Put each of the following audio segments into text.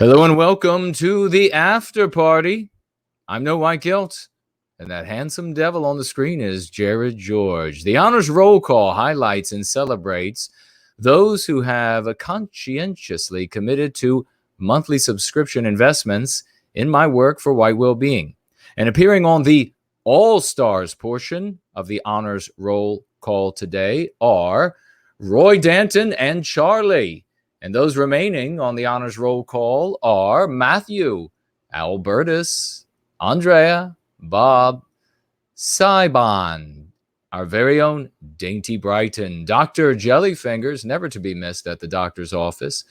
Hello and welcome to the after party. I'm No White Guilt, and that handsome devil on the screen is Jared George. The honors roll call highlights and celebrates those who have conscientiously committed to monthly subscription investments in my work for White Wellbeing. And appearing on the All-Stars portion of the honors roll call today are Roy Danton and Charlie. And those remaining on the honors roll call are Matthew, Albertus, Andrea, Bob, Saibon, our very own Dainty Brighton, Dr. Jellyfingers, never to be missed at the doctor's office,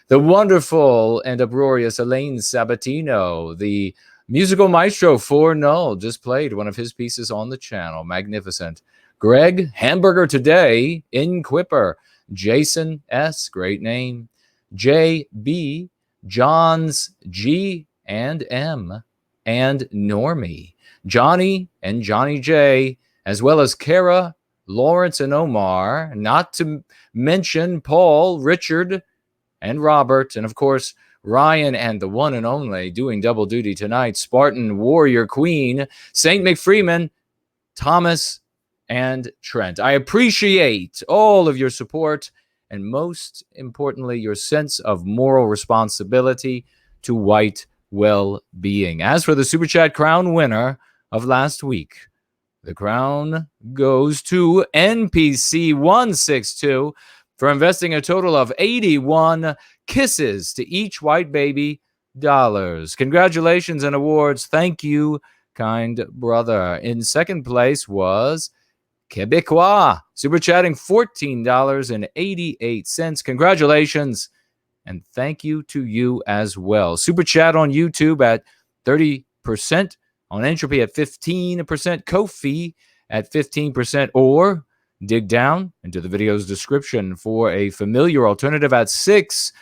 the wonderful and uproarious Elaine Sabatino, the musical maestro for Null, just played one of his pieces on the channel, magnificent. Greg, Hamburger Today, in Quipper, Jason S., great name, J.B., Johns G and M, and Normie, Johnny and Johnny J, as well as Kara, Lawrence, and Omar, not to mention Paul, Richard, and Robert, and of course, Ryan and the one and only doing double duty tonight, Spartan Warrior Queen, St. McFreeman, Thomas, and Trent. I appreciate all of your support and most importantly, your sense of moral responsibility to White Wellbeing. As for the Super Chat crown winner of last week, the crown goes to NPC162 for investing a total of 81 kisses to each white baby dollars. Congratulations and awards. Thank you, kind brother. In second place was Quebecois, super chatting $14.88. Congratulations, and thank you to you as well. Super chat on YouTube at 30%, on Entropy at 15%, Ko-fi at 15%, or dig down into the video's description for a familiar alternative at 6%.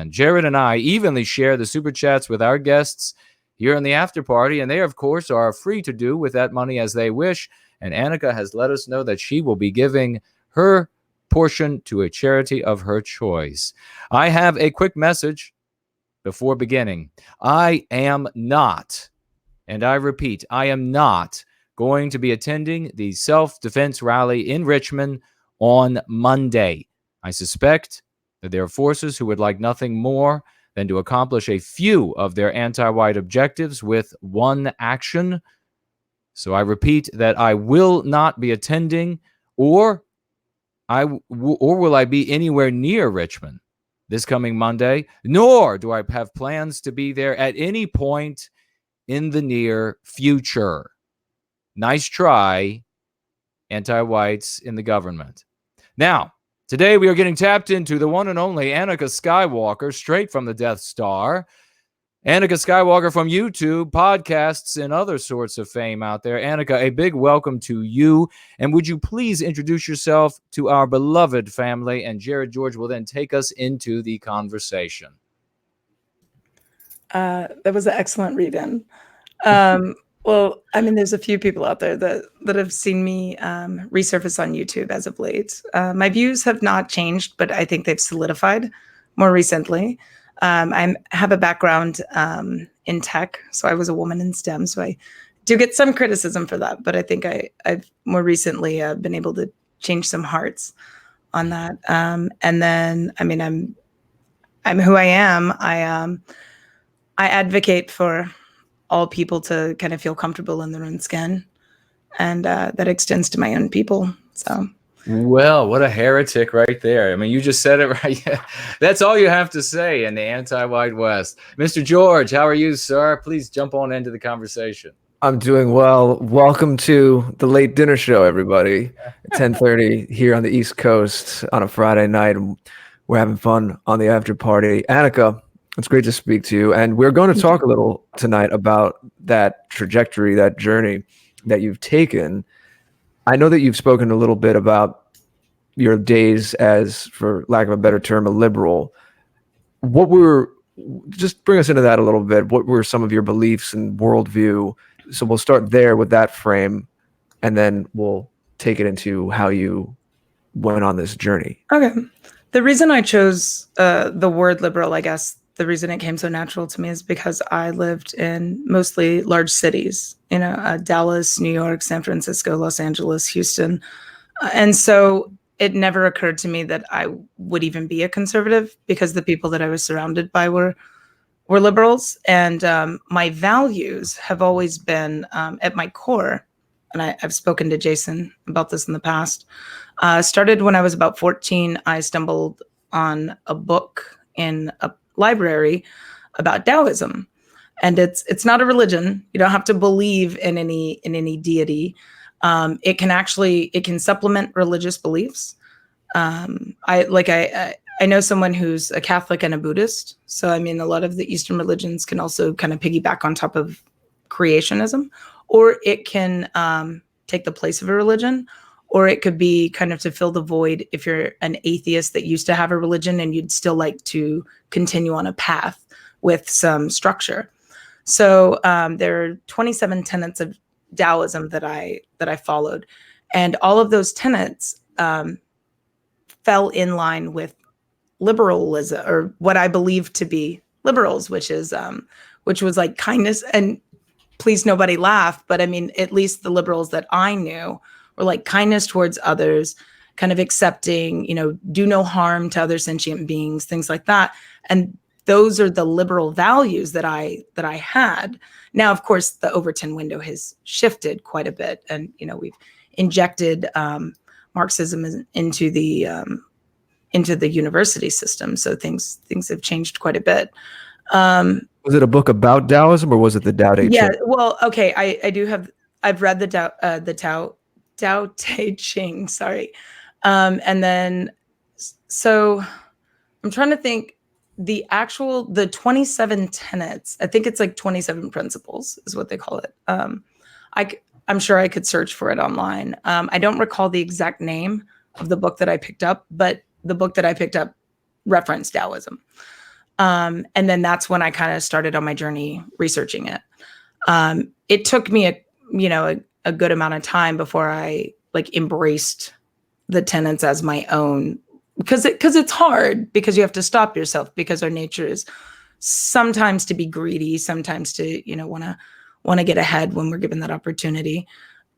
Jared and I evenly share the super chats with our guests here in the after party, and they, of course, are free to do with that money as they wish. And Annika has let us know that she will be giving her portion to a charity of her choice. I have a quick message before beginning. I am not, and I repeat, I am not going to be attending the self-defense rally in Richmond on Monday. I suspect that there are forces who would like nothing more than to accomplish a few of their anti-white objectives with one action. So I repeat that I will not be attending, or will I be anywhere near Richmond this coming Monday, nor do I have plans to be there at any point in the near future. Nice try, anti-whites in the government. Now, today we are getting tapped into the one and only Annika Skywalker, straight from the Death Star. Annika Skywalker from YouTube, podcasts, and other sorts of fame out there. Annika, a big welcome to you. And would you please introduce yourself to our beloved family? And Jared George will then take us into the conversation. That was an excellent read-in. Well, I mean, there's a few people out there that have seen me resurface on YouTube as of late. My views have not changed, but I think they've solidified more recently. I have a background in tech, so I was a woman in STEM, so I do get some criticism for that, but I think I've more recently been able to change some hearts on that. And then, I mean, I'm who I am. I advocate for all people to kind of feel comfortable in their own skin, and that extends to my own people. So. Well, what a heretic right there. I mean, you just said it right. That's all you have to say in the anti-white West. Mr. George, how are you, sir? Please jump on into the conversation. I'm doing well. Welcome to the late dinner show, everybody. 10:30 here on the East Coast on a Friday night. We're having fun on the after party. Annika, it's great to speak to you. And we're going to talk a little tonight about that trajectory, that journey that you've taken. I know that you've spoken a little bit about your days as, for lack of a better term, a liberal. Just bring us into that a little bit. What were some of your beliefs and worldview? So we'll start there with that frame, and then we'll take it into how you went on this journey. Okay. The reason I chose the word liberal, I guess, the reason it came so natural to me is because I lived in mostly large cities, Dallas, New York, San Francisco, Los Angeles, Houston. And so it never occurred to me that I would even be a conservative because the people that I was surrounded by were liberals. And my values have always been at my core. And I've spoken to Jason about this in the past. Started when I was about 14. I stumbled on a book in a library about Taoism. And it's not a religion. You don't have to believe in any deity. It can supplement religious beliefs. I know someone who's a Catholic and a Buddhist. So, I mean, a lot of the Eastern religions can also kind of piggyback on top of creationism, or it can take the place of a religion, or it could be kind of to fill the void if you're an atheist that used to have a religion and you'd still like to continue on a path with some structure. So there are 27 tenets of Taoism that I followed, and all of those tenets fell in line with liberalism, or what I believe to be liberals, which was like kindness. And please, nobody laugh, but I mean, at least the liberals that I knew were like kindness towards others, kind of accepting, do no harm to other sentient beings, things like that. And those are the liberal values that I had. Now, of course, the Overton window has shifted quite a bit, and we've injected Marxism into the university system, so things have changed quite a bit. Was it a book about Taoism, or was it the Tao Te Ching? Yeah, well, okay, I've read the Tao Te Ching, sorry, and then so I'm trying to think. The 27 tenets, I think it's like 27 principles is what they call it. I'm sure I could search for it online. I don't recall the exact name of the book that I picked up, but the book that I picked up referenced Taoism. And then that's when I kind of started on my journey researching it. It took me a good amount of time before I embraced the tenets as my own, because it's hard, because you have to stop yourself, because our nature is sometimes to be greedy, sometimes to want to get ahead when we're given that opportunity,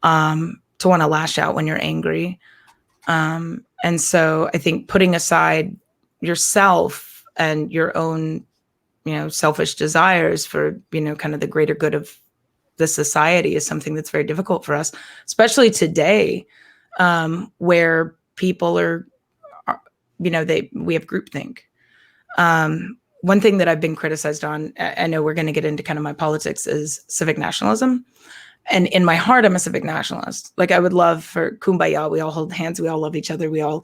to want to lash out when you're angry. And so I think putting aside yourself and your own selfish desires for kind of the greater good of the society is something that's very difficult for us, especially today, where people are we have groupthink. One thing that I've been criticized on, I know we're going to get into kind of my politics, is civic nationalism. And in my heart, I'm a civic nationalist. Like, I would love for kumbaya. We all hold hands. We all love each other. We all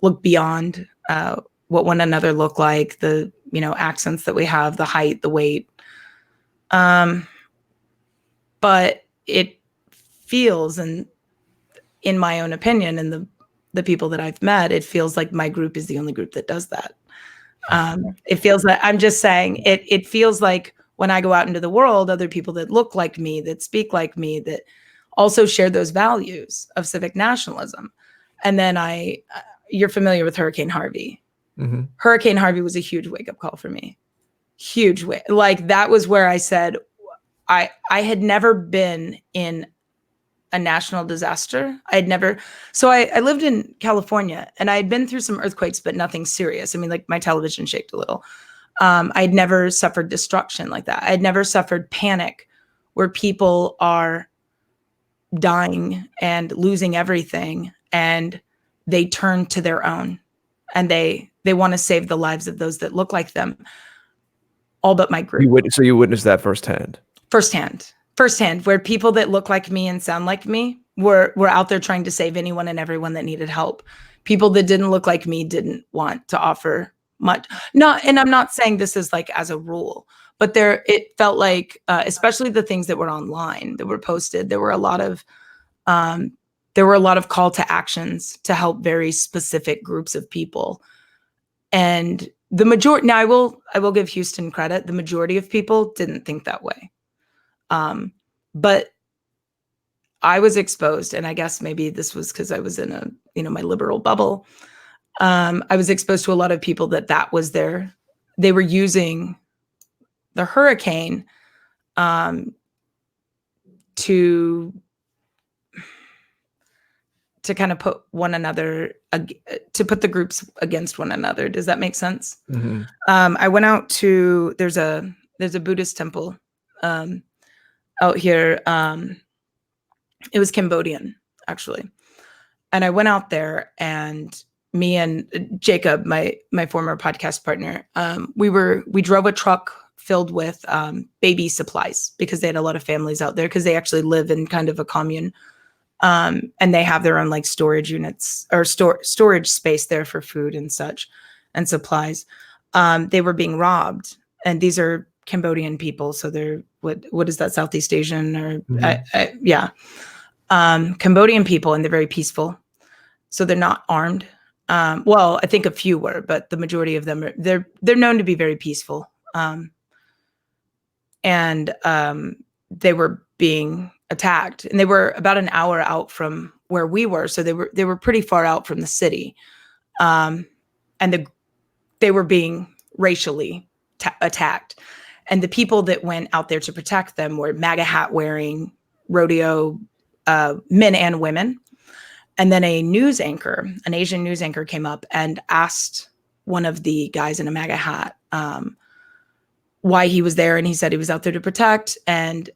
look beyond what one another look like, the, accents that we have, the height, the weight. But it feels, and in my own opinion, and the people that I've met, it feels like my group is the only group that does that. It feels like, I'm just saying, it feels like when I go out into the world, other people that look like me, that speak like me, that also share those values of civic nationalism. And then you're familiar with Hurricane Harvey. Mm-hmm. Hurricane Harvey was a huge wake-up call for me. Huge way. Like, that was where I said, I had never been in a national disaster. I lived in California, and I had been through some earthquakes, but nothing serious. I mean, like, my television shaked a little. I'd never suffered destruction like that. I'd never suffered panic where people are dying and losing everything, and they turn to their own, and they want to save the lives of those that look like them. All but my group. So you witnessed that firsthand? Firsthand, where people that look like me and sound like me were out there trying to save anyone and everyone that needed help. People that didn't look like me didn't want to offer much. And I'm not saying this is like as a rule, but it felt like, especially the things that were online, that were posted, there were a lot of call to actions to help very specific groups of people. And the majority, now I will give Houston credit, the majority of people didn't think that way. But I was exposed, and I guess maybe this was because I was in my liberal bubble. I was exposed to a lot of people that was their they were using the hurricane to kind of put one another, to put the groups against one another. Does that make sense? Mm-hmm. I went out to, there's a Buddhist temple out here. It was Cambodian, actually. And I went out there, and me and Jacob, my former podcast partner, we drove a truck filled with baby supplies, because they had a lot of families out there, because they actually live in kind of a commune. And they have their own like storage units or storage space there for food and such and supplies. They were being robbed, and these are Cambodian people. So they're, what is that? Southeast Asian or yeah. Cambodian people, and they're very peaceful. So they're not armed. Well, I think a few were, but the majority of them they're known to be very peaceful. And they were being attacked, and they were about an hour out from where we were. So they were pretty far out from the city. And they were being racially attacked. And the people that went out there to protect them were MAGA hat wearing rodeo men and women. And then an Asian news anchor came up and asked one of the guys in a MAGA hat why he was there. And he said he was out there to protect. And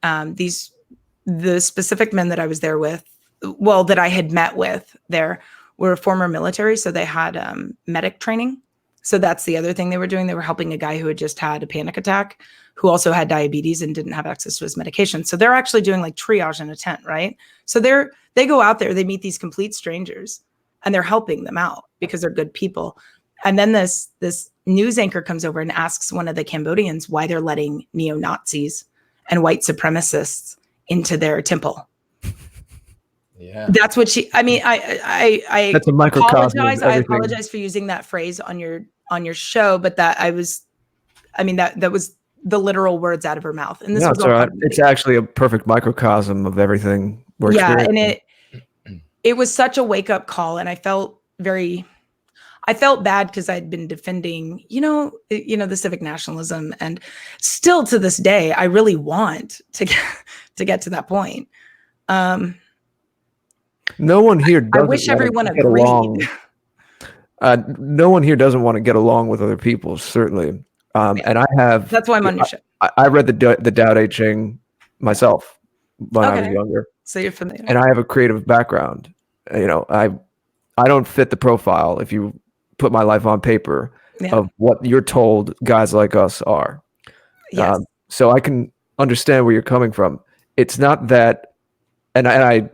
the specific men that I was there with, well, that I had met with there, were former military. So they had medic training. So that's the other thing they were doing. They were helping a guy who had just had a panic attack, who also had diabetes and didn't have access to his medication. So they're actually doing like triage in a tent, right? So they go out there, they meet these complete strangers, and they're helping them out because they're good people. And then this news anchor comes over and asks one of the Cambodians why they're letting neo-Nazis and white supremacists into their temple. Yeah, that's what she. I mean, I That's a microcosm. I apologize for using that phrase on your show, but that was the literal words out of her mouth. And this was all right. It's actually a perfect microcosm of everything we're experiencing. And it was such a wake up call, and I felt bad because I'd been defending, the civic nationalism, and still to this day, I really want to get to that point. No one here doesn't. I wish everyone agreed. No one here doesn't want to get along with other people, certainly. And I have. That's why I'm on your show. I read the Tao Te Ching myself when I was younger. So you're familiar. And I have a creative background. I don't fit the profile if you put my life on paper of what you're told guys like us are. Yes. So I can understand where you're coming from. It's not that, and I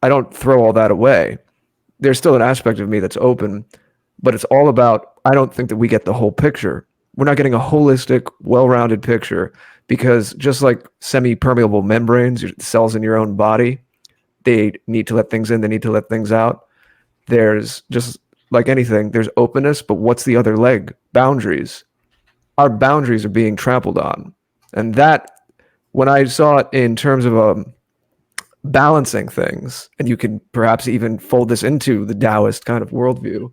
don't throw all that away. There's still an aspect of me that's open, but it's all about, I don't think that we get the whole picture. We're not getting a holistic, well-rounded picture, because just like semi-permeable membranes, your cells in your own body, they need to let things in, they need to let things out. There's just like anything, there's openness, but what's the other leg? Boundaries. Our boundaries are being trampled on. And that, when I saw it in terms of balancing things, and you can perhaps even fold this into the Taoist kind of worldview,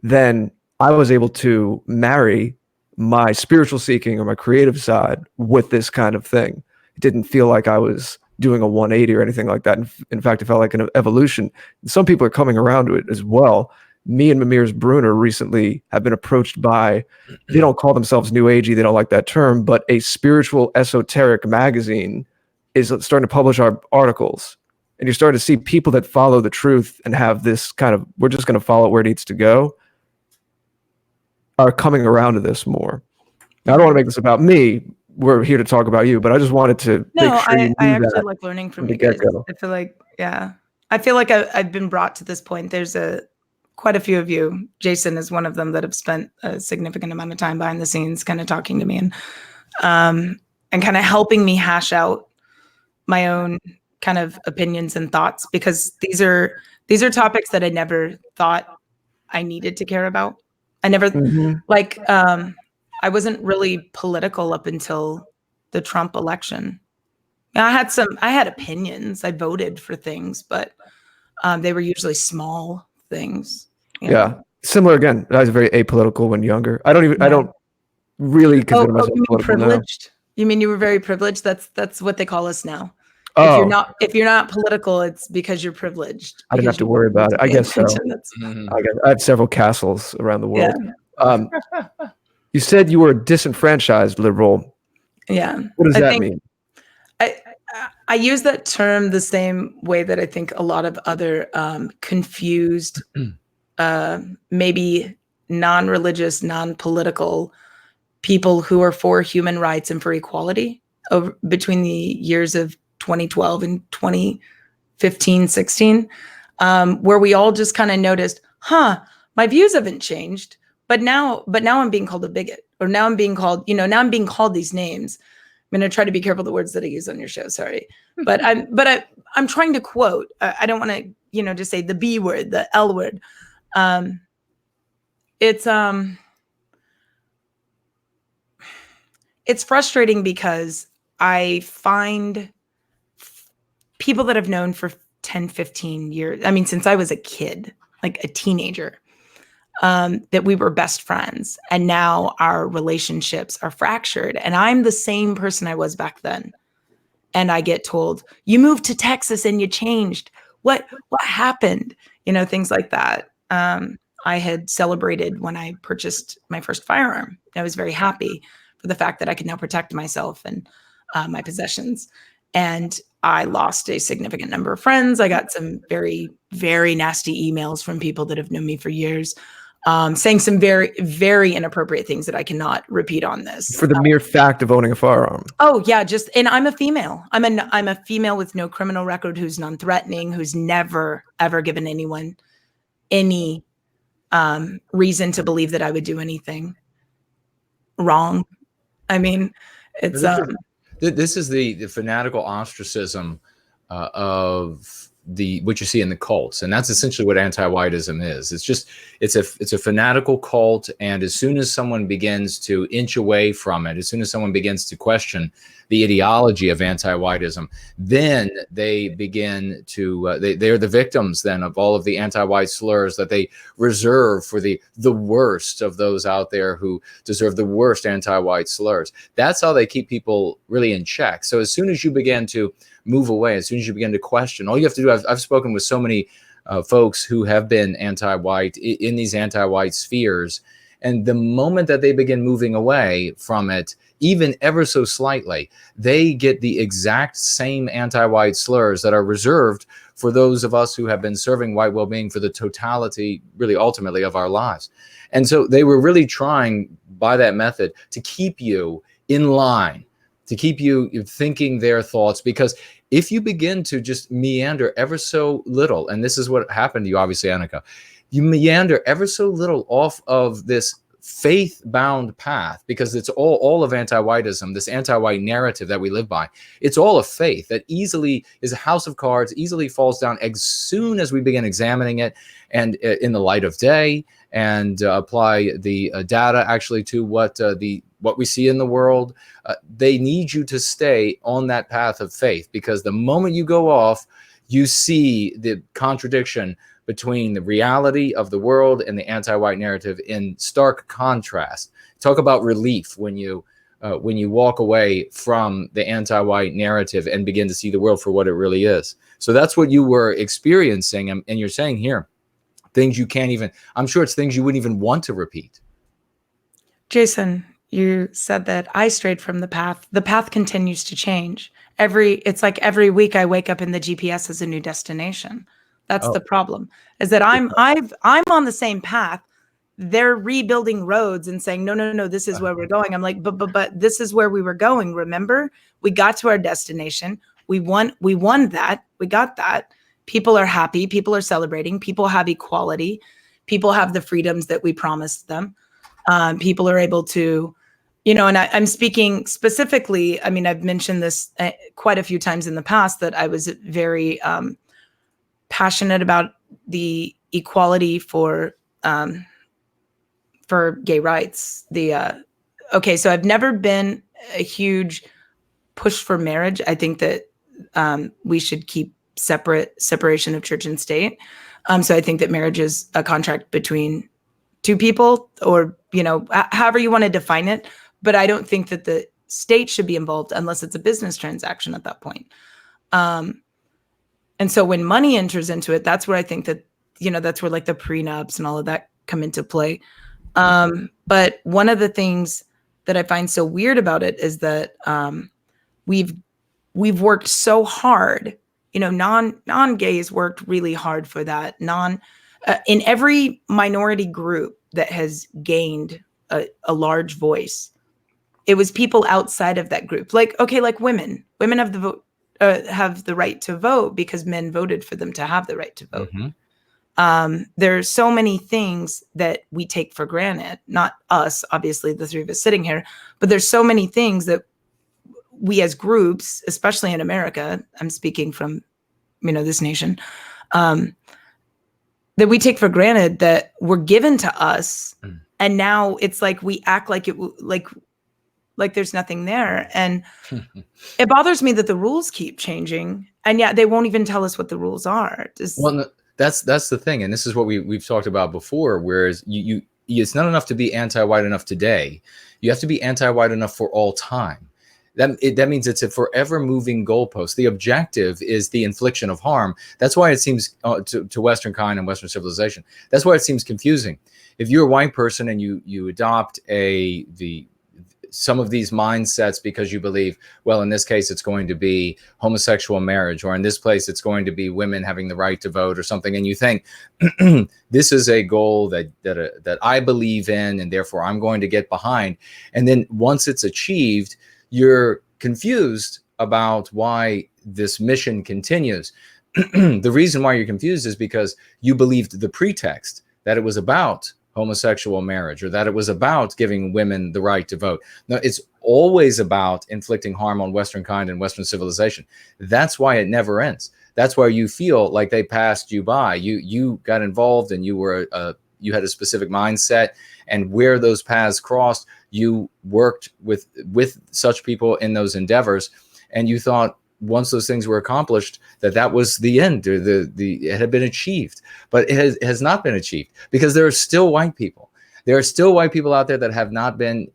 then I was able to marry my spiritual seeking or my creative side with this kind of thing. It didn't feel like I was doing a 180 or anything like that. In fact, it felt like an evolution. Some people are coming around to it as well. Me and Mamirs Bruner recently have been approached by, they don't call themselves New Agey, they don't like that term, but a spiritual esoteric magazine is starting to publish our articles. And you're starting to see people that follow the truth and have this kind of, we're just going to follow it where it needs to go, are coming around to this more. Now, I don't want to make this about me. We're here to talk about you, but I just wanted to make sure you knew I actually that like learning from the you guys. get-go. I feel like I've been brought to this point. There's quite a few of you. Jason is one of them that have spent a significant amount of time behind the scenes, kind of talking to me and kind of helping me hash out my own kind of opinions and thoughts, because these are topics that I never thought I needed to care about. I never I wasn't really political up until the Trump election. I had opinions. I voted for things, but they were usually small things. Yeah. Similar again. I was very apolitical when younger. I Yeah. don't really consider myself you mean political now. privileged? You mean you were very privileged? That's what they call us now. Oh, If you're not political, it's because you're privileged. I didn't have because to you worry don't need about to it. I pay guess so. attention. That's, Mhm. I have several castles around the yeah, world. You said you were a disenfranchised liberal. yeah. What does I that think mean? I use that term the same way that I think a lot of other confused, maybe non-religious, non-political people who are for human rights and for equality between the years of 2012 and 2015, 16, where we all just kind of noticed, my views haven't changed, but now I'm being called a bigot, or now I'm being called, now I'm being called these names. I'm going to try to be careful the words that I use on your show. Sorry, but I'm trying to quote. I don't want to, just say the B word, the L word. It's frustrating because I find people that I've known for 10, 15 years, I mean, since I was a kid, like a teenager, that we were best friends. And now our relationships are fractured. And I'm the same person I was back then. And I get told, you moved to Texas and you changed. What happened? Things like that. I had celebrated when I purchased my first firearm. I was very happy for the fact that I could now protect myself and my possessions. And I lost a significant number of friends. I got some very, very nasty emails from people that have known me for years, saying some very, very inappropriate things that I cannot repeat on this. For the mere fact of owning a firearm. Oh yeah, and I'm a female. I'm a female with no criminal record, who's non-threatening, who's never ever given anyone any reason to believe that I would do anything wrong. I mean, it's This is the fanatical ostracism of what you see in the cults, and that's essentially what anti-whiteism is. It's a fanatical cult, and as soon as someone begins to inch away from it, as soon as someone begins to question the ideology of anti-whiteism, then they begin to they're the victims then of all of the anti-white slurs that they reserve for the worst of those out there who deserve the worst anti-white slurs. That's how they keep people really in check. So as soon as you begin to move away, as soon as you begin to question, all you have to do, I've spoken with so many folks who have been anti-white in these anti-white spheres, and the moment that they begin moving away from it, even ever so slightly, they get the exact same anti-white slurs that are reserved for those of us who have been serving white well-being for the totality, really ultimately, of our lives. And so they were really trying by that method to keep you in line, to keep you thinking their thoughts, because if you begin to just meander ever so little, and this is what happened to you, obviously, Annika, you meander ever so little off of this faith-bound path, because it's all of anti-whiteism, this anti-white narrative that we live by. It's all a faith that easily is a house of cards, easily falls down as soon as we begin examining it and in the light of day, and apply the data actually to what we see in the world. They need you to stay on that path of faith, because the moment you go off, you see the contradiction between the reality of the world and the anti-white narrative in stark contrast. Talk about relief when you walk away from the anti-white narrative and begin to see the world for what it really is. So that's what you were experiencing, and you're saying here, things you can't even, I'm sure it's things you wouldn't even want to repeat. Jason, you said that I strayed from the path. The path continues to change. It's like every week I wake up and the GPS is a new destination. That's the problem, is that I'm on the same path. They're rebuilding roads and saying, no, this is where we're going. I'm like, but this is where we were going. Remember, we got to our destination. We won that. We got that. People are happy. People are celebrating. People have equality. People have the freedoms that we promised them. People are able to, and I'm speaking specifically, I mean, I've mentioned this quite a few times in the past, that I was very passionate about the equality for gay rights. So I've never been a huge push for marriage. I think that we should keep separation of church and state. So I think that marriage is a contract between two people, or, however you want to define it. But I don't think that the state should be involved unless it's a business transaction at that point. And so when money enters into it, that's where I think that, that's where like the prenups and all of that come into play. But one of the things that I find so weird about it is that we've worked so hard, non-gays worked really hard for that. In every minority group that has gained a large voice, it was people outside of that group. Like women have the vote, have the right to vote because men voted for them to have the right to vote. Mm-hmm. There's so many things that we take for granted, not us, obviously the three of us sitting here, but there's so many things that we as groups, especially in America, I'm speaking from, this nation, that we take for granted that were given to us. Mm. And now it's like, we act like like there's nothing there. And it bothers me that the rules keep changing, and yet they won't even tell us what the rules are. Well, no, that's the thing. And this is what we've talked about before, whereas it's not enough to be anti-white enough today. You have to be anti-white enough for all time. That means it's a forever moving goalpost. The objective is the infliction of harm. That's why it seems to Western kind and Western civilization. That's why it seems confusing. If you're a white person and you adopt some of these mindsets because you believe, well, in this case, it's going to be homosexual marriage, or in this place, it's going to be women having the right to vote or something. And you think this is a goal that I believe in, and therefore I'm going to get behind. And then once it's achieved, you're confused about why this mission continues. The reason why you're confused is because you believed the pretext that it was about homosexual marriage, or that it was about giving women the right to vote. No, it's always about inflicting harm on Western kind and Western civilization. That's why it never ends. That's why you feel like they passed you by. You got involved, and you had a specific mindset, and where those paths crossed, you worked with such people in those endeavors, and you thought once those things were accomplished, that was the end, or it had been achieved. But it has not been achieved, because there are still white people. There are still white people out there that have not been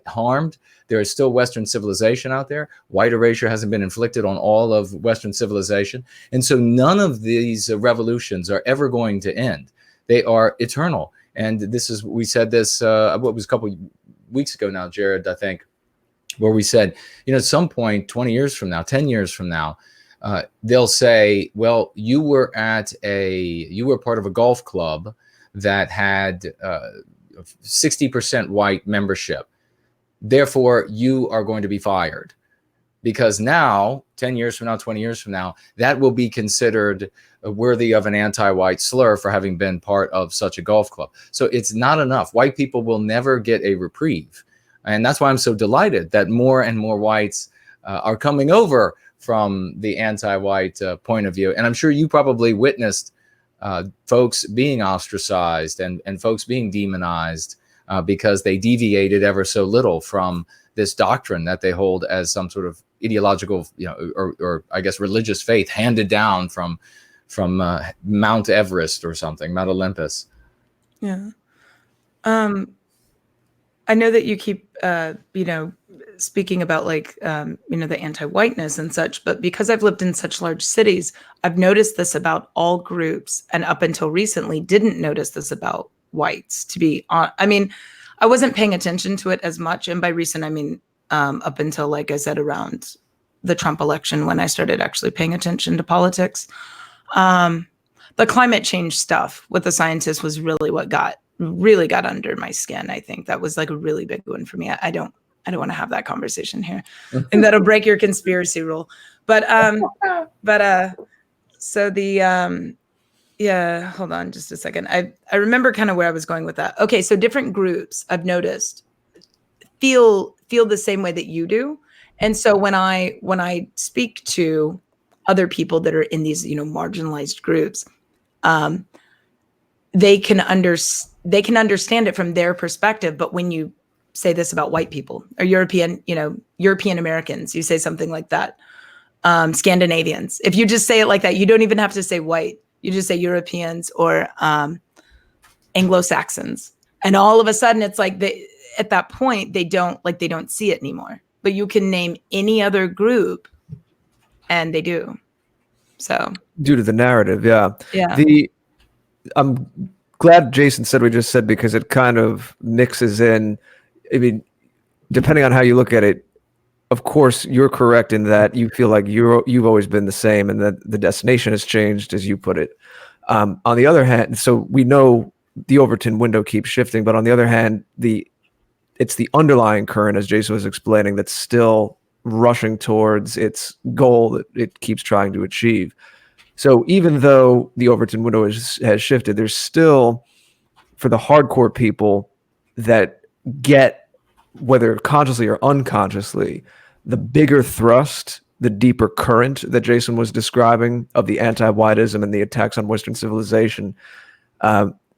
harmed. There is still Western civilization out there. White erasure hasn't been inflicted on all of Western civilization. And so none of these revolutions are ever going to end. They are eternal. And we said this, what was a couple weeks ago now, Jared, I think, where we said, at some point, 20 years from now, 10 years from now, they'll say, well, you were part of a golf club that had 60% white membership. Therefore, you are going to be fired, because now, 10 years from now, 20 years from now, that will be considered worthy of an anti-white slur for having been part of such a golf club. So it's not enough. White people will never get a reprieve. And that's why I'm so delighted that more and more whites are coming over from the anti-white point of view. And I'm sure you probably witnessed folks being ostracized and folks being demonized because they deviated ever so little from this doctrine that they hold as some sort of ideological, or I guess religious faith handed down from Mount Everest or something, Mount Olympus. Yeah. I know that you keep, speaking about the anti-whiteness and such, but because I've lived in such large cities, I've noticed this about all groups, and up until recently didn't notice this about whites. I wasn't paying attention to it as much. And by recent, I mean, up until, like I said, around the Trump election, when I started actually paying attention to politics. The climate change stuff with the scientists was really what really got under my skin. I think that was like a really big one for me. I don't want to have that conversation here, and that'll break your conspiracy rule. But hold on just a second. I remember kind of where I was going with that. Okay, so different groups I've noticed feel the same way that you do, and so when I speak to other people that are in these marginalized groups, they can understand it from their perspective. But when you say this about white people or European Americans, you say something like that, Scandinavians. If you just say it like that, you don't even have to say white. You just say Europeans or Anglo-Saxons. And all of a sudden it's like at that point they don't see it anymore. But you can name any other group and they do. So due to the narrative, yeah. I'm glad Jason said what we just said, because it kind of mixes in. I mean, depending on how you look at it, of course, you're correct in that you feel like you've always been the same, and that the destination has changed, as you put it. On the other hand, so we know the Overton window keeps shifting, but on the other hand, it's the underlying current, as Jason was explaining, that's still rushing towards its goal that it keeps trying to achieve. So even though the Overton window has shifted, there's still, for the hardcore people that get, whether consciously or unconsciously, the bigger thrust, the deeper current that Jason was describing of the anti-whiteism and the attacks on Western civilization.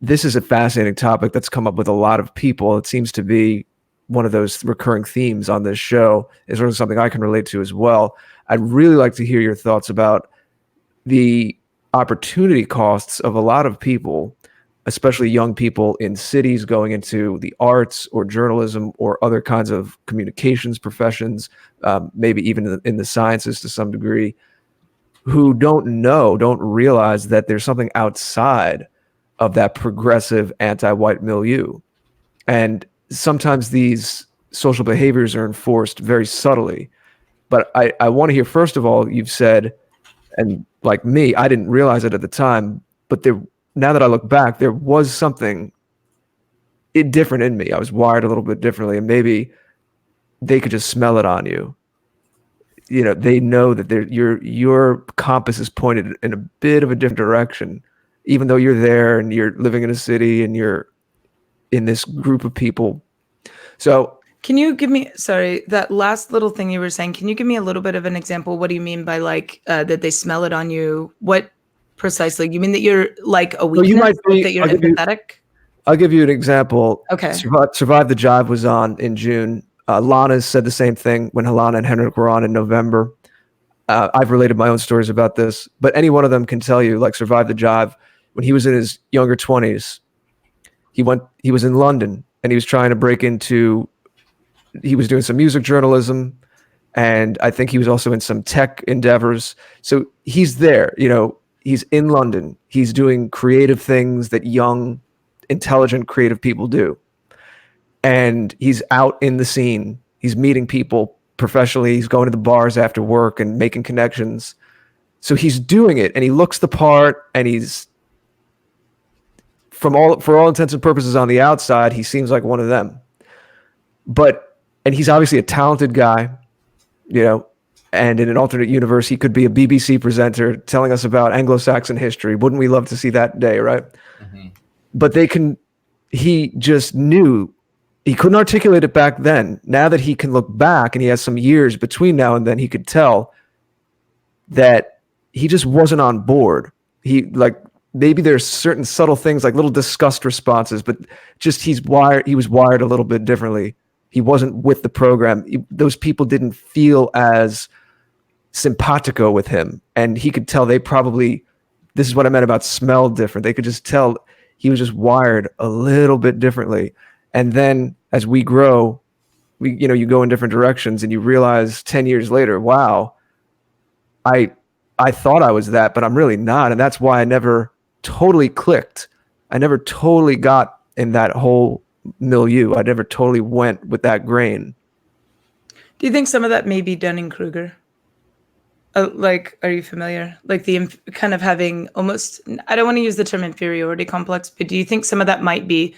This is a fascinating topic that's come up with a lot of people. It seems to be one of those recurring themes on this show. It's really something I can relate to as well. I'd really like to hear your thoughts about the opportunity costs of a lot of people, especially young people in cities going into the arts or journalism or other kinds of communications professions, maybe even in the sciences to some degree, who don't realize that there's something outside of that progressive anti-white milieu. And sometimes these social behaviors are enforced very subtly. But I want to hear, first of all, you've said, and like me, I didn't realize it at the time, but now that I look back, there was something different in me. I was wired a little bit differently, and maybe they could just smell it on you. You know, they know that your compass is pointed in a bit of a different direction, even though you're there and you're living in a city and you're in this group of people. So can you give me, sorry, that last little thing you were saying, can you give me a little bit of an example? What do you mean by that they smell it on you? What precisely? You mean that you're like a weakness, that you're empathetic? I'll give you an example. Okay. Survive the Jive was on in June. Lana said the same thing when Lana and Henrik were on in November. I've related my own stories about this, but any one of them can tell you, like Survive the Jive, when he was in his younger 20s, he was in London and he was trying to break into, he was doing some music journalism, and I think he was also in some tech endeavors. So he's there, he's in London. He's doing creative things that young, intelligent, creative people do. And he's out in the scene. He's meeting people professionally. He's going to the bars after work and making connections. So he's doing it, and he looks the part, and he's, for all intents and purposes on the outside, he seems like one of them. And he's obviously a talented guy, and in an alternate universe, he could be a BBC presenter telling us about Anglo-Saxon history. Wouldn't we love to see that day, right? Mm-hmm. But he just knew. He couldn't articulate it back then. Now that he can look back and he has some years between now and then, he could tell that he just wasn't on board. Maybe there's certain subtle things like little disgust responses, but just he was wired a little bit differently. He wasn't with the program. Those people didn't feel as simpatico with him. And he could tell this is what I meant about smell different. They could just tell he was just wired a little bit differently. And then as we grow, you go in different directions and you realize 10 years later, wow, I thought I was that, but I'm really not. And that's why I never totally clicked. I never totally got in that whole milieu. I never totally went with that grain. Do you think some of that may be Dunning-Kruger? Are you familiar? Like the kind of having almost, I don't want to use the term inferiority complex, but do you think some of that might be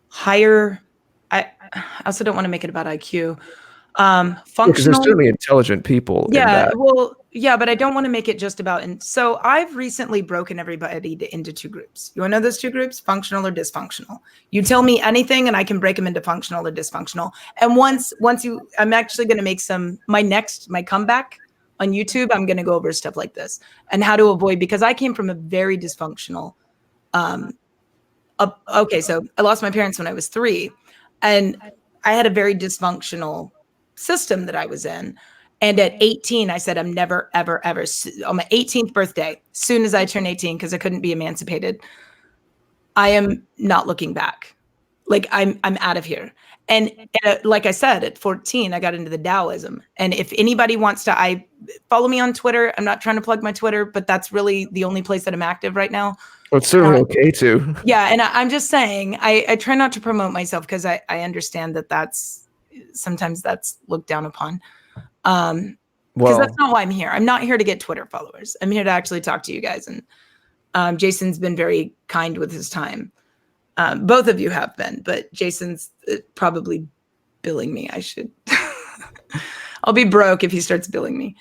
higher? I also don't want to make it about IQ. Functional. Because there's certainly intelligent people. Yeah, well, yeah, but I don't want to make it just about. And so I've recently broken everybody into two groups. You want to know those two groups? Functional or dysfunctional. You tell me anything, and I can break them into functional or dysfunctional. And once I'm actually going to make my comeback on YouTube. I'm going to go over stuff like this and how to avoid, because I came from a very dysfunctional. Okay, so I lost my parents when I was 3, and I had a very dysfunctional system that I was in. And at 18, I said, I'm never, ever, ever, on my 18th birthday, soon as I turned 18, because I couldn't be emancipated, I am not looking back. Like I'm out of here. And like I said, at 14, I got into the Taoism. And if anybody wants to, follow me on Twitter. I'm not trying to plug my Twitter, but that's really the only place that I'm active right now. Well, it's certainly okay to. Yeah. And I'm just saying, I try not to promote myself because I understand that sometimes that's looked down upon. Because that's not why I'm here. I'm not here to get Twitter followers. I'm here to actually talk to you guys. And Jason's been very kind with his time. Both of you have been, but Jason's probably billing me. I'll be broke if he starts billing me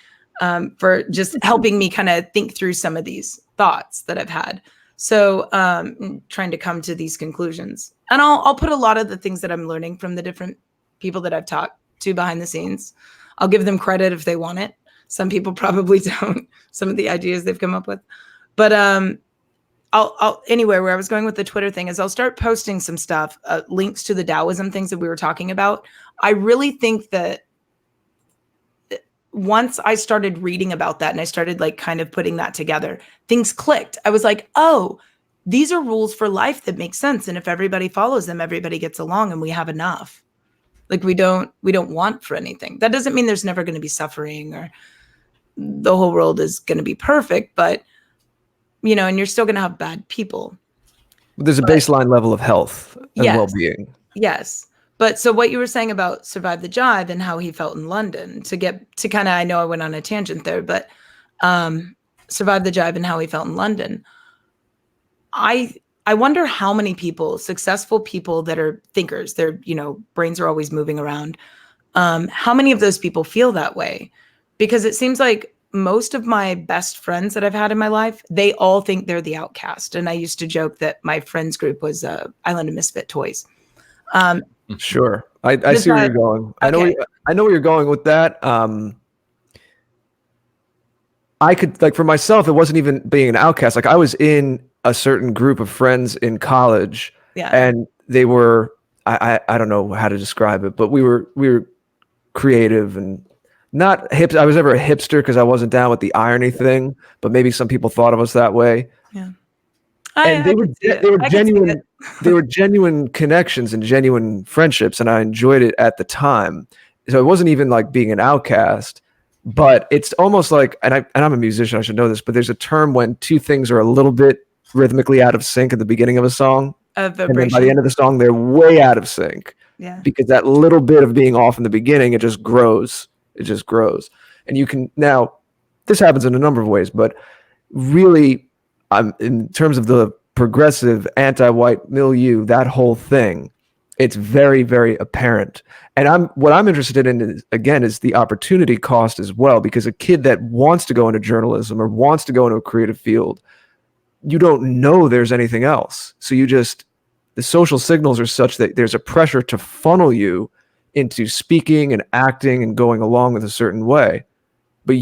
for just helping me kind of think through some of these thoughts that I've had. So trying to come to these conclusions. And I'll put a lot of the things that I'm learning from the different people that I've talked to behind the scenes. I'll give them credit if they want it. Some people probably don't, some of the ideas they've come up with. But anyway, where I was going with the Twitter thing is I'll start posting some stuff, links to the Taoism things that we were talking about. I really think that once I started reading about that and I started like kind of putting that together, things clicked. I was like, oh, these are rules for life that make sense. And if everybody follows them, everybody gets along and we have enough. Like we don't want for anything. That doesn't mean there's never going to be suffering or the whole world is going to be perfect, but and you're still going to have bad people. There's a baseline level of health and well-being. Yes. But so what you were saying about Survive the Jive and how he felt in London to kind of, I know I went on a tangent there, but Survive the Jive and how he felt in London. I wonder how many people, successful people that are thinkers, their, brains are always moving around. How many of those people feel that way? Because it seems like most of my best friends that I've had in my life, they all think they're the outcast. And I used to joke that my friends group was Island of Misfit Toys. Sure. I see where you're going. Okay. I know where you're going with that. I could, like, for myself, it wasn't even being an outcast. Like I was in a certain group of friends in college and they were, I don't know how to describe it, but we were creative and not hip. I was never a hipster because I wasn't down with the irony thing, but maybe some people thought of us that way. Yeah. And they were genuine. They were genuine connections and genuine friendships, and I enjoyed it at the time. So it wasn't even like being an outcast, but it's almost like, and I'm a musician, I should know this, but there's a term when two things are a little bit rhythmically out of sync at the beginning of a song, and then by the end of the song, they're way out of sync. Yeah. Because that little bit of being off in the beginning, it just grows. It just grows. And you can now, this happens in a number of ways, but really, in terms of the progressive anti-white milieu, that whole thing, it's very, very apparent. And what I'm interested in is the opportunity cost as well, because a kid that wants to go into journalism or wants to go into a creative field, you don't know there's anything else. So the social signals are such that there's a pressure to funnel you into speaking and acting and going along with a certain way. But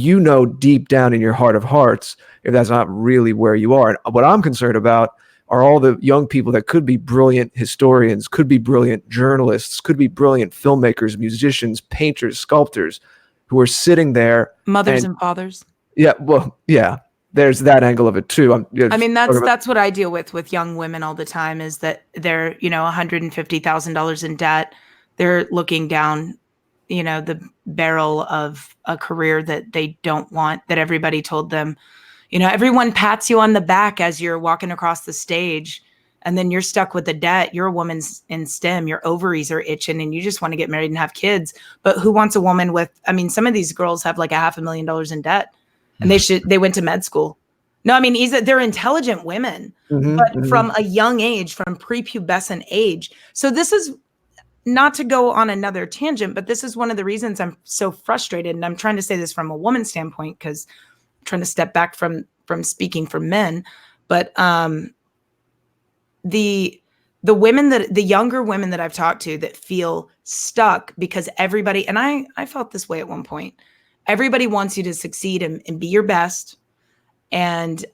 deep down in your heart of hearts, if that's not really where you are. And what I'm concerned about are all the young people that could be brilliant historians, could be brilliant journalists, could be brilliant filmmakers, musicians, painters, sculptors, who are sitting there. Mothers and fathers. Yeah, well, yeah. There's that angle of it too. That's what I deal with young women all the time, is that they're, $150,000 in debt. They're looking down, the barrel of a career that they don't want, that everybody told them, everyone pats you on the back as you're walking across the stage, and then you're stuck with the debt. You're a woman in STEM, your ovaries are itching and you just want to get married and have kids. But who wants a woman with, some of these girls have like $500,000 in debt. And they went to med school. No, they're intelligent women, but from a young age, from prepubescent age. So this is not to go on another tangent, but this is one of the reasons I'm so frustrated. And I'm trying to say this from a woman's standpoint, because I'm trying to step back from speaking for men. But the younger women that I've talked to that feel stuck because everybody, and I felt this way at one point, everybody wants you to succeed and be your best. And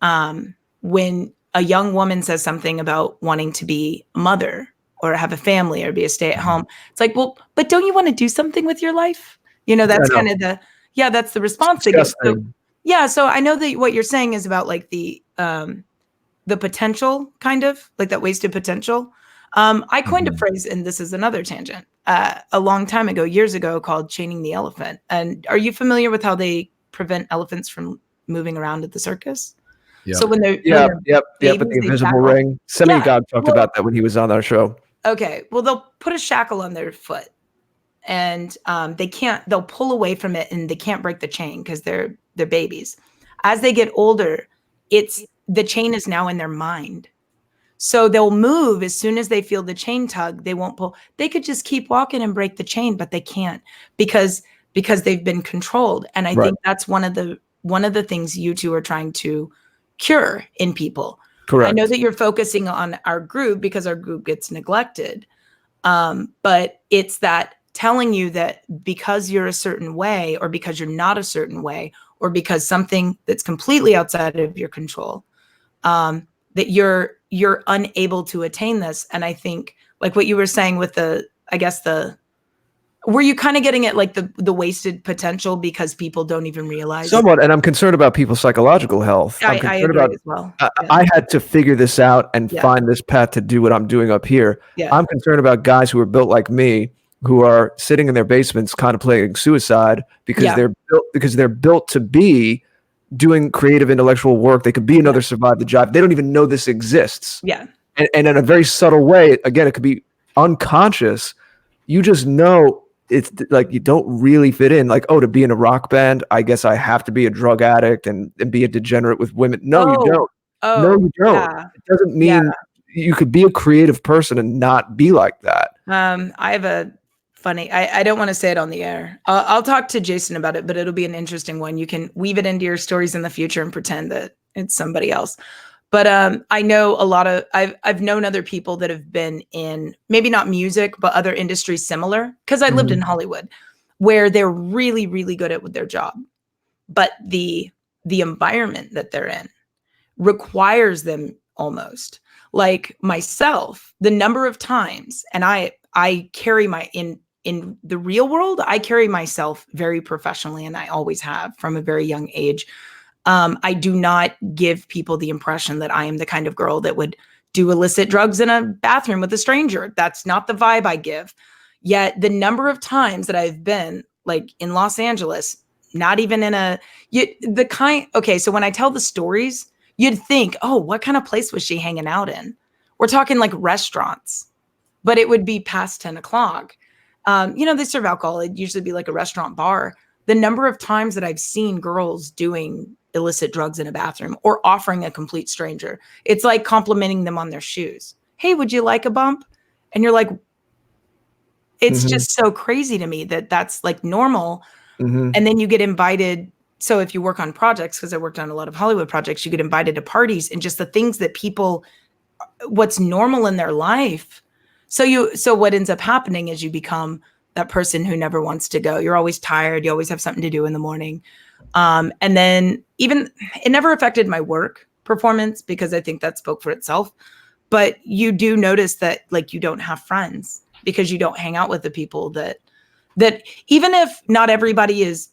when a young woman says something about wanting to be a mother or have a family or be a stay-at-home, it's like, well, but don't you want to do something with your life? That's kind of that's the response they get. So I know that what you're saying is about like the the potential, kind of like that wasted potential. I coined a phrase, and this is another tangent, a long time ago, years ago, called chaining the elephant. And are you familiar with how they prevent elephants from moving around at the circus? Yep. So when they're Yep. With babies, the they invisible shackle. ring. Semi-God Yeah, talked well- about that when he was on our show. Okay, well, they'll put a shackle on their foot, and they'll pull away from it, and they can't break the chain because they're babies. As they get older, the chain is now in their mind. So they'll move as soon as they feel the chain tug. They won't pull. They could just keep walking and break the chain, but they can't because they've been controlled. And I think that's one of the things you two are trying to cure in people. Correct. I know that you're focusing on our group because our group gets neglected. But it's that telling you that because you're a certain way, or because you're not a certain way, or because something that's completely outside of your control, that you're unable to attain this. And I think, like what you were saying with were you kind of getting at like the wasted potential because people don't even realize? Somewhat, and I'm concerned about people's psychological health. I'm I concerned agree about as well. I had to figure this out and Yeah. find this path to do what I'm doing up here. Yeah. I'm concerned about guys who are built like me, who are sitting in their basements contemplating suicide because Yeah. they're built to be doing creative intellectual work. They could be another Survive the Jive. They don't even know this exists. Yeah. And in a very subtle way, again, it could be unconscious. You just know it's like you don't really fit in. Like, oh, to be in a rock band, I guess I have to be a drug addict and be a degenerate with women. No, you don't. No, you don't. Yeah. It doesn't mean you could be a creative person and not be like that. I have a funny, I don't want to say it on the air. I'll talk to Jason about it, but it'll be an interesting one. You can weave it into your stories in the future and pretend that it's somebody else. But I know I've known other people that have been in maybe not music, but other industries similar, because I lived in Hollywood, where they're really, really good at their job. But the environment that they're in requires them almost. Like myself, the number of times, and I carry in the real world, I carry myself very professionally, and I always have from a very young age. I do not give people the impression that I am the kind of girl that would do illicit drugs in a bathroom with a stranger. That's not the vibe I give. Yet the number of times that I've been like in Los Angeles, not even in so when I tell the stories, you'd think, oh, what kind of place was she hanging out in? We're talking like restaurants, but it would be past 10 o'clock. They serve alcohol. It'd usually be like a restaurant bar. The number of times that I've seen girls doing illicit drugs in a bathroom or offering a complete stranger, it's like complimenting them on their shoes. Hey, would you like a bump? And you're like, it's just so crazy to me that that's like normal. And then you get invited. So if you work on projects, because I worked on a lot of Hollywood projects, you get invited to parties and just the things that what's normal in their life. So what ends up happening is you become that person who never wants to go. You're always tired. You always have something to do in the morning. And then even it never affected my work performance because I think that spoke for itself. But you do notice that like you don't have friends because you don't hang out with the people that even if not everybody is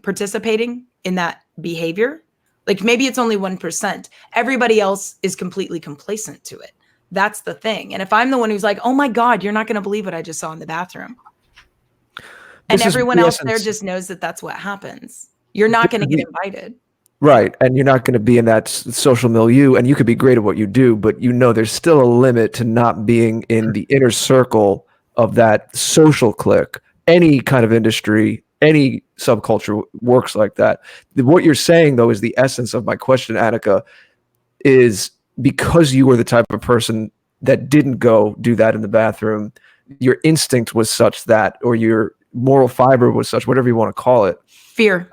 participating in that behavior, like maybe it's only 1%. Everybody else is completely complacent to it. That's the thing. And if I'm the one who's like, oh my God, you're not going to believe what I just saw in the bathroom. And everyone else there just knows that that's what happens. You're not going to get invited. Right. And you're not going to be in that social milieu, and you could be great at what you do, but there's still a limit to not being in the inner circle of that social clique. Any kind of industry, any subculture works like that. What you're saying, though, is the essence of my question, Annika, is because you were the type of person that didn't go do that in the bathroom, your instinct was such that, or your moral fiber was such, whatever you want to call it. Fear.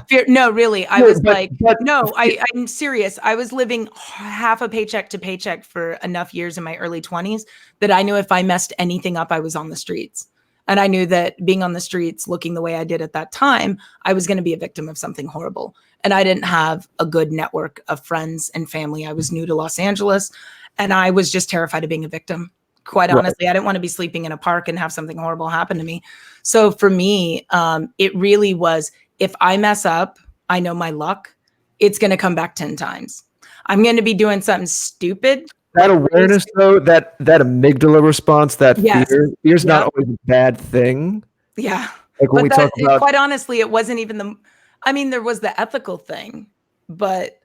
Fear. No, really. I'm serious. I was living half a paycheck to paycheck for enough years in my early 20s that I knew if I messed anything up, I was on the streets. And I knew that being on the streets, looking the way I did at that time, I was going to be a victim of something horrible. And I didn't have a good network of friends and family. I was new to Los Angeles, and I was just terrified of being a victim. Quite honestly, I didn't want to be sleeping in a park and have something horrible happen to me. So for me, it really was, if I mess up, I know my luck it's going to come back 10 times. I'm going to be doing something stupid. That awareness, though, that amygdala response, that fear's not always a bad thing. Yeah. Like when we talk about, quite honestly, it wasn't even there was the ethical thing, but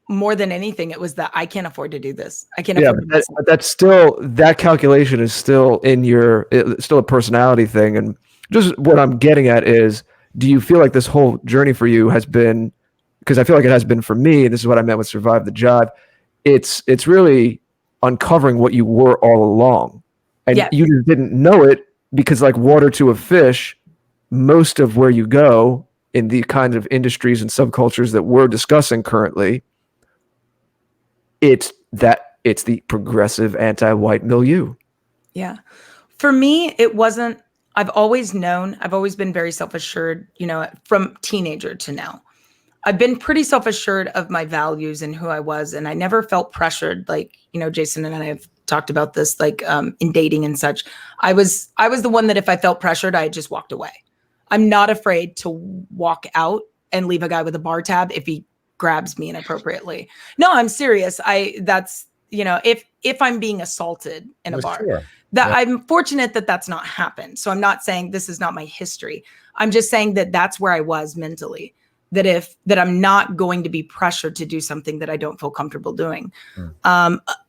more than anything, it was that I can't afford to do this. I can't afford to do this. But that's still, that calculation is still it's still a personality thing. And just what I'm getting at is, do you feel like this whole journey for you has been, because I feel like it has been for me, and this is what I meant with Survive the Jive, it's really uncovering what you were all along. And you just didn't know it, because like water to a fish, most of where you go in the kinds of industries and subcultures that we're discussing currently, it's the progressive anti-white milieu. Yeah. For me, it wasn't, I've always been very self-assured, from teenager to now. I've been pretty self-assured of my values and who I was. And I never felt pressured. Like, Jason and I have talked about this, like in dating and such. I was the one that if I felt pressured, I just walked away. I'm not afraid to walk out and leave a guy with a bar tab if he grabs me inappropriately. No, I'm serious. If I'm being assaulted in a bar, I'm fortunate that that's not happened. So I'm not saying this is not my history. I'm just saying that that's where I was mentally, that I'm not going to be pressured to do something that I don't feel comfortable doing.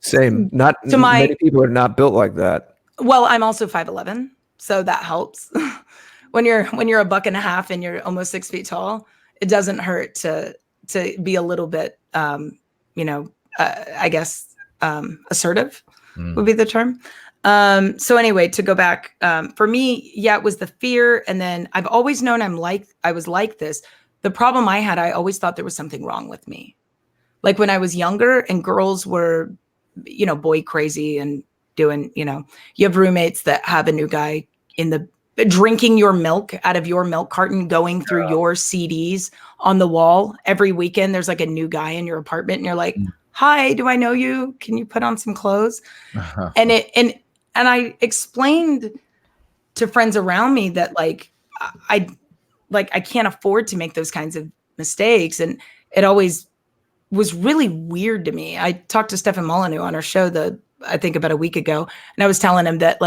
Same. Not many people are not built like that. Well, I'm also 5'11", so that helps. When you're $1.50 and you're almost 6 feet tall, it doesn't hurt to be a little bit, I guess, assertive would be the term. So anyway, to go back, for me, it was the fear. And then I've always known I was like this. The problem I had, I always thought there was something wrong with me. Like when I was younger and girls were, boy crazy and doing, you have roommates that have a new guy drinking your milk out of your milk carton, going through your CDs on the wall every weekend. There's like a new guy in your apartment and you're like, hi, do I know you? Can you put on some clothes? And I explained to friends around me that I can't afford to make those kinds of mistakes. And it always was really weird to me. I talked to Stefan Molyneux on our show I think about a week ago, and I was telling him that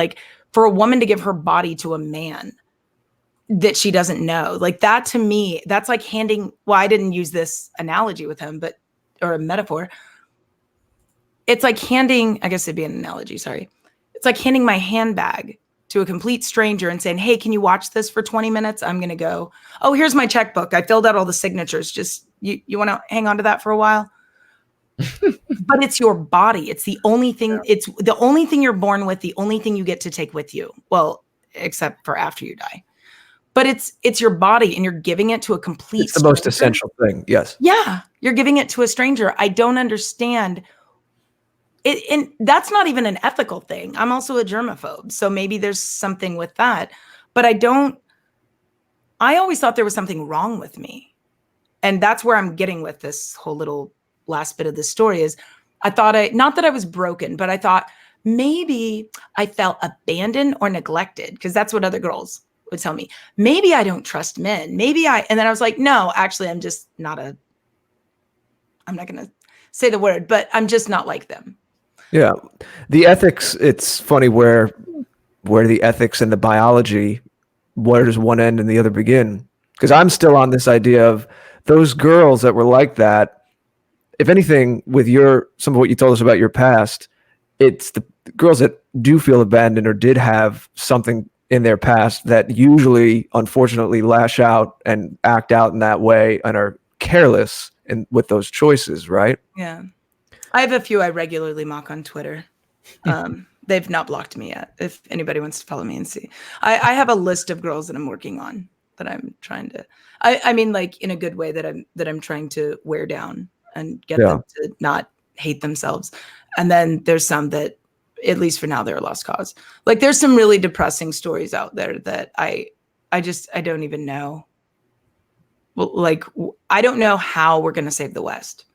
for a woman to give her body to a man that she doesn't know, that to me, that's like handing, I didn't use this analogy with him, or a metaphor. It's like handing, I guess it'd be an analogy, sorry. It's like handing my handbag to a complete stranger and saying, hey, can you watch this for 20 minutes? I'm going to go, oh, here's my checkbook. I filled out all the signatures. Just, you want to hang on to that for a while? But it's your body. It's the only thing. It's the only thing you're born with, the only thing you get to take with you. Well, except for after you die. But it's your body, and you're giving it to a complete It's the most essential thing. Yes. Yeah. You're giving it to a stranger. I don't understand it. And that's not even an ethical thing. I'm also a germaphobe. So maybe there's something with that. But I always thought there was something wrong with me. And that's where I'm getting with this whole little last bit of the story is I thought not that I was broken, but I thought maybe I felt abandoned or neglected, because that's what other girls would tell me. Maybe I don't trust men. And then I was like, no, actually, I'm not going to say the word, but I'm just not like them. Yeah. The ethics, it's funny where the ethics and the biology, where does one end and the other begin? Because I'm still on this idea of those girls that were like that. If anything, with some of what you told us about your past, it's the girls that do feel abandoned or did have something in their past that usually, unfortunately, lash out and act out in that way and are careless with those choices, right? Yeah. I have a few I regularly mock on Twitter. They've not blocked me yet. If anybody wants to follow me and see, I have a list of girls that I'm working on that I'm trying to, I mean, in a good way that I'm trying to wear down and get them to not hate themselves. And then there's some that, at least for now, they're a lost cause. There's some really depressing stories out there that I don't even know. Well, I don't know how we're going to save the West.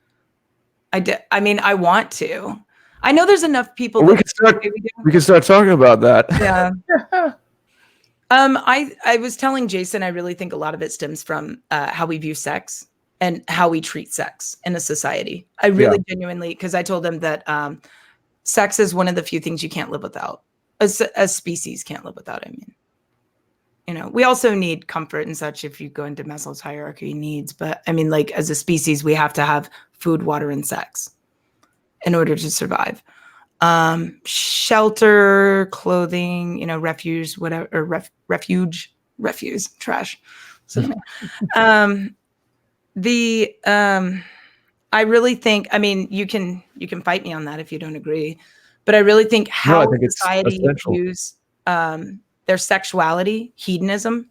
I mean, I want to. I know there's enough people. Well, we can start talking about that. Yeah. I was telling Jason, I really think a lot of it stems from how we view sex and how we treat sex in a society. I really genuinely, because I told them that sex is one of the few things you can't live without. As species can't live without, I mean. You know, we also need comfort and such if you go into Maslow's hierarchy needs. But I mean, like as a species, we have to have food, water, and sex in order to survive. Shelter, clothing, you know, refuge, whatever, or refuse, trash. So, I really think, I mean, you can fight me on that if you don't agree, but I really think how society views their sexuality, hedonism.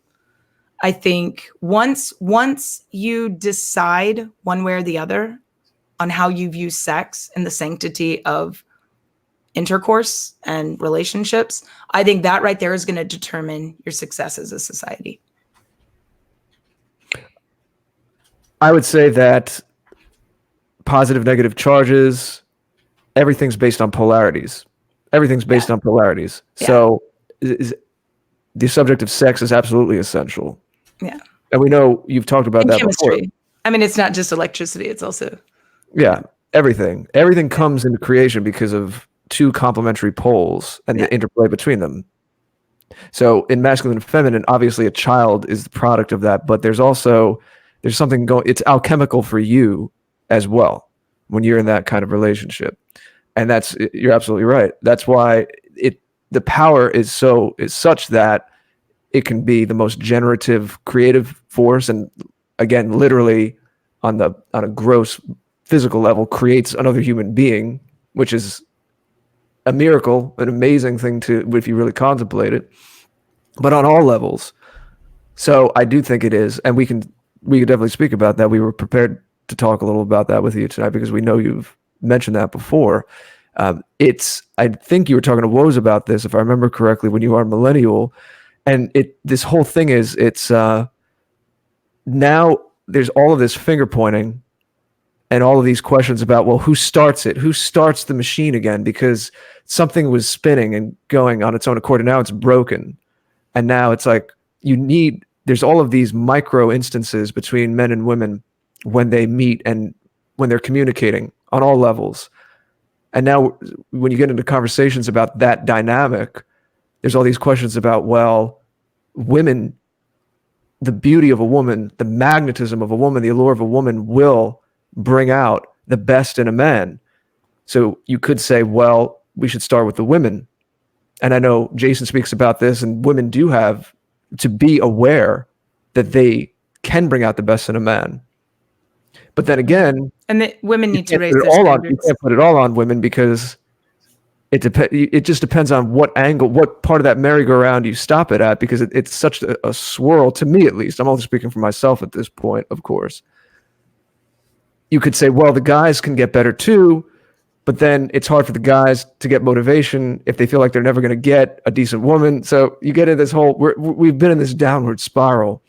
I think once you decide one way or the other on how you view sex and the sanctity of intercourse and relationships, I think that right there is going to determine your success as a society. I would say that positive, negative charges, everything's based on polarities. Everything's based on polarities. Yeah. So the subject of sex is absolutely essential. Yeah. And we know you've talked about that chemistry. Before. I mean, it's not just electricity. It's also. Yeah. Everything. Everything comes into creation because of two complementary poles and the interplay between them. So in masculine and feminine, obviously a child is the product of that, but there's something going, it's alchemical for you as well when you're in that kind of relationship. And you're absolutely right. That's why the power is such that it can be the most generative, creative force. And again, literally on a gross physical level creates another human being, which is a miracle, an amazing thing if you really contemplate it, but on all levels. So I do think it is. And we could definitely speak about that. We were prepared to talk a little about that with you tonight because we know you've mentioned that before. I think you were talking to Woz about this, if I remember correctly, when you are a millennial, and this whole thing is, it's now there's all of this finger pointing and all of these questions about, well, who starts it? Who starts the machine again? Because something was spinning and going on its own accord, and now it's broken. And now it's like there's all of these micro instances between men and women when they meet and when they're communicating on all levels. And now when you get into conversations about that dynamic, there's all these questions about, well, women, the beauty of a woman, the magnetism of a woman, the allure of a woman will bring out the best in a man. So you could say, well, we should start with the women. And I know Jason speaks about this, and women do have to be aware that they can bring out the best in a man. But then again, and the women need to raise their standards. You can't put it all on women because it just depends on what angle, what part of that merry-go-round you stop it at, because it's such a swirl, to me at least. I'm only speaking for myself at this point, of course. You could say, well, the guys can get better too, but then it's hard for the guys to get motivation if they feel like they're never going to get a decent woman. So you get into this whole, we've been in this downward spiral.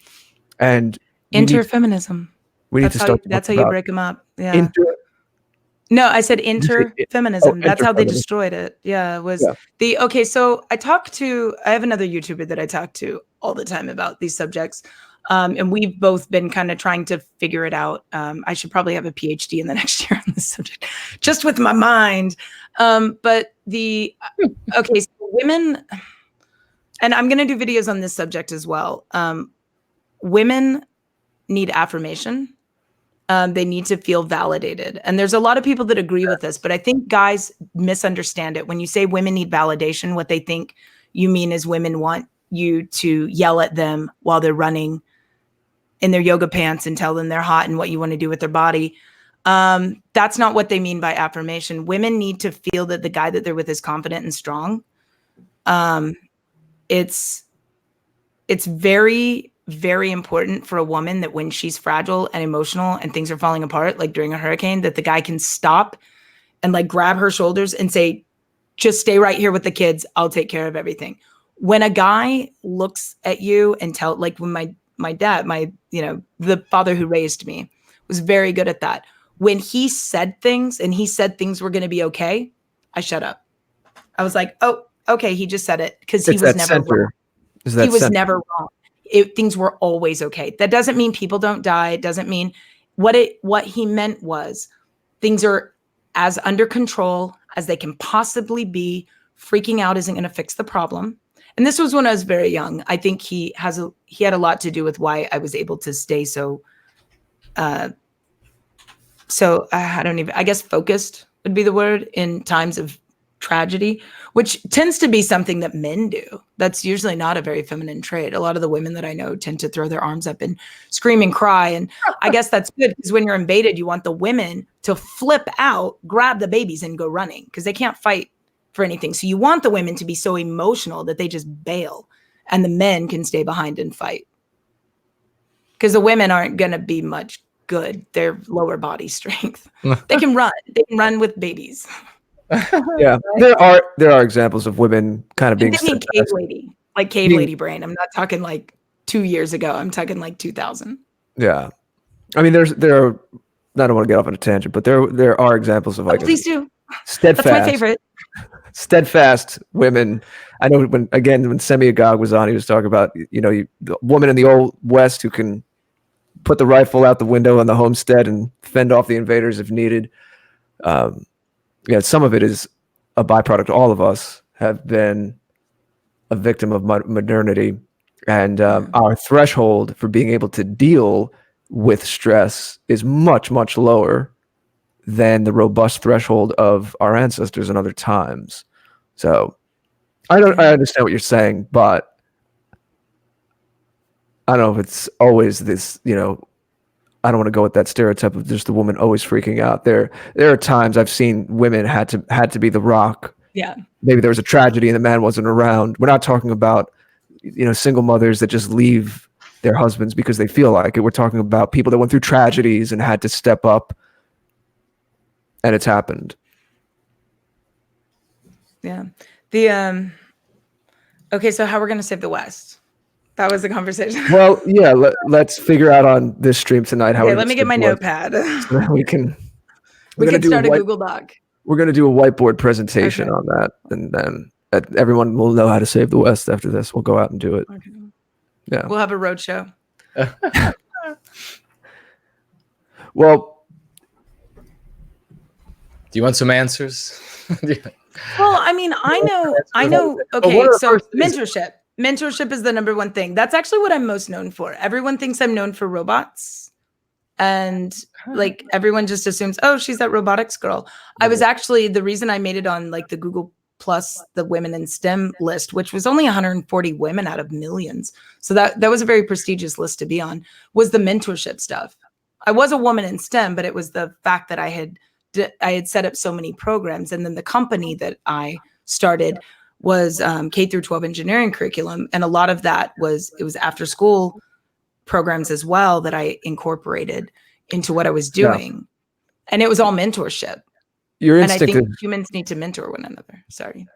And interfeminism. That's how you break them up. Yeah. No, I said interfeminism. That's how they destroyed it. Yeah, so I have another YouTuber that I talk to all the time about these subjects. And we've both been kind of trying to figure it out. I should probably have a PhD in the next year on this subject, just with my mind. So women, and I'm going to do videos on this subject as well. Women need affirmation. They need to feel validated. And there's a lot of people that agree with this, but I think guys misunderstand it. When you say women need validation, what they think you mean is women want you to yell at them while they're running in their yoga pants and tell them they're hot and what you want to do with their body. That's not what they mean by affirmation. Women need to feel that the guy that they're with is confident and strong. It's very, very important for a woman that when she's fragile and emotional and things are falling apart, like during a hurricane, that the guy can stop and like grab her shoulders and say, just stay right here with the kids. I'll take care of everything. When a guy looks at you and like when my dad, the father who raised me was very good at that. When he said things and he said things were going to be okay, I shut up. I was like, oh, okay. He just said it because he was never wrong. He was never wrong. Things were always okay. That doesn't mean people don't die. It doesn't mean what he meant was things are as under control as they can possibly be. Freaking out isn't going to fix the problem. And this was when I was very young. I think he had a lot to do with why I was able to stay so I guess focused would be the word in times of tragedy, which tends to be something that men do. That's usually not a very feminine trait. A lot of the women that I know tend to throw their arms up and scream and cry. And I guess that's good because when you're invaded, you want the women to flip out, grab the babies and go running because they can't fight for anything. So you want the women to be so emotional that they just bail and the men can stay behind and fight. Because the women aren't going to be much good. They're lower body strength. They can run. They can run with babies. Yeah, there are examples of women kind of being cave lady, like cave lady brain. I'm not talking like 2 years ago. I'm talking like 2000. Yeah, I mean, there are. I don't want to get off on a tangent, but there are examples of like please do. Steadfast. That's my favorite. Steadfast women. I know when Semi Agog was on, he was talking about the woman in the old West who can put the rifle out the window on the homestead and fend off the invaders if needed. Some of it is a byproduct. All of us have been a victim of modernity, and our threshold for being able to deal with stress is much, much lower than the robust threshold of our ancestors in other times. So I understand what you're saying, but I don't know if it's always this, I don't want to go with that stereotype of just the woman always freaking out. There are times I've seen women had to be the rock. Yeah. Maybe there was a tragedy and the man wasn't around. We're not talking about, single mothers that just leave their husbands because they feel like it. We're talking about people that went through tragedies and had to step up, and it's happened. Yeah. Okay, so how we're going to save the West? That was the conversation. Well, yeah, let's figure out on this stream tonight how. Okay, let me get my notepad. So that we can start a Google Doc. We're going to do a whiteboard presentation on that, and then everyone will know how to save the West after this. We'll go out and do it. Okay. Yeah, we'll have a road show. Well, do you want some answers? Well, I mean, I know. Okay, so mentorship is the number one thing. That's actually what I'm most known for. Everyone thinks I'm known for robots. And like everyone just assumes, oh, she's that robotics girl. I was actually, the reason I made it on like the Google Plus, the women in STEM list, which was only 140 women out of millions. So that was a very prestigious list to be on, was the mentorship stuff. I was a woman in STEM, but it was the fact that I had set up so many programs. And then the company that I started was K through 12 engineering curriculum. And a lot of that was after school programs as well that I incorporated into what I was doing. Yeah. And it was all mentorship. Your instinct, and I think humans need to mentor one another. Sorry.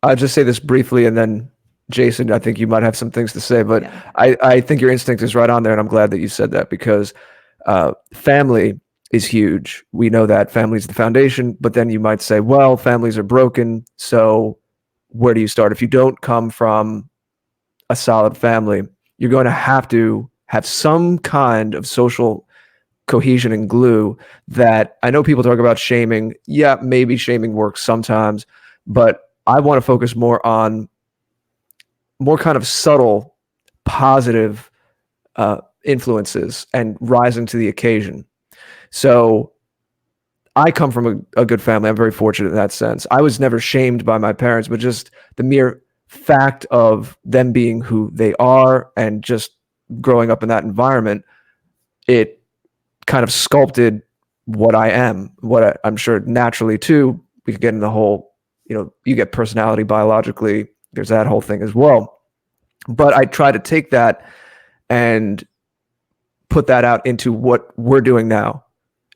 I'll just say this briefly, and then Jason, I think you might have some things to say, but yeah. I think your instinct is right on there. And I'm glad that you said that, because family is huge. We know that family is the foundation, but then you might say, well, families are broken. So where do you start? If you don't come from a solid family, you're going to have some kind of social cohesion and glue that I know people talk about shaming. Yeah, maybe shaming works sometimes, but I want to focus more on more kind of subtle, positive influences and rising to the occasion. So I come from a good family. I'm very fortunate in that sense. I was never shamed by my parents, but just the mere fact of them being who they are and just growing up in that environment, it kind of sculpted what I am, I'm sure naturally too. We could get in the whole, you get personality biologically. There's that whole thing as well. But I try to take that and put that out into what we're doing now,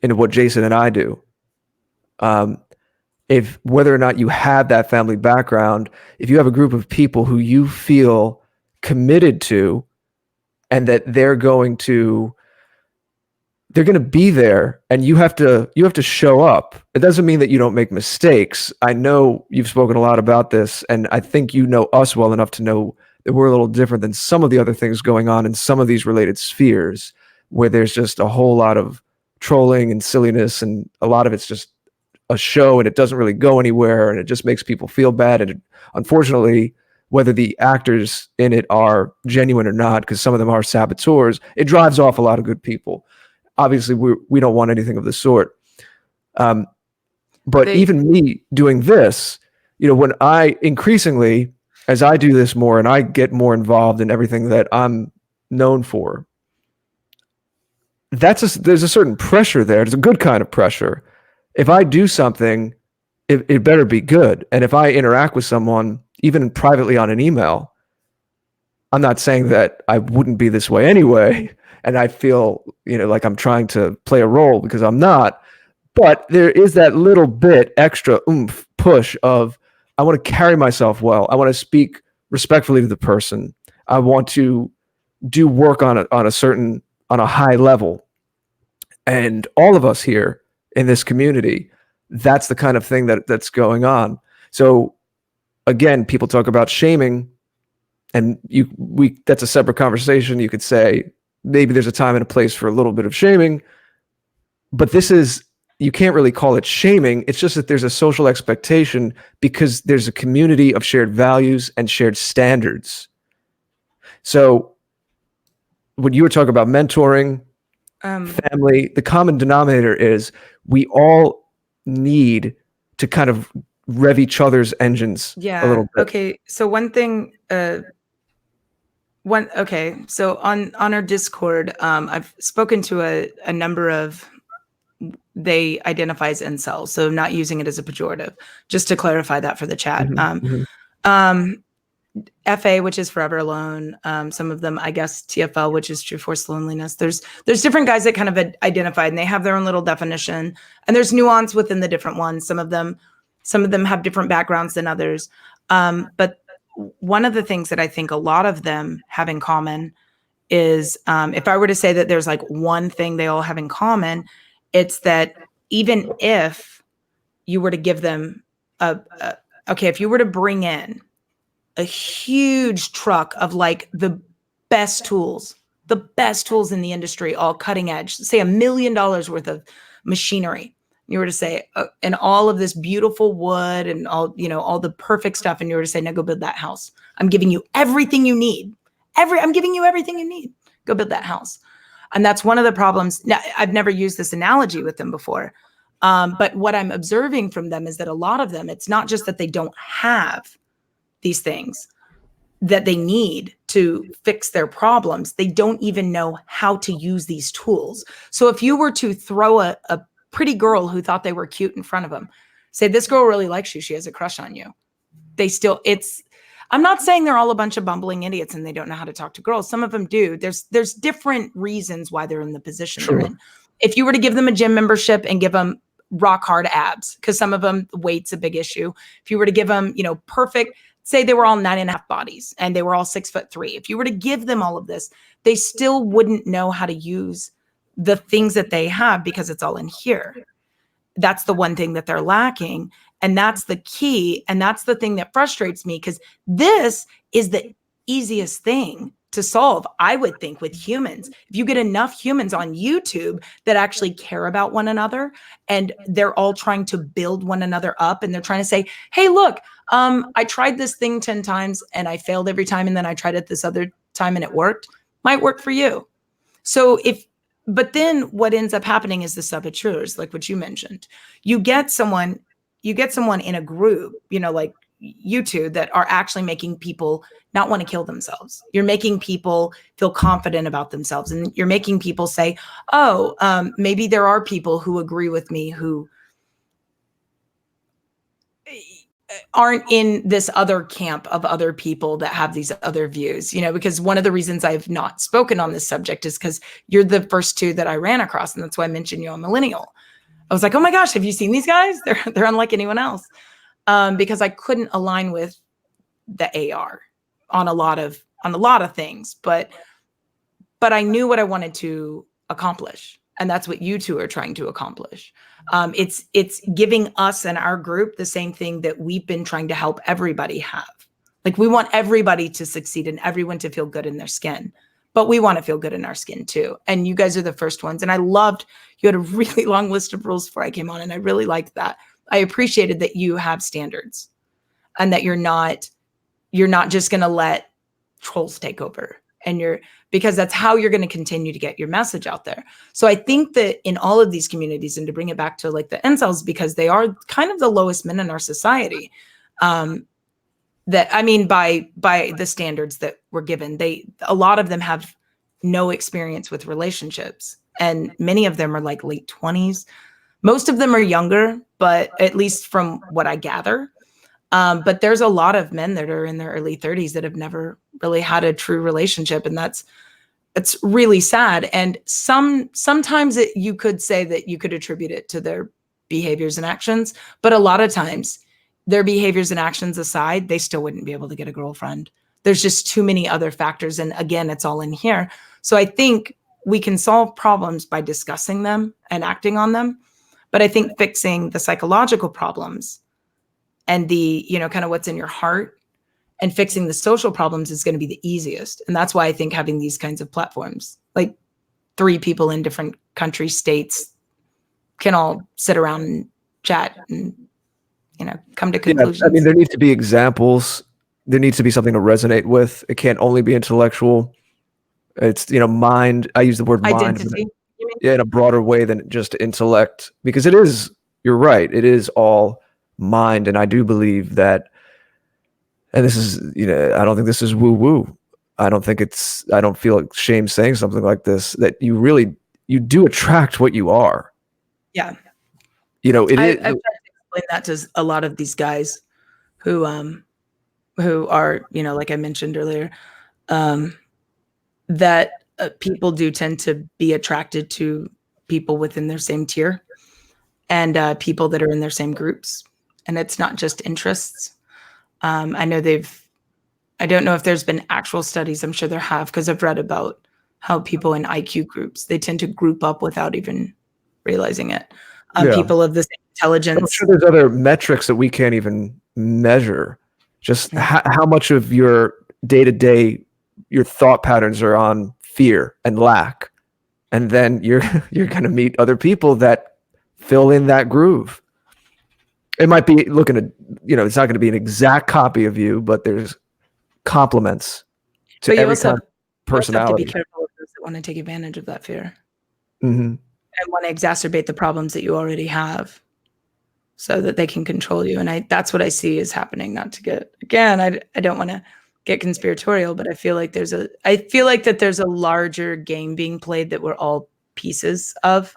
into what Jason and I do. If whether or not you have that family background, if you have a group of people who you feel committed to, and that they're going to be there, and you have to show up. It doesn't mean that you don't make mistakes. I know you've spoken a lot about this, and I think you know us well enough to know that we're a little different than some of the other things going on in some of these related spheres, where there's just a whole lot of trolling and silliness, and a lot of it's just a show, and it doesn't really go anywhere, and it just makes people feel bad. And unfortunately, whether the actors in it are genuine or not, because some of them are saboteurs, it drives off a lot of good people. Obviously, we don't want anything of the sort. But even me doing this, when I increasingly, as I do this more and I get more involved in everything that I'm known for, there's a certain pressure there. It's a good kind of pressure. If I do something, it better be good. And if I interact with someone, even privately on an email, I'm not saying that I wouldn't be this way anyway. And I feel, like I'm trying to play a role, because I'm not. But there is that little bit extra oomph push of, I want to carry myself well. I want to speak respectfully to the person. I want to do work on a high level. And all of us here in this community, that's the kind of thing that's going on. So again, people talk about shaming, and that's a separate conversation. You could say maybe there's a time and a place for a little bit of shaming, but you can't really call it shaming. It's just that there's a social expectation because there's a community of shared values and shared standards. So when you were talking about mentoring, family, the common denominator is we all need to kind of rev each other's engines a little bit. Okay. So one thing, so on our Discord, I've spoken to a number of, they identify as incels, so not using it as a pejorative, just to clarify that for the chat. FA, which is forever alone. Some of them, I guess, TFL, which is true forced loneliness. There's different guys that kind of identified, and they have their own little definition, and there's nuance within the different ones. Some of them have different backgrounds than others. But one of the things that I think a lot of them have in common is, if I were to say that there's like one thing they all have in common, it's that even if you were to give them if you were to bring in a huge truck of like the best tools in the industry, all cutting edge, say $1 million worth of machinery, you were to say, and all of this beautiful wood and all the perfect stuff, and you were to say, now go build that house. I'm giving you everything you need. I'm giving you everything you need. Go build that house. And that's one of the problems. Now, I've never used this analogy with them before. But what I'm observing from them is that a lot of them, it's not just that they don't have these things that they need to fix their problems. They don't even know how to use these tools. So if you were to throw a pretty girl who thought they were cute in front of them, say, this girl really likes you, she has a crush on you. I'm not saying they're all a bunch of bumbling idiots and they don't know how to talk to girls. Some of them do. There's different reasons why they're in the position they're in. If you were to give them a gym membership and give them rock hard abs, because some of them, weight's a big issue. If you were to give them, perfect, say they were all 9.5 bodies and they were all 6'3". If you were to give them all of this, they still wouldn't know how to use the things that they have because it's all in here. That's the one thing that they're lacking. And that's the key. And that's the thing that frustrates me, because this is the easiest thing to solve, I would think, with humans. If you get enough humans on YouTube that actually care about one another and they're all trying to build one another up, and they're trying to say, hey, look, I tried this thing 10 times and I failed every time. And then I tried it this other time and it worked. Might work for you. But then what ends up happening is the saboteurs, like what you mentioned. You get someone in a group, like you two, that are actually making people not want to kill themselves. You're making people feel confident about themselves. And you're making people say, maybe there are people who agree with me who aren't in this other camp of other people that have these other views, because one of the reasons I've not spoken on this subject is because you're the first two that I ran across. And that's why I mentioned you a millennial. I was like, oh my gosh, have you seen these guys? They're unlike anyone else. Because I couldn't align with the AR on a lot of things, but I knew what I wanted to accomplish. And that's what you two are trying to accomplish. It's giving us and our group the same thing that we've been trying to help everybody have. Like, we want everybody to succeed and everyone to feel good in their skin. but we want to feel good in our skin too. And you guys are the first ones. And I loved, you had a really long list of rules before I came on, and I really liked that. I appreciated that you have standards and that you're not just going to let trolls take over, and because that's how you're going to continue to get your message out there. So I think that in all of these communities, and to bring it back to like the incels, because they are kind of the lowest men in our society, that, I mean, by the standards that were given, a lot of them have no experience with relationships, and many of them are like late 20s. Most of them are younger, but at least from what I gather. But there's a lot of men that are in their early 30s that have never really had a true relationship, and it's really sad. And sometimes you could say that you could attribute it to their behaviors and actions, but a lot of times their behaviors and actions aside, they still wouldn't be able to get a girlfriend. There's just too many other factors. And again, it's all in here. So I think we can solve problems by discussing them and acting on them. But I think fixing the psychological problems and the, kind of what's in your heart, and fixing the social problems is going to be the easiest. And that's why I think having these kinds of platforms, like 3 people in different countries, states, can all sit around and chat and, come to conclusions. Yeah, I mean, there needs to be examples. There needs to be something to resonate with. It can't only be intellectual. It's, mind. I use the word identity, mind in a broader way than just intellect, because it is, you're right, it is all mind. And I do believe that, and this is, I don't think this is woo-woo. I don't feel like shame saying something like this, that you do attract what you are. Yeah. I've tried to explain that to a lot of these guys who are, like I mentioned earlier, that people do tend to be attracted to people within their same tier, and people that are in their same groups. And it's not just interests. I don't know if there's been actual studies. I'm sure there have, because I've read about how people in IQ groups, they tend to group up without even realizing it. People of the same intelligence. I'm sure there's other metrics that we can't even measure. Just how much of your day-to-day, your thought patterns are on fear and lack. And then you're going to meet other people that fill in that groove. It might be looking at, it's not going to be an exact copy of you, but there's compliments to every kind of personality. You also have to be careful of those that want to take advantage of that fear. Mm-hmm. And want to exacerbate the problems that you already have so that they can control you. And that's what I see is happening. Not to get, again, I don't want to get conspiratorial, but I feel like there's a larger game being played that we're all pieces of.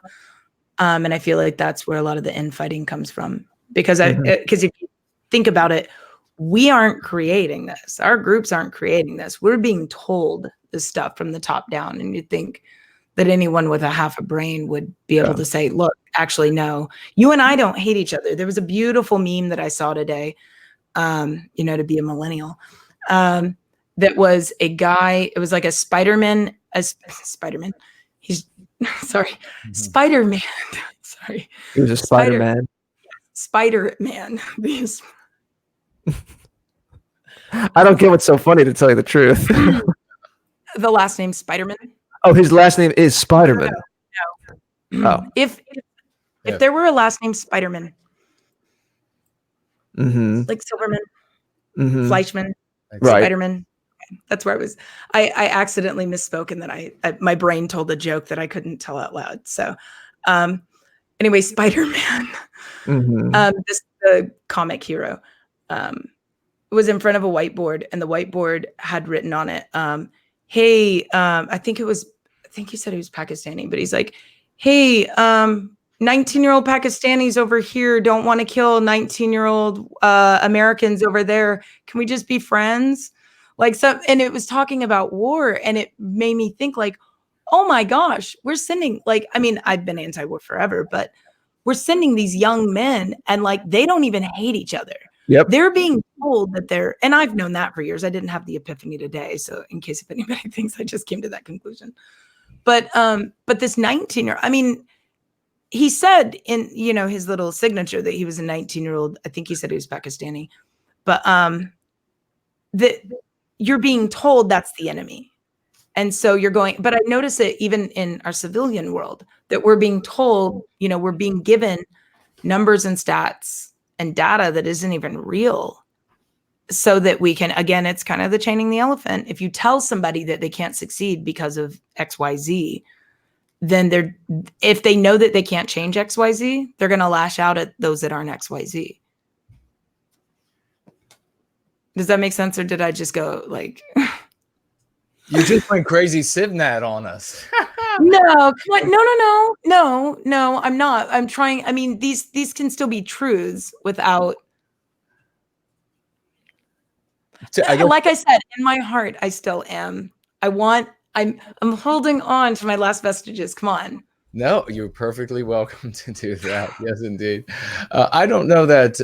And I feel like that's where a lot of the infighting comes from. Because if you think about it, we aren't creating this. Our groups aren't creating this. We're being told this stuff from the top down. And you'd think that anyone with a half a brain would be able to say, look, actually, no, you and I don't hate each other. There was a beautiful meme that I saw today, to be a millennial, that was a guy. It was like a Spider-Man. He's sorry, Spider-Man. Sorry. He was a Spider-Man. Spider-Man. I don't get what's so funny, to tell you the truth. The last name Spider-Man. Oh, his last name is Spider-Man. No. Oh. If there were a last name Spider-Man, like Silverman, Fleischman, right. Spider-Man. That's where I was. I accidentally misspoke, and then my brain told a joke that I couldn't tell out loud. So, anyway, Spider-Man, the comic hero, was in front of a whiteboard, and the whiteboard had written on it, hey, I think he said he was Pakistani, but he's like, hey, 19-year-old Pakistanis over here don't want to kill 19-year-old Americans over there. Can we just be friends? And it was talking about war, and it made me think like, oh my gosh, we're sending, I've been anti-war forever, but we're sending these young men, and they don't even hate each other. Yep. They're being told that and I've known that for years. I didn't have the epiphany today. So in case if anybody thinks I just came to that conclusion, but this 19-year-old, he said in, his little signature that he was a 19-year-old, I think he said he was Pakistani, but that you're being told that's the enemy. And so you're going, but I notice it even in our civilian world that we're being told, we're being given numbers and stats and data that isn't even real, so that we can, again, it's kind of the chaining the elephant. If you tell somebody that they can't succeed because of XYZ, then if they know that they can't change XYZ, they're going to lash out at those that aren't XYZ. Does that make sense? Or did I just go like... You just went crazy Civnat on us. No, I'm not. I'm trying. I mean, these can still be truths without... Like I said, in my heart, I still am. I'm holding on to my last vestiges. Come on. No, you're perfectly welcome to do that. Yes, indeed. I don't know that.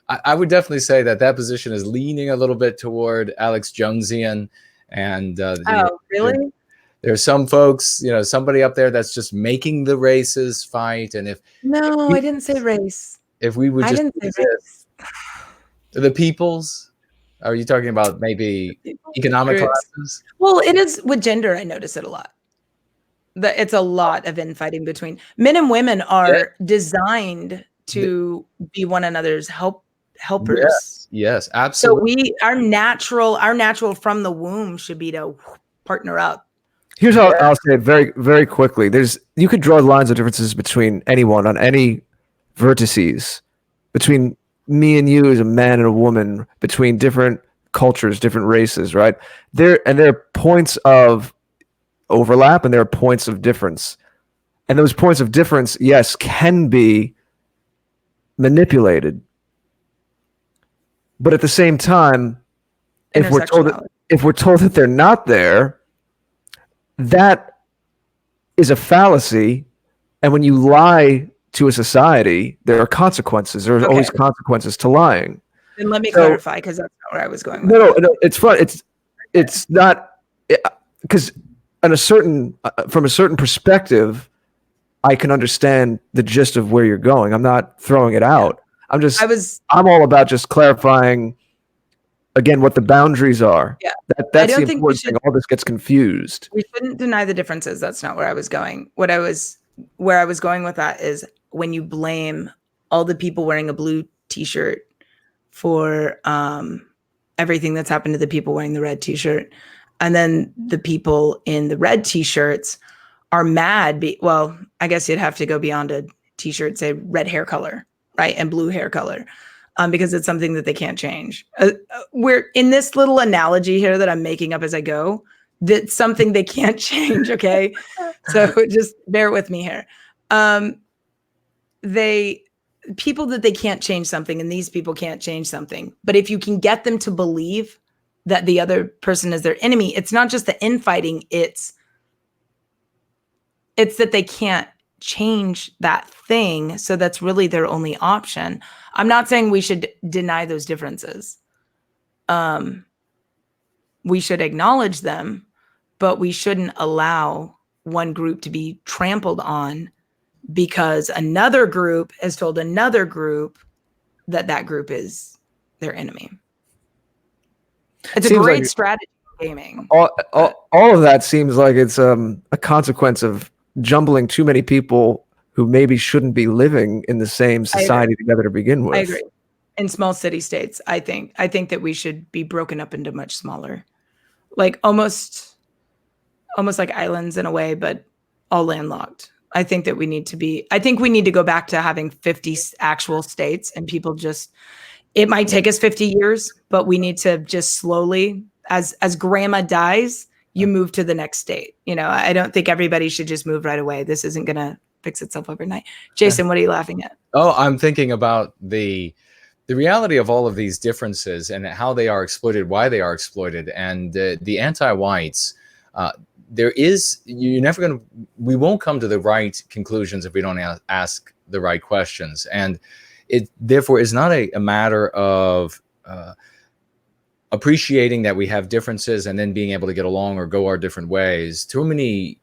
I would definitely say that position is leaning a little bit toward Alex Jonesian. And really? There's some folks, somebody up there that's just making the races fight. And I didn't say race. If we would just race. The peoples. Are you talking about maybe economic classes? Well, it is with gender. I notice it a lot. It's a lot of infighting between men and women are designed to be one another's helpers. Yes, absolutely. So our natural from the womb should be to partner up. Here's how I'll say it very, very quickly. You could draw lines of differences between anyone on any vertices, between me and you as a man and a woman, between different cultures, different races, right? There are points of overlap and there are points of difference. And those points of difference, yes, can be manipulated. But at the same time, if we're told that they're not there, that is a fallacy. And when you lie to a society, there are consequences. There are always consequences to lying. And let me clarify, because that's not where I was going. No, it's fun. It's not, because from a certain perspective, I can understand the gist of where you're going. I'm not throwing it out. I'm all about just clarifying again what the boundaries are. Yeah, that's the important thing. All this gets confused. We shouldn't deny the differences. That's not where I was going. Where I was going with that is when you blame all the people wearing a blue t-shirt for everything that's happened to the people wearing the red t-shirt, and then the people in the red t-shirts are mad. Well, I guess you'd have to go beyond a t-shirt, say red hair color, right, and blue hair color, because it's something that they can't change. We're in this little analogy here that I'm making up as I go. That's something they can't change. Okay, so just bear with me here. People that they can't change something, and these people can't change something. But if you can get them to believe that the other person is their enemy, it's not just the infighting. It's that they can't change that thing. So that's really their only option. I'm not saying we should deny those differences. We should acknowledge them, but we shouldn't allow one group to be trampled on because another group has told another group that group is their enemy. It's a great strategy in gaming. All of that seems like it's a consequence of jumbling too many people who maybe shouldn't be living in the same society together to begin with. I agree. In small city states, I think that we should be broken up into much smaller, like almost like islands in a way, but all landlocked. I think we need to go back to having 50 actual states, and people it might take us 50 years, but we need to just slowly, as grandma dies, you move to the next state. I don't think everybody should just move right away. This isn't going to fix itself overnight. Jason, what are you laughing at? Oh, I'm thinking about the reality of all of these differences and how they are exploited, why they are exploited, and the anti-whites. We won't come to the right conclusions if we don't ask the right questions. And it therefore is not a matter of appreciating that we have differences and then being able to get along or go our different ways. Too many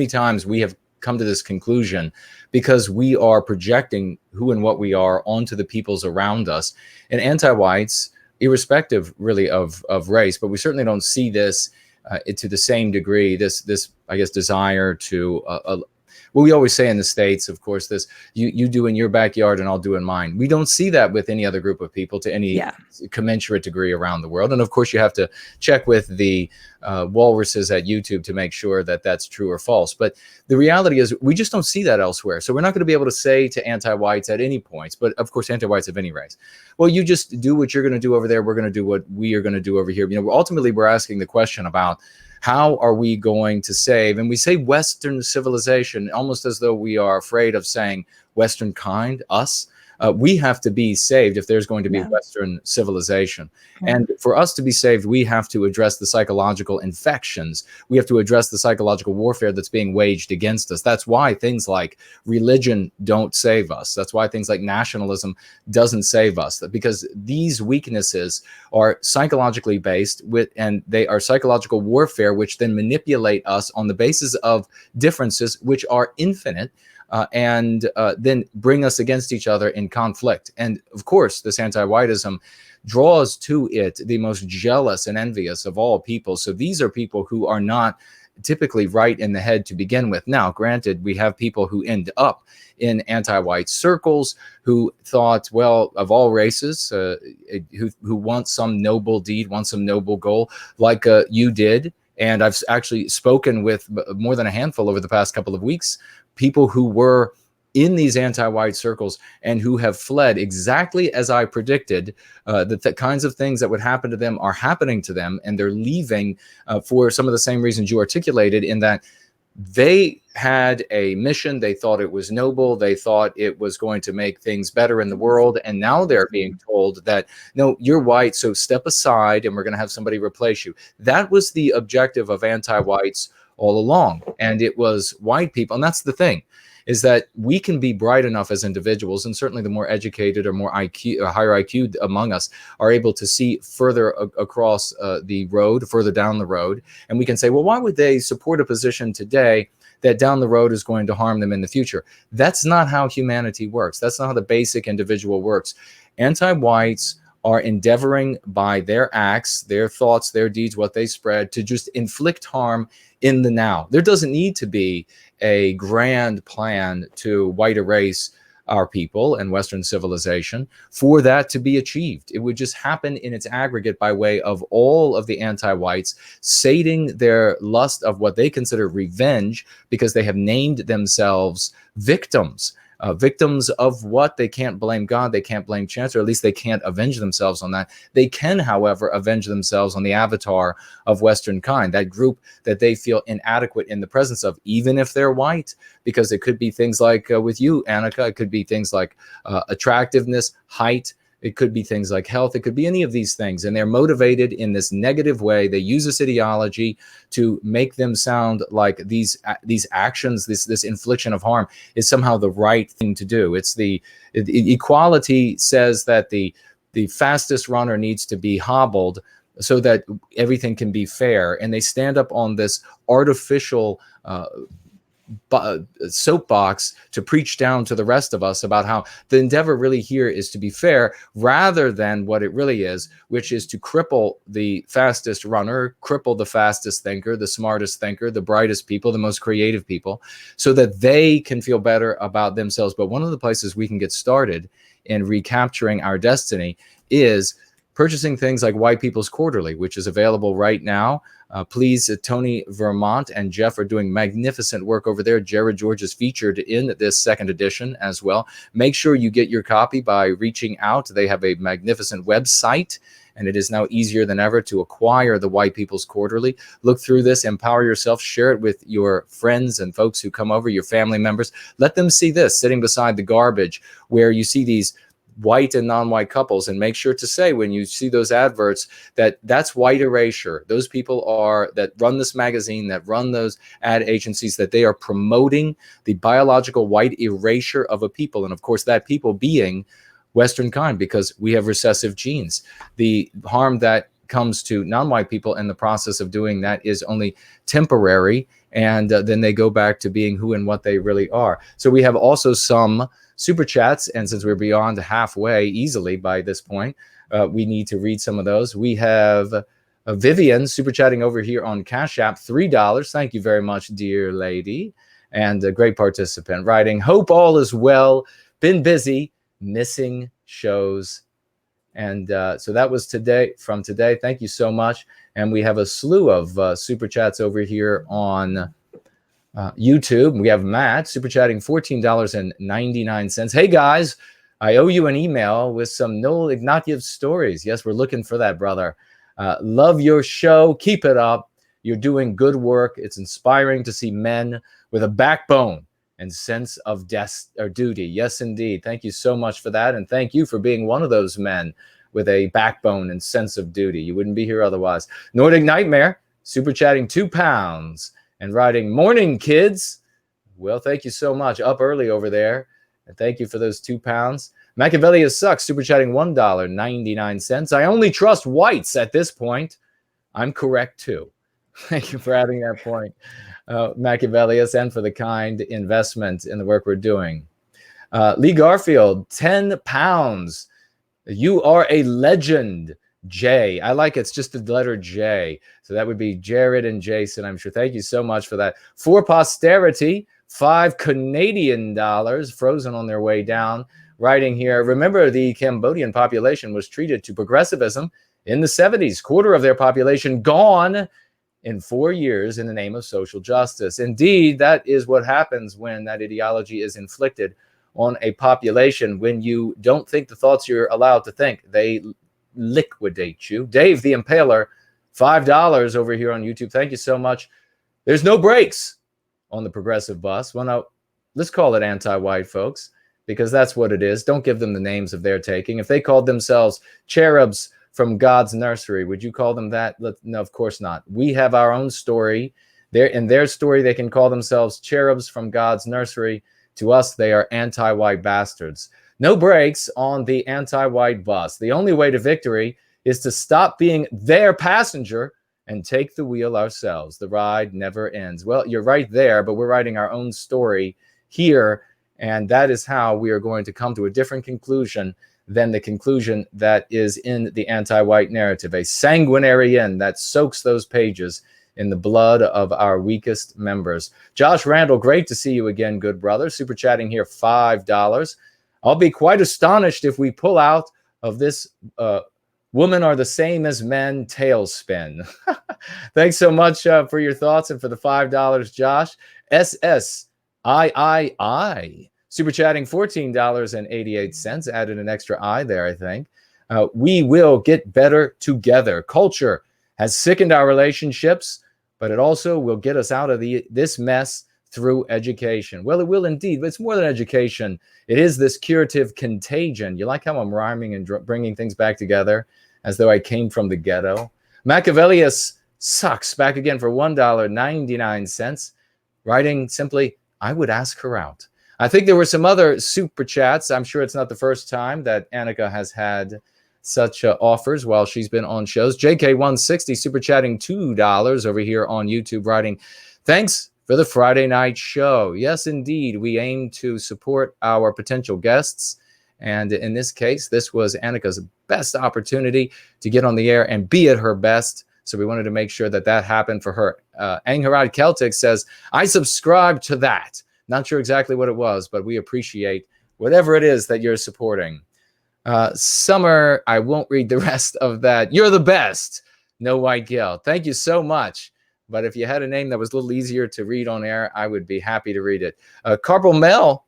times we have come to this conclusion because we are projecting who and what we are onto the peoples around us. And anti-whites, irrespective really of race, but we certainly don't see this to the same degree, this I guess desire to well, we always say in the States, of course, this you do in your backyard and I'll do in mine. We don't see that with any other group of people to any commensurate degree around the world. And of course, you have to check with the walruses at YouTube to make sure that that's true or false. But the reality is we just don't see that elsewhere. So we're not going to be able to say to anti-whites at any points, but of course, anti-whites of any race, well, you just do what you're going to do over there. We're going to do what we are going to do over here. You know, ultimately, we're asking the question about how are we going to save? And we say Western civilization almost as though we are afraid of saying Western kind, us. We have to be saved if there's going to be Western civilization. And for us to be saved, we have to address the psychological infections. We have to address the psychological warfare that's being waged against us. That's why things like religion don't save us. That's why things like nationalism doesn't save us, because these weaknesses are psychologically based and they are psychological warfare, which then manipulate us on the basis of differences which are infinite. And then bring us against each other in conflict. And of course, this anti-whiteism draws to it the most jealous and envious of all people. So these are people who are not typically right in the head to begin with. Now, granted, we have people who end up in anti-white circles who thought, well, of all races, who want some noble deed, want some noble goal, like you did. And I've actually spoken with more than a handful over the past couple of weeks, people who were in these anti-white circles and who have fled exactly as I predicted, that the kinds of things that would happen to them are happening to them, and they're leaving for some of the same reasons you articulated, in that they had a mission. They thought it was noble. They thought it was going to make things better in the world. And now they're being told that, no, you're white, so step aside and we're going to have somebody replace you. That was the objective of anti-whites all along. And it was white people. And that's the thing, is that we can be bright enough as individuals, and certainly the more educated or more IQ or higher IQ among us are able to see further across the road, further down the road. And we can say, well, why would they support a position today that down the road is going to harm them in the future? That's not how humanity works. That's not how the basic individual works. Anti-whites are endeavoring by their acts, their thoughts, their deeds, what they spread, to just inflict harm in the now. There doesn't need to be a grand plan to white erase our people and Western civilization for that to be achieved. It would just happen in its aggregate by way of all of the anti-whites sating their lust of what they consider revenge, because they have named themselves victims. Victims of what? They can't blame God, they can't blame chance, or at least they can't avenge themselves on that. They can, however, avenge themselves on the avatar of Western kind, that group that they feel inadequate in the presence of, even if they're white, because it could be things like with you, Annika, it could be things like attractiveness, height. It could be things like health. It could be any of these things. And they're motivated in this negative way. They use this ideology to make them sound like these actions, this infliction of harm is somehow the right thing to do. It's the equality says that the fastest runner needs to be hobbled so that everything can be fair. And they stand up on this artificial soapbox to preach down to the rest of us about how the endeavor really here is to be fair, rather than what it really is, which is to cripple the fastest runner, cripple the fastest thinker, the smartest thinker, the brightest people, the most creative people, so that they can feel better about themselves. But one of the places we can get started in recapturing our destiny is purchasing things like White People's Quarterly, which is available right now. Please, Tony Vermont and Jeff are doing magnificent work over there. Jared George is featured in this second edition as well. Make sure you get your copy by reaching out. They have a magnificent website, and it is now easier than ever to acquire the White People's Quarterly. Look through this, empower yourself, share it with your friends and folks who come over, your family members. Let them see this sitting beside the garbage, where you see these white and non-white couples, and make sure to say when you see those adverts that that's white erasure. Those people are that run this magazine, that run those ad agencies, that they are promoting the biological white erasure of a people. And of course, that people being Western kind, because we have recessive genes. The harm that comes to non-white people in the process of doing that is only temporary, and then they go back to being who and what they really are. So we have also some super chats, and since we're beyond halfway easily by this point, we need to read some of those. We have Vivian, super chatting over here on Cash App, $3. Thank you very much, dear lady. And a great participant writing, hope all is well. Been busy, missing shows. And so that was from today. Thank you so much. And we have a slew of super chats over here on YouTube. We have Matt super chatting $14.99. Hey guys, I owe you an email with some Noel Ignatieff stories. Yes, we're looking for that, brother. Love your show. Keep it up. You're doing good work. It's inspiring to see men with a backbone and sense of duty. Yes, indeed. Thank you so much for that. And thank you for being one of those men with a backbone and sense of duty. You wouldn't be here otherwise. Nordic Nightmare, super chatting £2 and writing, morning, kids. Well, thank you so much. Up early over there. And thank you for those £2. Machiavelli sucks, super chatting $1.99. I only trust whites at this point. I'm correct, too. Thank you for adding that point, Machiavellius, and for the kind investment in the work we're doing. Lee Garfield, £10. You are a legend, J. I like it's just the letter J. So that would be Jared and Jason, I'm sure. Thank you so much for that. For posterity, $5 Canadian, frozen on their way down. Writing here, remember the Cambodian population was treated to progressivism in the 70s. Quarter of their population gone in 4 years in the name of social justice. Indeed, that is what happens when that ideology is inflicted on a population. When you don't think the thoughts you're allowed to think, they liquidate you. Dave the Impaler, $5 over here on YouTube. Thank you so much. There's no brakes on the progressive bus. Well, now, let's call it anti-white, folks, because that's what it is. Don't give them the names of their taking. If they called themselves cherubs from God's nursery, would you call them that? No, of course not. We have our own story. In their story, they can call themselves cherubs from God's nursery. To us, they are anti-white bastards. No brakes on the anti-white bus. The only way to victory is to stop being their passenger and take the wheel ourselves. The ride never ends. Well, you're right there, but we're writing our own story here, and that is how we are going to come to a different conclusion than the conclusion that is in the anti-white narrative, a sanguinary end that soaks those pages in the blood of our weakest members. Josh Randall, great to see you again, good brother. Super chatting here, $5. I'll be quite astonished if we pull out of this women are the same as men tailspin. Thanks so much for your thoughts and for the $5, Josh. SSIII. Super chatting $14.88. Added an extra I there, I think. We will get better together. Culture has sickened our relationships, but it also will get us out of this mess through education. Well, it will indeed, but it's more than education. It is this curative contagion. You like how I'm rhyming and bringing things back together as though I came from the ghetto? Machiavellius sucks, back again for $1.99. Writing simply, I would ask her out. I think there were some other super chats. I'm sure it's not the first time that Annika has had such offers while she's been on shows. JK160 super chatting $2 over here on YouTube, writing, thanks for the Friday night show. Yes, indeed. We aim to support our potential guests. And in this case, this was Annika's best opportunity to get on the air and be at her best. So we wanted to make sure that that happened for her. Angharad Celtic says, I subscribe to that. Not sure exactly what it was, but we appreciate whatever it is that you're supporting. Summer, I won't read the rest of that. You're the best. No white guilt. Thank you so much. But if you had a name that was a little easier to read on air, I would be happy to read it. Carpal Mel,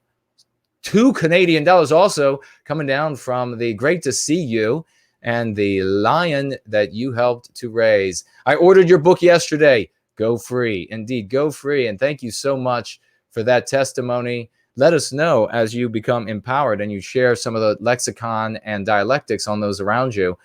$2 Canadian also coming down from the Great to See You and the lion that you helped to raise. I ordered your book yesterday. Go free. Indeed, go free. And thank you so much for that testimony. Let us know as you become empowered and you share some of the lexicon and dialectics on those around you,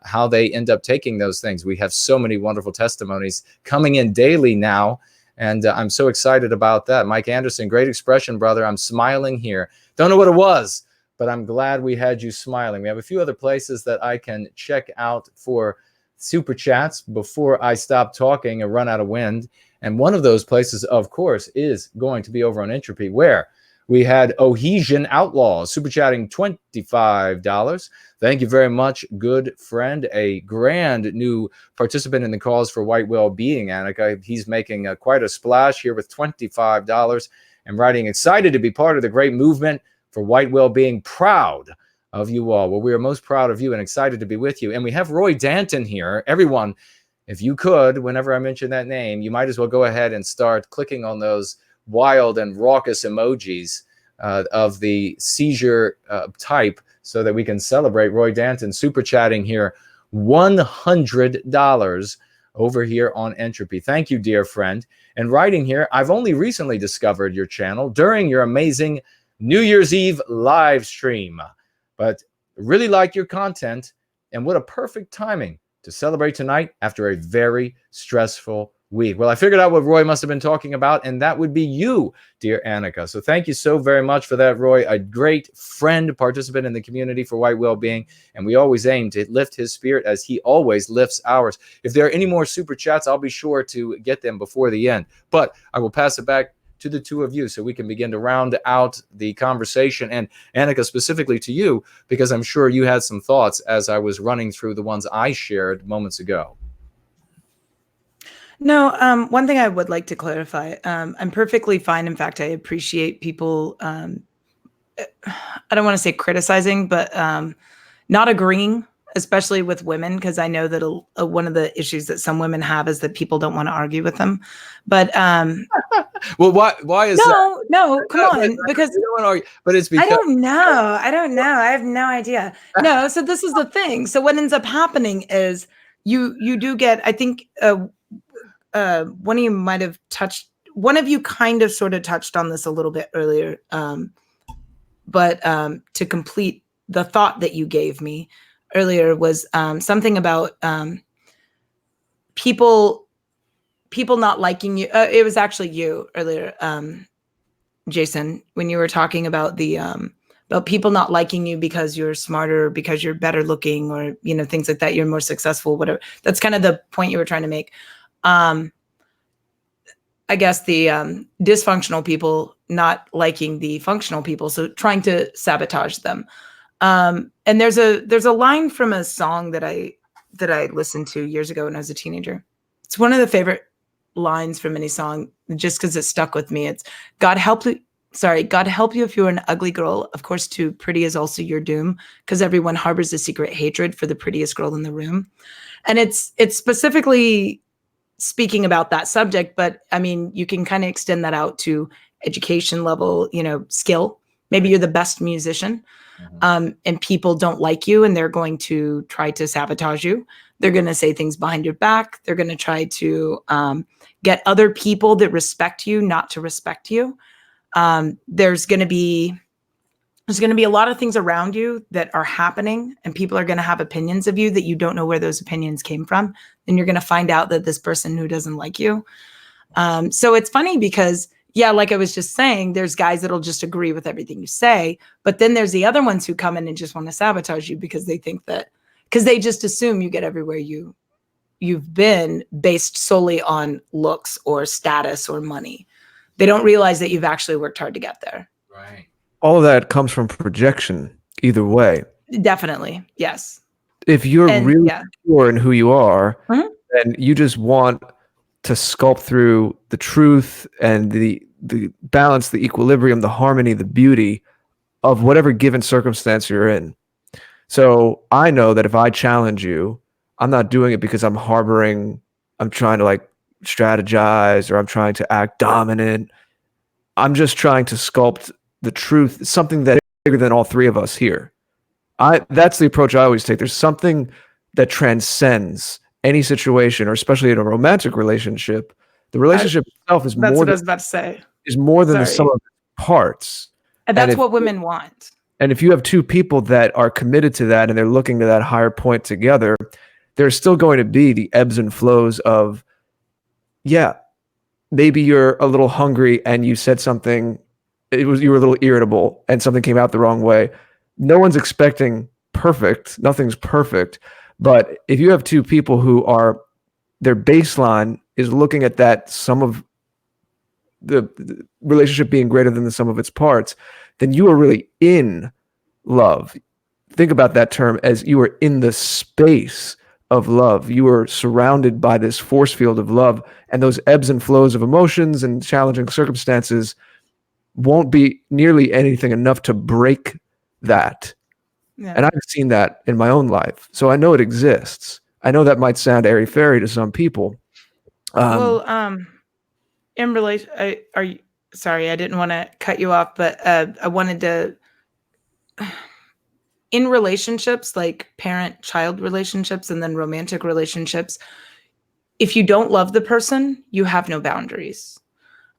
how they end up taking those things. We have so many wonderful testimonies coming in daily now, and I'm so excited about that. Mike Anderson, great expression, brother. I'm smiling here. Don't know what it was, but I'm glad we had you smiling. We have a few other places that I can check out for super chats before I stop talking and run out of wind. And one of those places, of course, is going to be over on Entropy, where We had Ohesian Outlaws super chatting $25. Thank you very much, good friend. A grand new participant in the cause for white well-being, Annika. He's making quite a splash here with $25 and writing, excited to be part of the great movement for white well-being. Proud of you all. Well, we are most proud of you and excited to be with you. And we have Roy Danton here. Everyone, if you could, whenever I mention that name, you might as well go ahead and start clicking on those wild and raucous emojis of the seizure type so that we can celebrate Roy Danton super chatting here $100 over here on Entropy. Thank you, dear friend. And writing here, I've only recently discovered your channel during your amazing New Year's Eve live stream, but really like your content, and what a perfect timing to celebrate tonight after a very stressful week. Well, I figured out what Roy must have been talking about, and that would be you, dear Annika. So thank you so very much for that, Roy. A great friend, participant in the community for white well-being, and we always aim to lift his spirit as he always lifts ours. If there are any more super chats, I'll be sure to get them before the end, but I will pass it back to the two of you so we can begin to round out the conversation. And Annika, specifically to you, because I'm sure you had some thoughts as I was running through the ones I shared moments ago. No, one thing I would like to clarify, I'm perfectly fine. In fact, I appreciate people, I don't want to say criticizing, but not agreeing, especially with women, because I know that one of the issues that some women have is that people don't want to argue with them. But well, why is that? No, come on, because you don't want to argue, but it's because I don't know. I have no idea. No, so this is the thing. So what ends up happening is you do get, I think, one of you kind of sort of touched on this a little bit earlier, but to complete the thought that you gave me earlier was something about people not liking you. It was actually you earlier, Jason, when you were talking about the about people not liking you because you're smarter, because you're better looking, or things like that. You're more successful, whatever. That's kind of the point you were trying to make. I guess the dysfunctional people not liking the functional people, so trying to sabotage them. And there's a line from a song that I listened to years ago when I was a teenager. It's one of the favorite lines from any song, just because it stuck with me. It's God help you if you're an ugly girl. Of course, too pretty is also your doom, because everyone harbors a secret hatred for the prettiest girl in the room. And it's specifically speaking about that subject, but I mean, you can kind of extend that out to education level, skill. Maybe you're the best musician, and people don't like you, and they're going to try to sabotage you. They're going to say things behind your back. They're going to try to get other people that respect you not to respect you. There's going to be a lot of things around you that are happening, and people are going to have opinions of you that you don't know where those opinions came from. And you're going to find out that this person who doesn't like you. So it's funny because, yeah, like I was just saying, there's guys that'll just agree with everything you say, but then there's the other ones who come in and just want to sabotage you because they think that, because they just assume you get everywhere you've been based solely on looks or status or money. They don't realize that you've actually worked hard to get there. Right. All of that comes from projection either way. Definitely. Yes. If you're really secure in who you are, then you just want to sculpt through the truth and the balance, the equilibrium, the harmony, the beauty of whatever given circumstance you're in. So I know that if I challenge you, I'm not doing it because I'm trying to strategize, or I'm trying to act dominant. I'm just trying to sculpt the truth, something that is bigger than all three of us here. That's the approach I always take. There's something that transcends any situation, or especially in a romantic relationship. The relationship itself is that's more what than, I was about to say. Is more than the sum of its parts. And that's what women want. And if you have two people that are committed to that and they're looking to that higher point together, there's still going to be the ebbs and flows of, maybe you're a little hungry and you said something, you were a little irritable and something came out the wrong way. No one's expecting perfect. Nothing's perfect. But if you have two people who their baseline is looking at that sum of the relationship being greater than the sum of its parts, then you are really in love. Think about that term as you are in the space of love. You are surrounded by this force field of love, and those ebbs and flows of emotions and challenging circumstances won't be nearly anything enough to break that. Yeah. And I've seen that in my own life. So I know it exists. I know that might sound airy-fairy to some people. In relation, are you sorry, I didn't want to cut you off, but I wanted to, in relationships, like parent-child relationships and then romantic relationships, if you don't love the person, you have no boundaries.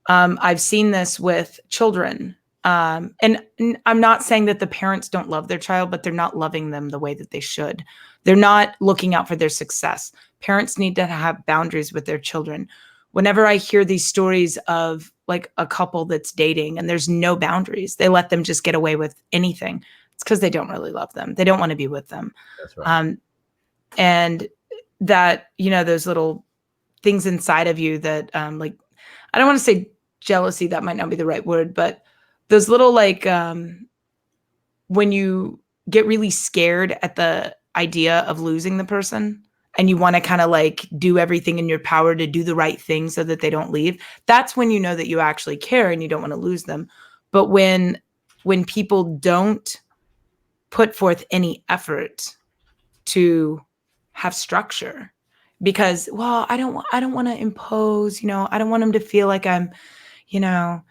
I've seen this with children. And I'm not saying that the parents don't love their child, but they're not loving them the way that they should. They're not looking out for their success. Parents need to have boundaries with their children. Whenever I hear these stories of like a couple that's dating and there's no boundaries, they let them just get away with anything. It's because they don't really love them. They don't want to be with them. That's right. And that, those little things inside of you that, like, I don't want to say jealousy, that might not be the right word, but those little, like, when you get really scared at the idea of losing the person and you want to kind of like do everything in your power to do the right thing so that they don't leave, that's when you know that you actually care and you don't want to lose them. But when people don't put forth any effort to have structure, because, well, I don't want to impose, I don't want them to feel like I'm, I'd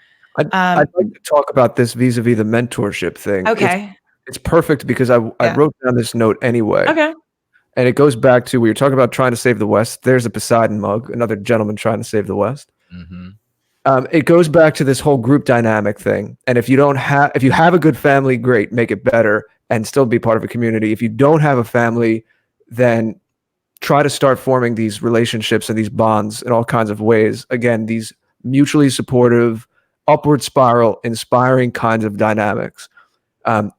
like to talk about this vis-a-vis the mentorship thing. Okay. It's perfect because I wrote down this note anyway. Okay. And it goes back to, we were talking about trying to save the West. There's a Poseidon mug, another gentleman trying to save the West. Mm-hmm. It goes back to this whole group dynamic thing. And if you have a good family, great, make it better and still be part of a community. If you don't have a family, then try to start forming these relationships and these bonds in all kinds of ways. Again, these mutually supportive, upward spiral, inspiring kinds of dynamics.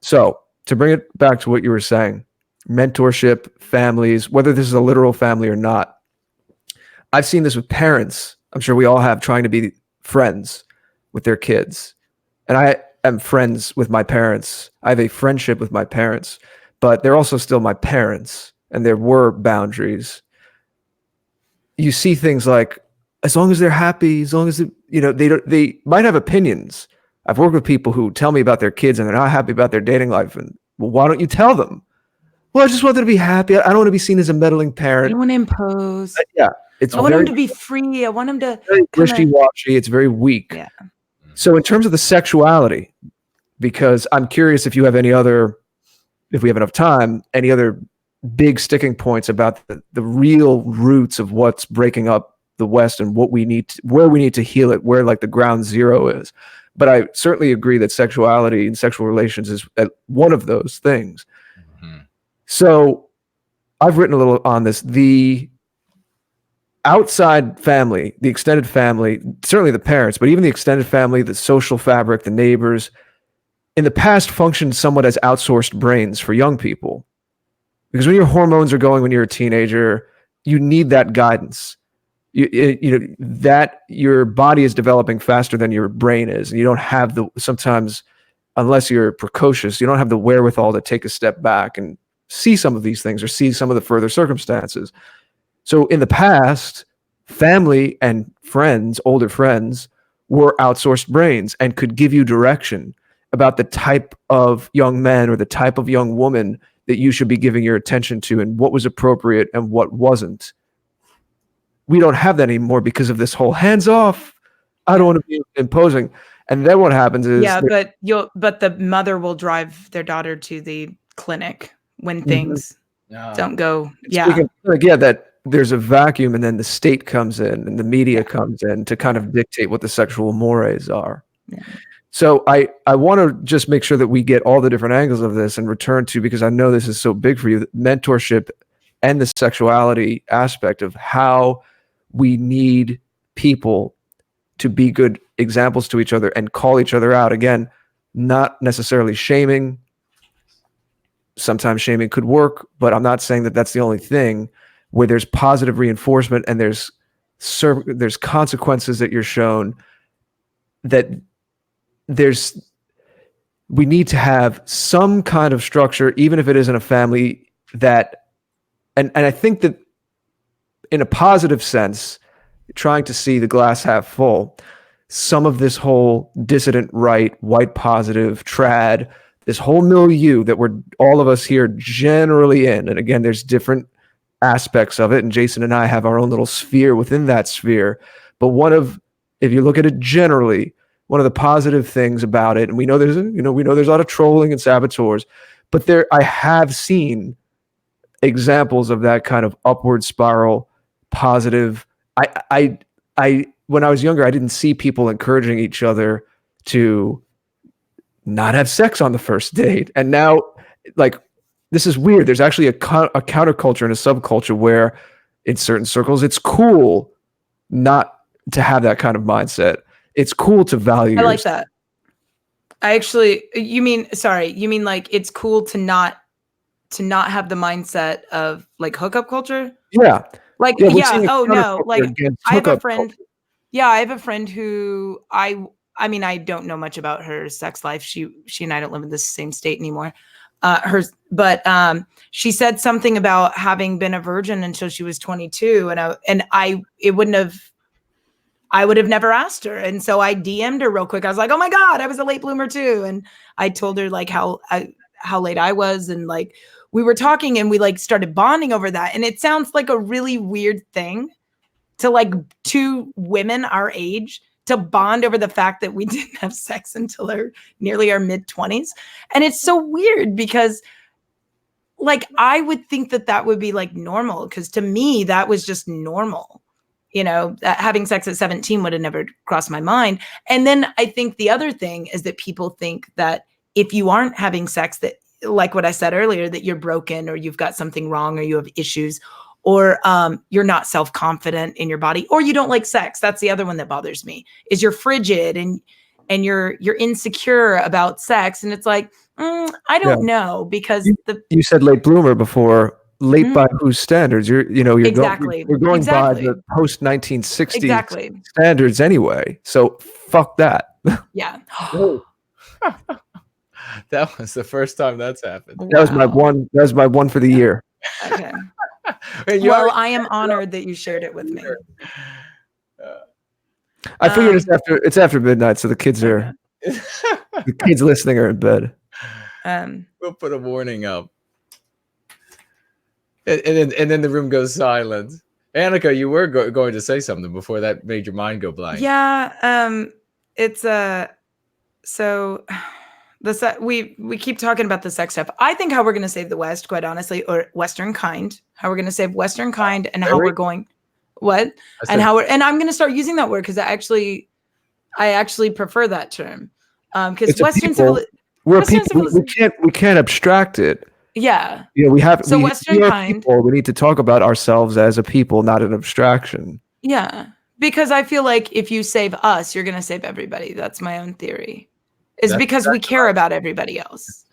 So to bring it back to what you were saying, mentorship, families, whether this is a literal family or not, I've seen this with parents. I'm sure we all have, trying to be friends with their kids. And I am friends with my parents. I have a friendship with my parents, but they're also still my parents, and there were boundaries. You see things like, as long as they're happy, as long as they might have opinions. I've worked with people who tell me about their kids and they're not happy about their dating life. And, well, why don't you tell them? Well, I just want them to be happy. I don't want to be seen as a meddling parent. I don't want to impose. Yeah. I want them to be free. I want them to very wishy-washy. It's very weak. Yeah. So in terms of the sexuality, because I'm curious if you have if we have enough time, any other big sticking points about the real roots of what's breaking up the West and where we need to heal it, where like the ground zero is. But I certainly agree that sexuality and sexual relations is one of those things. Mm-hmm. So I've written a little on this. The outside family, the extended family, certainly the parents, but even the extended family, the social fabric, the neighbors, in the past functioned somewhat as outsourced brains for young people. Because when your hormones are going when you're a teenager, you need that guidance. That your body is developing faster than your brain is, and you don't have sometimes, unless you're precocious, you don't have the wherewithal to take a step back and see some of these things or see some of the further circumstances. So in the past, family and friends, older friends, were outsourced brains and could give you direction about the type of young man or the type of young woman that you should be giving your attention to and what was appropriate and what wasn't. We don't have that anymore because of this whole hands off. I don't want to be imposing. And then what happens is, but the mother will drive their daughter to the clinic when things don't go. That there's a vacuum, and then the state comes in and the media comes in to kind of dictate what the sexual mores are. Yeah. So I want to just make sure that we get all the different angles of this and return to, because I know this is so big for you, mentorship and the sexuality aspect of how we need people to be good examples to each other and call each other out. Again, not necessarily shaming. Sometimes shaming could work, but I'm not saying that that's the only thing. Where there's positive reinforcement and there's consequences that you're shown, that we need to have some kind of structure, even if it isn't a family, that, and I think that in a positive sense, trying to see the glass half full, some of this whole dissident right, white positive, trad, this whole milieu that we're all of us here generally in, and again, there's different aspects of it, and Jason and I have our own little sphere within that sphere, but if you look at it generally, one of the positive things about it, and we know there's a lot of trolling and saboteurs, but I have seen examples of that kind of upward spiral, positive. I when I was younger, I didn't see people encouraging each other to not have sex on the first date, and now, like, this is weird. There's actually a counterculture and a subculture where, in certain circles, it's cool not to have that kind of mindset. It's cool to value. I like that. You mean like it's cool to not have the mindset of like hookup culture? Yeah. Like, yeah. Oh no. Like I have a friend. Culture. Yeah, I have a friend who I mean, I don't know much about her sex life. She and I don't live in the same state anymore. She said something about having been a virgin until she was 22, I would have never asked her. And so I DM'd her real quick. I was like, oh my God, I was a late bloomer too. And I told her like how late I was. And like, we were talking and we like started bonding over that. And it sounds like a really weird thing to like two women our age to bond over the fact that we didn't have sex until nearly our mid-20s. And it's so weird because like, I would think that would be like normal. Cause to me, that was just normal. You know, having sex at 17 would have never crossed my mind. And then I think the other thing is that people think that if you aren't having sex, that like what I said earlier, that you're broken or you've got something wrong or you have issues or you're not self-confident in your body or you don't like sex. That's the other one that bothers me is you're frigid and you're insecure about sex. And it's like, I don't know because you said late bloomer before. Late by whose standards? You're exactly. We're going by the post 1960s exactly. standards anyway. So fuck that. Yeah. That was the first time that's happened. That was my one. That was my one for the year. Okay. Well, I am honored that you shared it with me. I figured it's after midnight, so the kids are the kids listening are in bed. We'll put a warning up. And then the room goes silent. Annika, you were going to say something before that made your mind go blank. Yeah, it's so we keep talking about the sex stuff. I think how we're going to save the West, quite honestly, or Western kind. How we're going to save Western kind, and how we're going, what, and how and I'm going to start using that word because I actually prefer that term because Western civilization. We're people. We can't abstract it. Yeah. We have so Western kind. People, we need to talk about ourselves as a people, not an abstraction. Yeah. Because I feel like if you save us, you're going to save everybody. That's my own theory. Because we care about everybody else.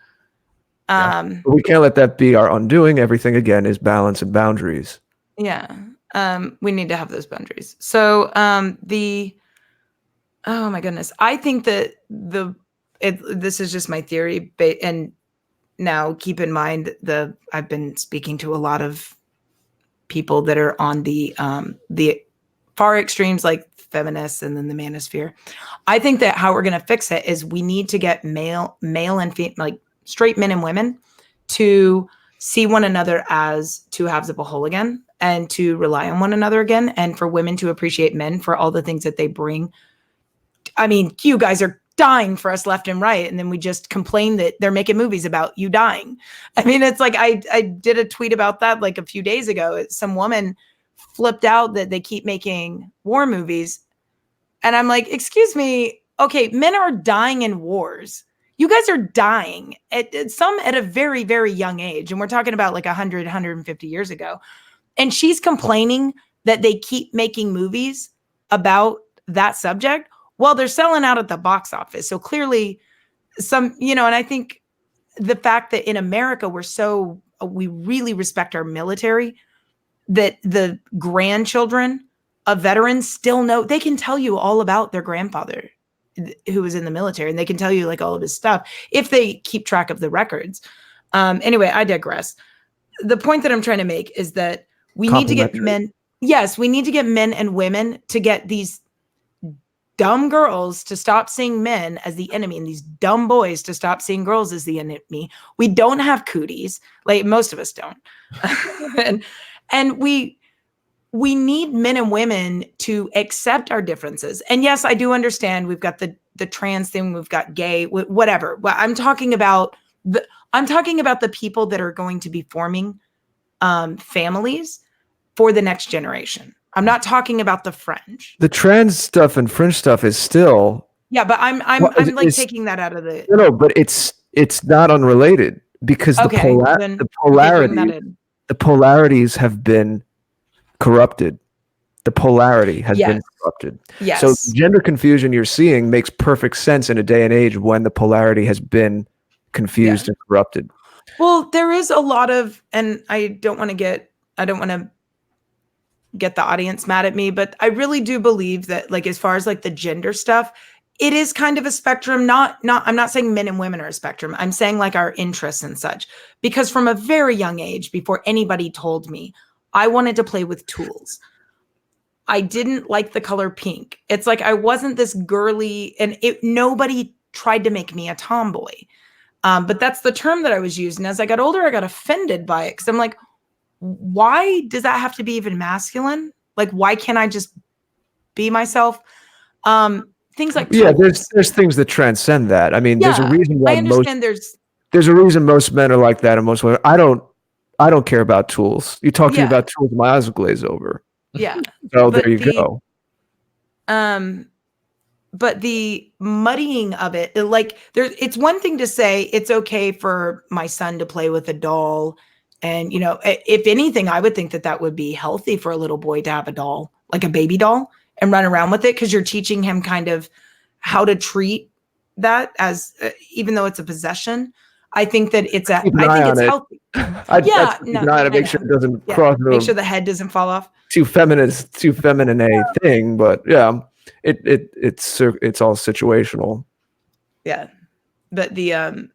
But we can't let that be our undoing. Everything again is balance and boundaries. Yeah. We need to have those boundaries. So oh my goodness. I think that this is just my theory, and now, keep in mind I've been speaking to a lot of people that are on the far extremes, like feminists and then the manosphere. I think that how we're going to fix it is we need to get male and female, like straight men and women, to see one another as two halves of a whole again, and to rely on one another again, and for women to appreciate men for all the things that they bring. I mean, you guys are dying for us left and right, and then we just complain that they're making movies about you dying. I mean, it's like I did a tweet about that like a few days ago. Some woman flipped out that they keep making war movies, and I'm like, excuse me, okay, men are dying in wars. You guys are dying some at a very, very young age, and we're talking about like 100, 150 years ago, and she's complaining that they keep making movies about that subject. Well, they're selling out at the box office. So clearly and I think the fact that in America, we really respect our military, that the grandchildren of veterans still know, they can tell you all about their grandfather. who was in the military, and they can tell you like all of his stuff if they keep track of the records. Anyway, I digress. The point that I'm trying to make is that we need to get men. Yes, we need to get men and women to get these dumb girls to stop seeing men as the enemy and these dumb boys to stop seeing girls as the enemy. We don't have cooties, like most of us don't. and we need men and women to accept our differences. And yes, I do understand we've got the trans thing, we've got gay, whatever. But I'm talking about the people that are going to be forming families for the next generation. I'm not talking about the fringe. The trans stuff and fringe stuff is still. Yeah, but I'm like taking that out of the. No, but it's not unrelated because the polarities have been corrupted. The polarity has been corrupted. Yes. So the gender confusion you're seeing makes perfect sense in a day and age when the polarity has been confused and corrupted. Well, there is a lot of, and I don't want to get the audience mad at me, but I really do believe that, like, as far as like the gender stuff, it is kind of a spectrum. I'm not saying men and women are a spectrum. I'm saying like our interests and such, because from a very young age, before anybody told me, I wanted to play with tools. I didn't like the color pink. It's like, I wasn't this girly, and nobody tried to make me a tomboy. But that's the term that I was using. As I got older, I got offended by it because I'm like, why does that have to be even masculine? Like, why can't I just be myself? Things like tools. there's things that transcend that. I mean, there's a reason why I understand there's a reason most men are like that, and most women. I don't care about tools. You talk to me about tools, my eyes will glaze over. Yeah. So there you go. But the muddying of it, it's one thing to say it's okay for my son to play with a doll. And, you know, if anything, I would think that would be healthy for a little boy to have a doll, like a baby doll, and run around with it, because you're teaching him kind of how to treat that as, even though it's a possession. I think that it's healthy. Keep an eye on it, make sure it doesn't cross. Make sure the head doesn't fall off. Too feminine a thing, but yeah, it's all situational. Yeah, but the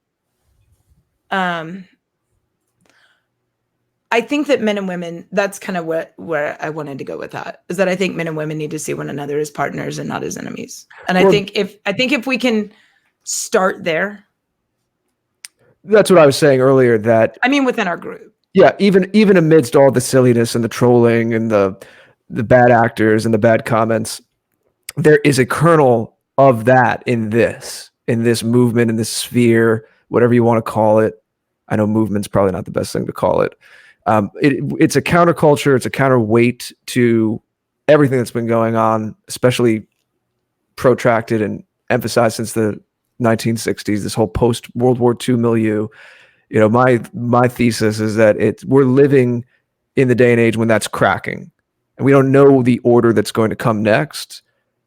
I think that men and women, that's kind of where I wanted to go with that, is that I think men and women need to see one another as partners and not as enemies. And I think if we can start there. That's what I was saying earlier, that I mean, within our group. Yeah, even amidst all the silliness and the trolling and the bad actors and the bad comments, there is a kernel of that in this movement, in this sphere, whatever you want to call it. I know movement's probably not the best thing to call it. It's a counterculture. It's a counterweight to everything that's been going on, especially protracted and emphasized since the 1960s, this whole post-World War II milieu. You know, my thesis is that we're living in the day and age when that's cracking. And we don't know the order that's going to come next.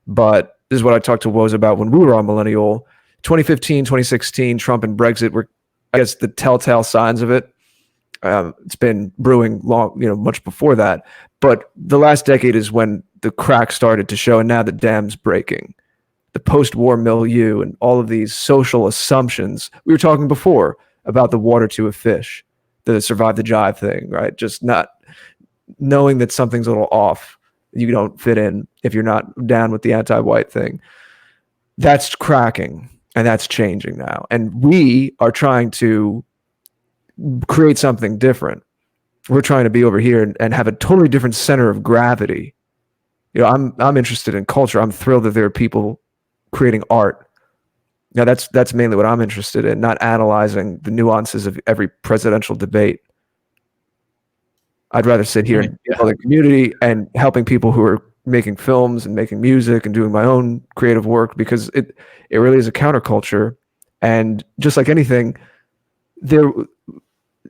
But this is what I talked to Woz about when we were on Millennial. 2015, 2016, Trump and Brexit were, I guess, the telltale signs of it. It's been brewing long, much before that. But the last decade is when the crack started to show, and now the dam's breaking. The post-war milieu and all of these social assumptions. We were talking before about the water to a fish, the survive the jive thing, right? Just not knowing that something's a little off. You don't fit in if you're not down with the anti-white thing. That's cracking, and that's changing now. And we are trying to create something different. We're trying to be over here and have a totally different center of gravity. I'm interested in culture. I'm thrilled that there are people creating art. Now that's mainly what I'm interested in, not analyzing the nuances of every presidential debate. I'd rather sit here and build a community and helping people who are making films and making music and doing my own creative work, because it really is a counterculture. And just like anything,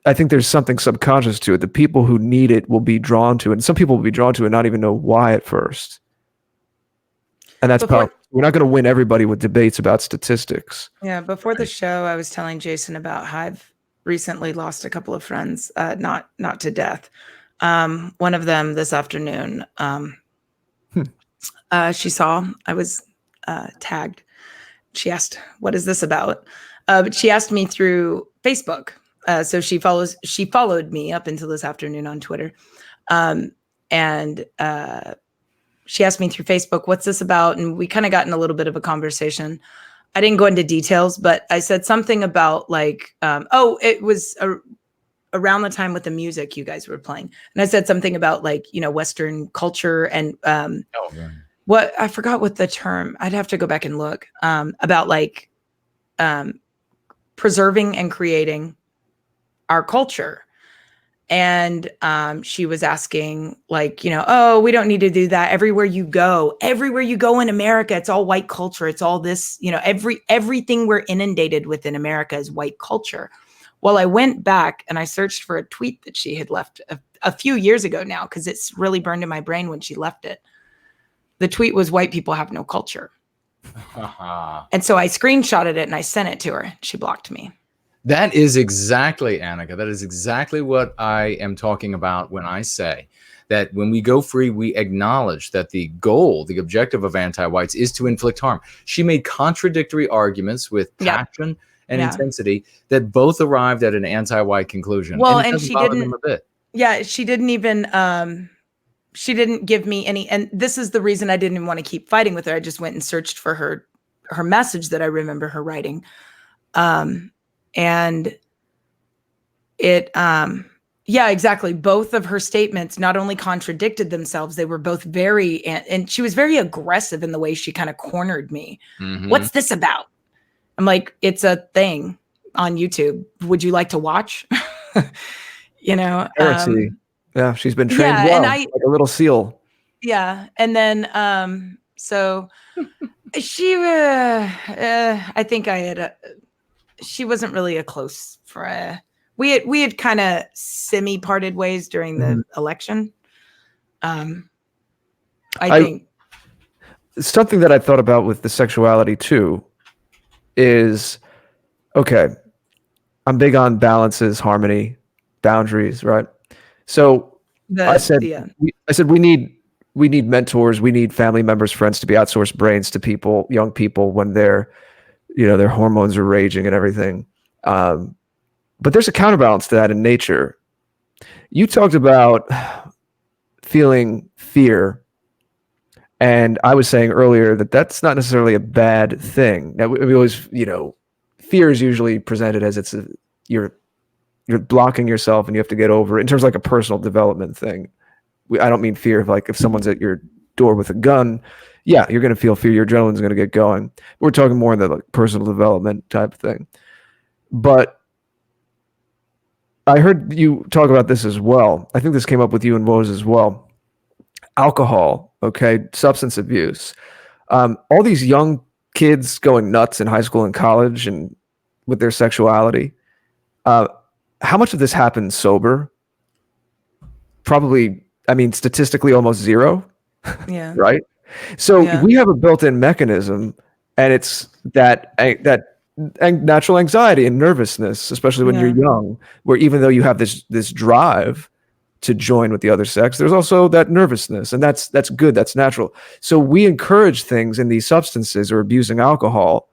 I think there's something subconscious to it. The people who need it will be drawn to it. And some people will be drawn to it and not even know why at first. And that's powerful. We're not going to win everybody with debates about statistics. Yeah. Before the show, I was telling Jason about how I've recently lost a couple of friends, not to death. One of them this afternoon, she saw I was tagged. she asked, what is this about? But she asked me through Facebook. So she followed me up until this afternoon on Twitter. And she asked me through Facebook, what's this about? And we kind of got in a little bit of a conversation. I didn't go into details, but I said something about like, it was around the time with the music you guys were playing. And I said something about like, Western culture and what, I forgot what the term, I'd have to go back and look, about like preserving and creating our culture. And she was asking like, we don't need to do that. Everywhere you go in America, it's all white culture. It's all this, everything we're inundated with in America is white culture. Well, I went back and I searched for a tweet that she had left a few years ago now, because it's really burned in my brain when she left it. The tweet was, white people have no culture. And so I screenshotted it and I sent it to her. She blocked me. That is exactly, Annika, that is exactly what I am talking about when I say that when we go free, we acknowledge that the goal, the objective of anti-whites is to inflict harm. She made contradictory arguments with passion and intensity that both arrived at an anti-white conclusion. Well, and she didn't. Yeah, she didn't even. She didn't give me any. And this is the reason I didn't want to keep fighting with her. I just went and searched for her message that I remember her writing, and it. Yeah, exactly. Both of her statements not only contradicted themselves, they were both very, and she was very aggressive in the way she kind of cornered me. Mm-hmm. What's this about? I'm like, it's a thing on YouTube. Would you like to watch? Heresy. Yeah, she's been trained well, like a little seal. Yeah, and then so she, I think I had, she wasn't really a close friend. We had kind of semi-parted ways during the election. I think something that I thought about with the sexuality too is, okay, I'm big on balances, harmony, boundaries, right? So I said we need mentors, we need family members, friends to be outsourced brains to people, young people, when their hormones are raging and everything. But there's a counterbalance to that in nature. You talked about feeling fear, and I was saying earlier that that's not necessarily a bad thing. Now we always, fear is usually presented as you're blocking yourself and you have to get over it in terms of like a personal development thing. I don't mean fear of like if someone's at your door with a gun. Yeah, you're going to feel fear. Your adrenaline's going to get going. We're talking more in the like personal development type of thing. But I heard you talk about this as well. I think this came up with you and Woz as well. Alcohol, okay, substance abuse. All these young kids going nuts in high school and college and with their sexuality. How much of this happens sober? Probably, statistically almost zero. Yeah. Right? So we have a built-in mechanism, and it's that natural anxiety and nervousness, especially when you're young, where even though you have this drive to join with the other sex, there's also that nervousness, and that's good, that's natural. So we encourage things in these substances or abusing alcohol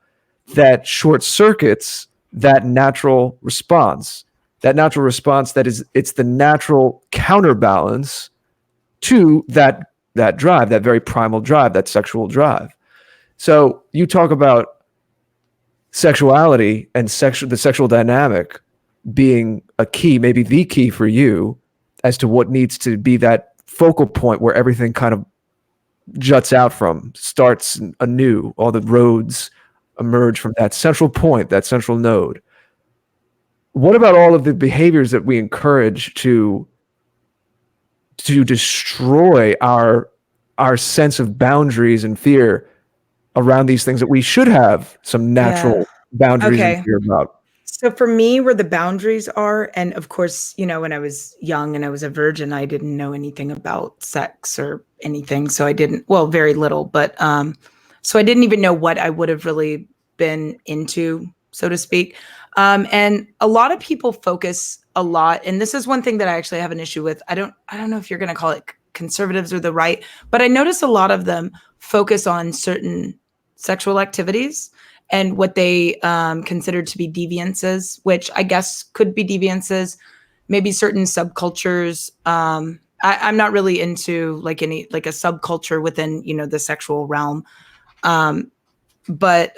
that short circuits that natural response. That natural response it's the natural counterbalance to that drive, that very primal drive, that sexual drive. So you talk about sexuality and the sexual dynamic being a key, maybe the key for you as to what needs to be that focal point where everything kind of juts out from, starts anew, all the roads emerge from that central point, that central node. What about all of the behaviors that we encourage to destroy our sense of boundaries and fear around these things that we should have some natural boundaries and fear about? So for me, where the boundaries are, and of course, when I was young and I was a virgin, I didn't know anything about sex or anything. So I didn't, very little, but so I didn't even know what I would have really been into, so to speak. And a lot of people focus a lot, and this is one thing that I actually have an issue with. I don't know if you're going to call it conservatives or the right, but I notice a lot of them focus on certain sexual activities and what they consider to be deviances, which I guess could be deviances, maybe certain subcultures. I'm not really into like a subculture within, the sexual realm. But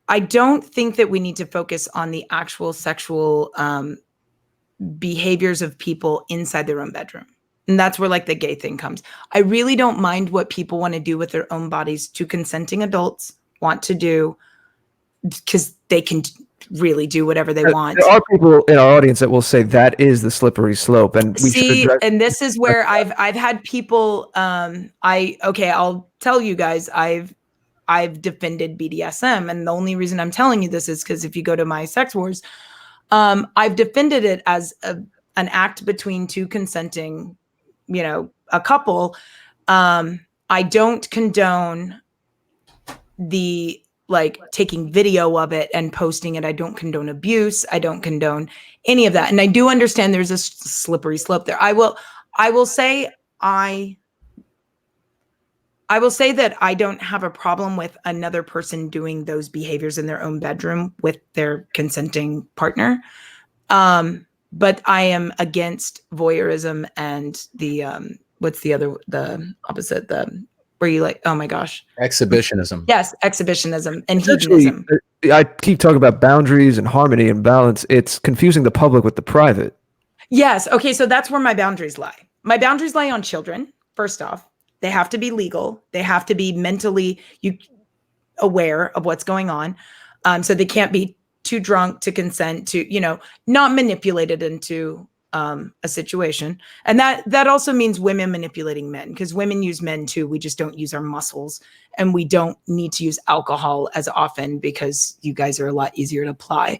I don't think that we need to focus on the actual sexual behaviors of people inside their own bedroom. And that's where like the gay thing comes. I really don't mind what people want to do with their own bodies. To consenting adults want to do, because they can really do whatever they want. There are people in our audience that will say that is the slippery slope, and we should address. And this is where I've had people. I'll tell you guys, I've defended BDSM, and the only reason I'm telling you this is because if you go to my sex wars, I've defended it as an act between two consenting, a couple. I don't condone the taking video of it and posting it. I don't condone abuse. I don't condone any of that. And I do understand there's a slippery slope there. I will say that I don't have a problem with another person doing those behaviors in their own bedroom with their consenting partner. But I am against voyeurism and the the opposite, where you oh my gosh. Exhibitionism. Yes, exhibitionism and hedonism. I keep talking about boundaries and harmony and balance. It's confusing the public with the private. Yes. Okay, so that's where my boundaries lie. My boundaries lie on children, first off. They have to be legal. They have to be mentally aware of what's going on. So they can't be too drunk to consent to, not manipulated into a situation. And that also means women manipulating men, because women use men too. We just don't use our muscles, and we don't need to use alcohol as often because you guys are a lot easier to apply.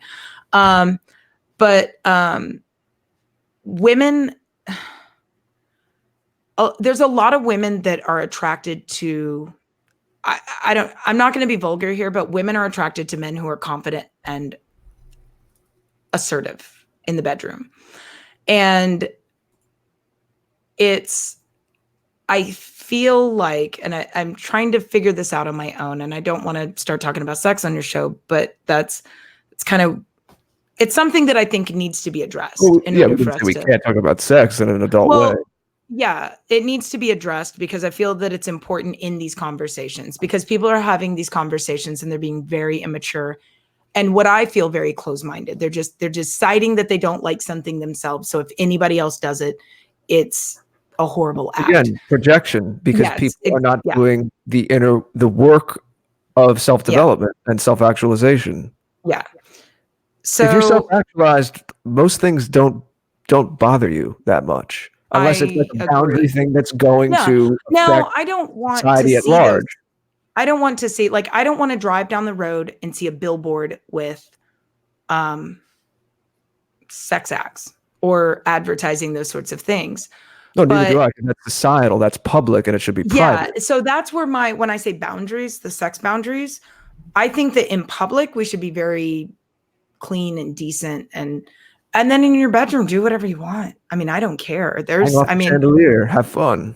But women, there's a lot of women that are attracted to, I'm not going to be vulgar here, but women are attracted to men who are confident and assertive in the bedroom. And I feel like, and I'm trying to figure this out on my own, and I don't want to start talking about sex on your show, but it's something that I think needs to be addressed. We can't talk about sex in an adult way. Yeah, it needs to be addressed, because I feel that it's important in these conversations, because people are having these conversations and they're being very immature. And what I feel very closed-minded. They're deciding that they don't like something themselves. So if anybody else does it, it's a horrible act. Again, projection, because people are not doing the work of self-development and self-actualization. Yeah. So if you're self-actualized, most things don't bother you that much, unless it's like a boundary thing that's going to affect I don't want society to at large. I don't want to see, I don't want to drive down the road and see a billboard with sex acts or advertising those sorts of things. No, neither do I. That's societal, that's public, and it should be private. Yeah, so that's where when I say boundaries, the sex boundaries, I think that in public, we should be very clean and decent, and then in your bedroom, do whatever you want. I mean, I don't care. Chandelier, have fun.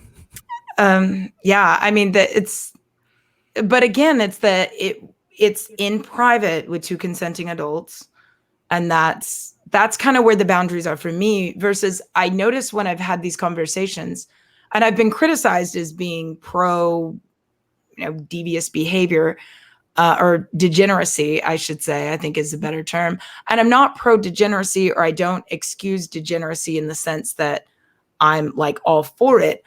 But again, it's in private with two consenting adults. And that's kind of where the boundaries are for me, versus I notice when I've had these conversations, and I've been criticized as being pro, devious behavior, or degeneracy, I should say, I think is a better term. And I'm not pro degeneracy, or I don't excuse degeneracy in the sense that I'm all for it.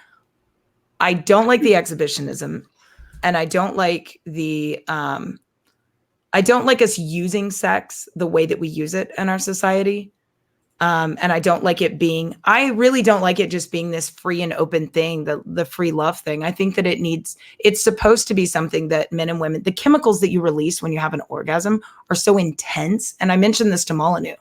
I don't like the exhibitionism. And I don't like I don't like us using sex the way that we use it in our society. And I don't like I really don't like it just being this free and open thing, the free love thing. I think that it's supposed to be something that men and women, the chemicals that you release when you have an orgasm are so intense. And I mentioned this to Molyneux,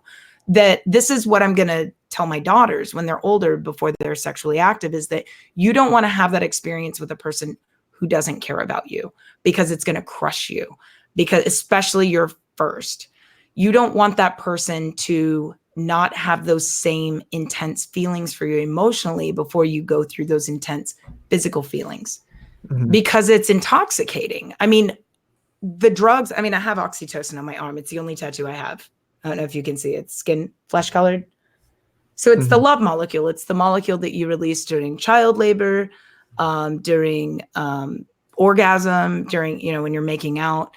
that this is what I'm going to tell my daughters when they're older, before they're sexually active, is that you don't want to have that experience with a person who doesn't care about you, because it's going to crush you, because especially your first, you don't want that person to not have those same intense feelings for you emotionally before you go through those intense physical feelings, because it's intoxicating. I mean, the drugs, I mean, I have oxytocin on my arm. It's the only tattoo I have. I don't know if you can see it. It's flesh colored. So it's the love molecule. It's the molecule that you release during child labor, during orgasm, during, when you're making out.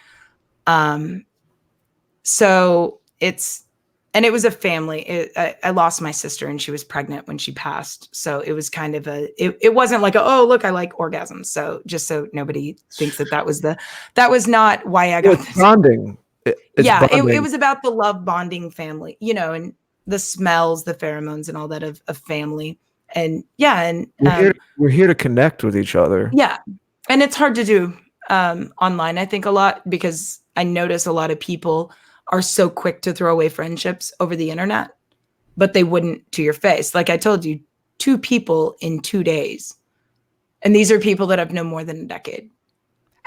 So it was a family. I lost my sister and she was pregnant when she passed. So it was kind of it wasn't like, oh, look, I like orgasms. So just so nobody thinks that was not why I got this. Bonding. It was about the love bonding family, and the smells, the pheromones and all that of family. And we're here to connect with each other. Yeah. And it's hard to do online, I think, a lot, because I notice a lot of people are so quick to throw away friendships over the internet, but they wouldn't to your face. Like I told you, 2 people in 2 days. And these are people that I've known more than a decade.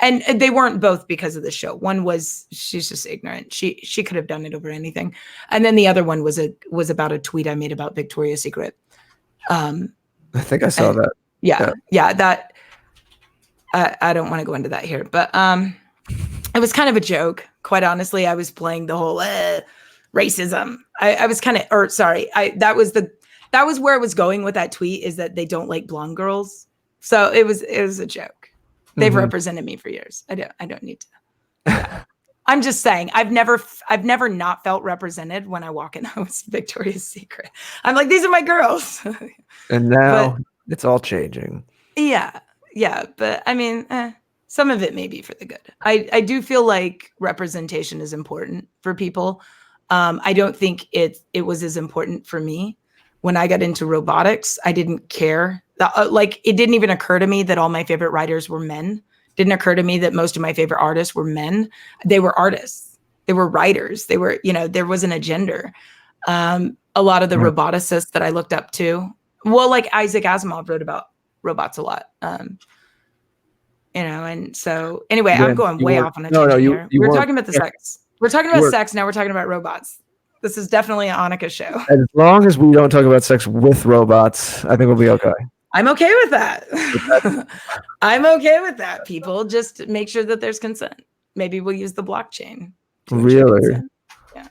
And they weren't both because of the show. One she's just ignorant. She could have done it over anything. And then the other one was about a tweet I made about Victoria's Secret. I think I saw that. Yeah. That I don't want to go into that here, but it was kind of a joke. Quite honestly, I was playing the whole racism. I was kind of, sorry. That was where I was going with that tweet, is that they don't like blonde girls. So it was a joke. They've represented me for years. I don't need to. Yeah. I'm just saying, I've never not felt represented when I walk in Victoria's Secret. I'm like, these are my girls. And now it's all changing. Yeah. But I mean, some of it may be for the good. I do feel like representation is important for people. I don't think it was as important for me when I got into robotics. I didn't care. It didn't even occur to me that all my favorite writers were men. Didn't occur to me that most of my favorite artists were men. They were artists. They were writers. They were, there wasn't a gender. A lot of the roboticists that I looked up to, like Isaac Asimov wrote about robots a lot. And so anyway, I'm going way off on a tangent here. We're talking about the sex. We're talking about sex. Now we're talking about robots. This is definitely an Annika show. As long as we don't talk about sex with robots, I think we'll be okay. I'm okay with that. I'm okay with that, people. Just make sure that there's consent. Maybe we'll use the blockchain. Really? Yeah.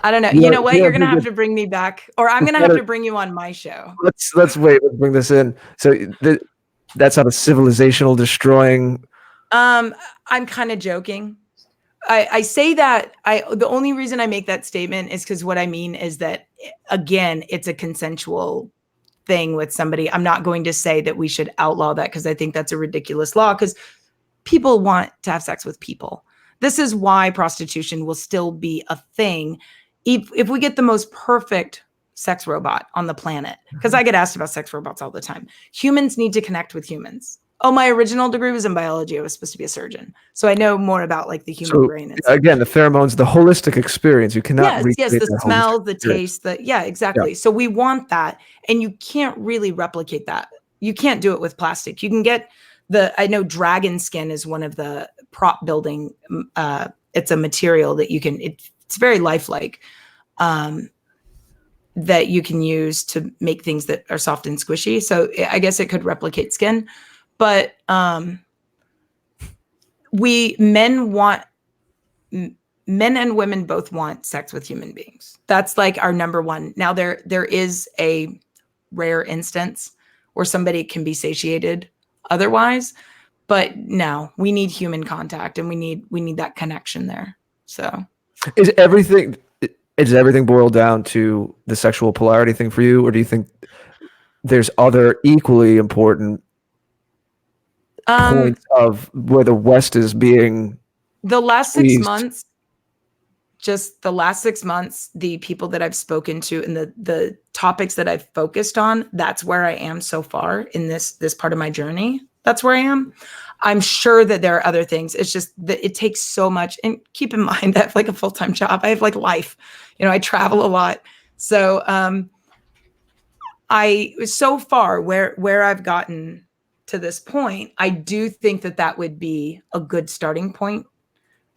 I don't know. You know what? You're going to have to bring me back, or I'm going to have to bring you on my show. Let's wait. Let's bring this in. So that's not a civilizational destroying. I'm kind of joking. I say that the only reason I make that statement is because what I mean is that, again, it's a consensual thing with somebody. I'm not going to say that we should outlaw that, because I think that's a ridiculous law, because people want to have sex with people. This is why prostitution will still be a thing if we get the most perfect sex robot on the planet, because I get asked about sex robots all the time. Humans need to connect with humans. Oh, my original degree was in biology. I was supposed to be a surgeon. So I know more about like the human brain. And again, the pheromones, the holistic experience. You cannot yes, the smell, the taste, exactly. Yeah. So we want that. And you can't really replicate that. You can't do it with plastic. You can get I know dragon skin is one of the prop building. It's a material that you can, it's very lifelike, that you can use to make things that are soft and squishy. So I guess it could replicate skin. But men and women both want sex with human beings. That's like our number one. Now there is a rare instance where somebody can be satiated otherwise, but no, we need human contact, and we need that connection there. So is everything boiled down to the sexual polarity thing for you, or do you think there's other equally important points of where the West is being the last 6 months? Just the last 6 months, the people that I've spoken to and the topics that I've focused on, that's where I am so far in this part of my journey. That's where I am. I'm sure that there are other things. It's just that it takes so much. And keep in mind, I have like a full-time job. I have like life. I travel a lot. So so far where I've gotten to this point, I do think that would be a good starting point,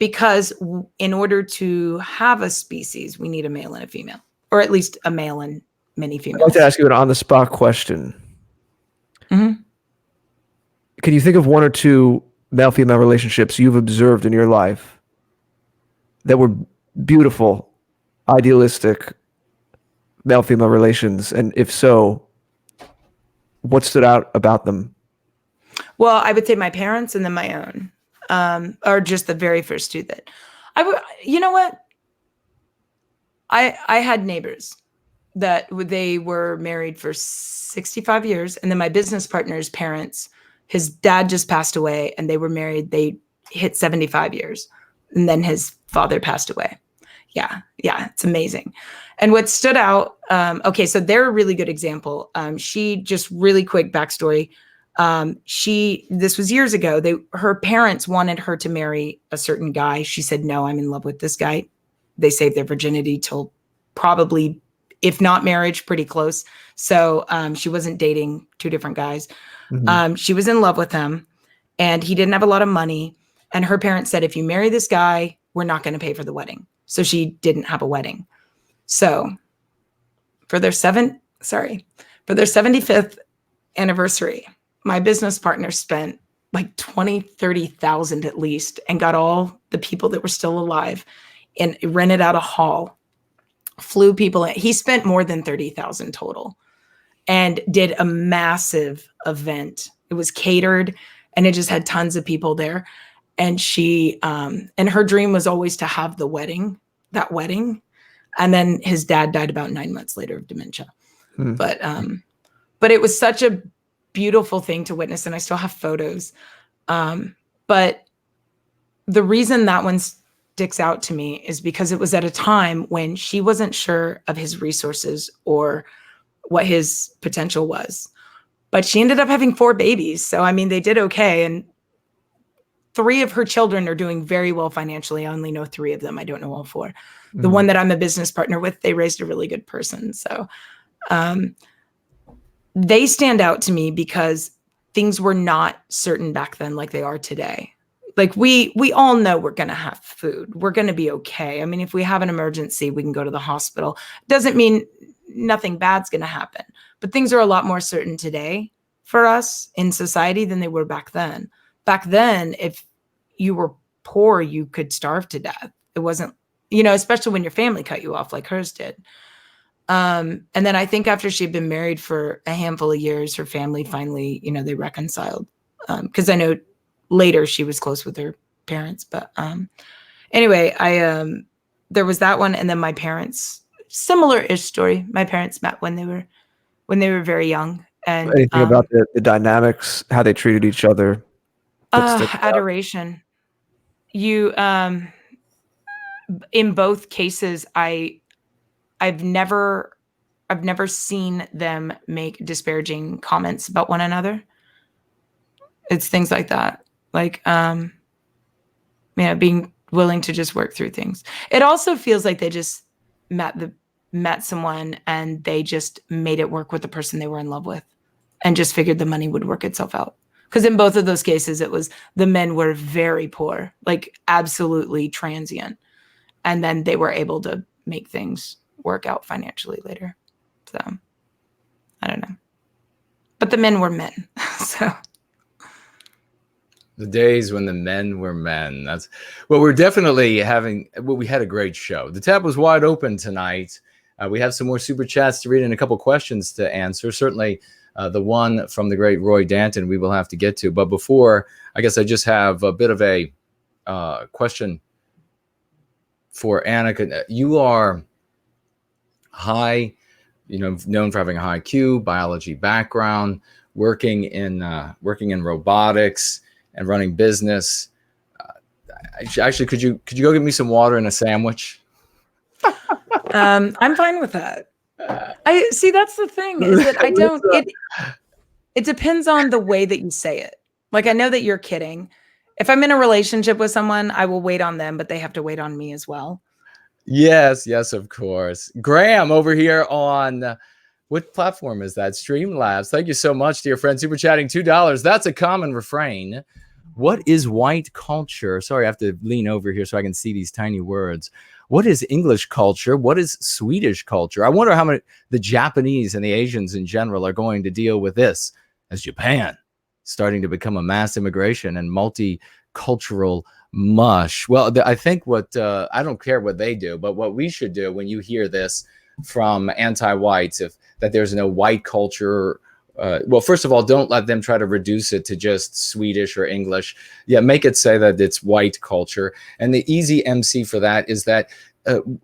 because in order to have a species, we need a male and a female, or at least a male and many females. I'd like to ask you an on-the-spot question. Mm-hmm. Can you think of one or two male-female relationships you've observed in your life that were beautiful, idealistic male-female relations? And if so, what stood out about them? Well, I would say my parents and then my own, are just the very first two that I would, you know what? I had neighbors that they were married for 65 years. And then my business partner's parents, his dad just passed away and they were married. They hit 75 years and then his father passed away. Yeah. It's amazing. And what stood out, okay, so they're a really good example. She, just really quick backstory. This was years ago. Her parents wanted her to marry a certain guy. She said, no, I'm in love with this guy. They saved their virginity till probably, if not marriage, pretty close. So, she wasn't dating two different guys. Mm-hmm. She was in love with him and he didn't have a lot of money. And her parents said, if you marry this guy, we're not going to pay for the wedding. So she didn't have a wedding. So for their 75th anniversary, my business partner spent like 20, 30,000 at least and got all the people that were still alive and rented out a hall, flew people in. He spent more than 30,000 total and did a massive event. It was catered and it just had tons of people there. And she, and her dream was always to have that wedding. And then his dad died about 9 months later of dementia. But it was such a beautiful thing to witness. And I still have photos. But the reason that one sticks out to me is because it was at a time when she wasn't sure of his resources or what his potential was. But she ended up having 4 babies. So, I mean, they did okay. And 3 of her children are doing very well financially. I only know 3 of them. I don't know all 4. The one that I'm a business partner with, they raised a really good person. So they stand out to me because things were not certain back then like they are today. Like we all know we're going to have food. We're going to be okay. I mean, if we have an emergency, we can go to the hospital. Doesn't mean nothing bad's going to happen. But things are a lot more certain today for us in society than they were back then. Back then, if you were poor, you could starve to death. It wasn't, especially when your family cut you off like hers did. And then I think after she'd been married for a handful of years, her family finally, they reconciled. Because I know later she was close with her parents. But anyway, there was that one. And then my parents, similar-ish story. My parents met when they were very young. And anything about the dynamics, how they treated each other? Adoration. You, in both cases, I've never seen them make disparaging comments about one another. It's things like that. Like, being willing to just work through things. It also feels like they just met someone and they just made it work with the person they were in love with and just figured the money would work itself out. Because in both of those cases, it was the men were very poor, like absolutely transient. And then they were able to make things work out financially later. So I don't know. But the men were men. So the days when the men were men. That's well, we're definitely we had a great show. The tap was wide open tonight. We have some more super chats to read and a couple questions to answer. Certainly the one from the great Roy Danton we will have to get to. But before, I guess I just have a bit of a question for Annika. You are high, known for having a high IQ, biology background, working in robotics and running business. Actually, could you go get me some water and a sandwich? I'm fine with that. I see. That's the thing is that I don't. It depends on the way that you say it. Like I know that you're kidding. If I'm in a relationship with someone, I will wait on them, but they have to wait on me as well. Yes, of course. Graham over here on what platform is that? Streamlabs. Thank you so much, dear friend. Super chatting $2. That's a common refrain. What is white culture? Sorry, I have to lean over here so I can see these tiny words. What is English culture? What is Swedish culture? I wonder how the Japanese and the Asians in general are going to deal with this as Japan starting to become a mass immigration and multicultural mush. Well, I think what I don't care what they do, but what we should do when you hear this from anti-whites, if that there's no white culture. Well, first of all, don't let them try to reduce it to just Swedish or English. Yeah, make it say that it's white culture. And the easy MC for that is that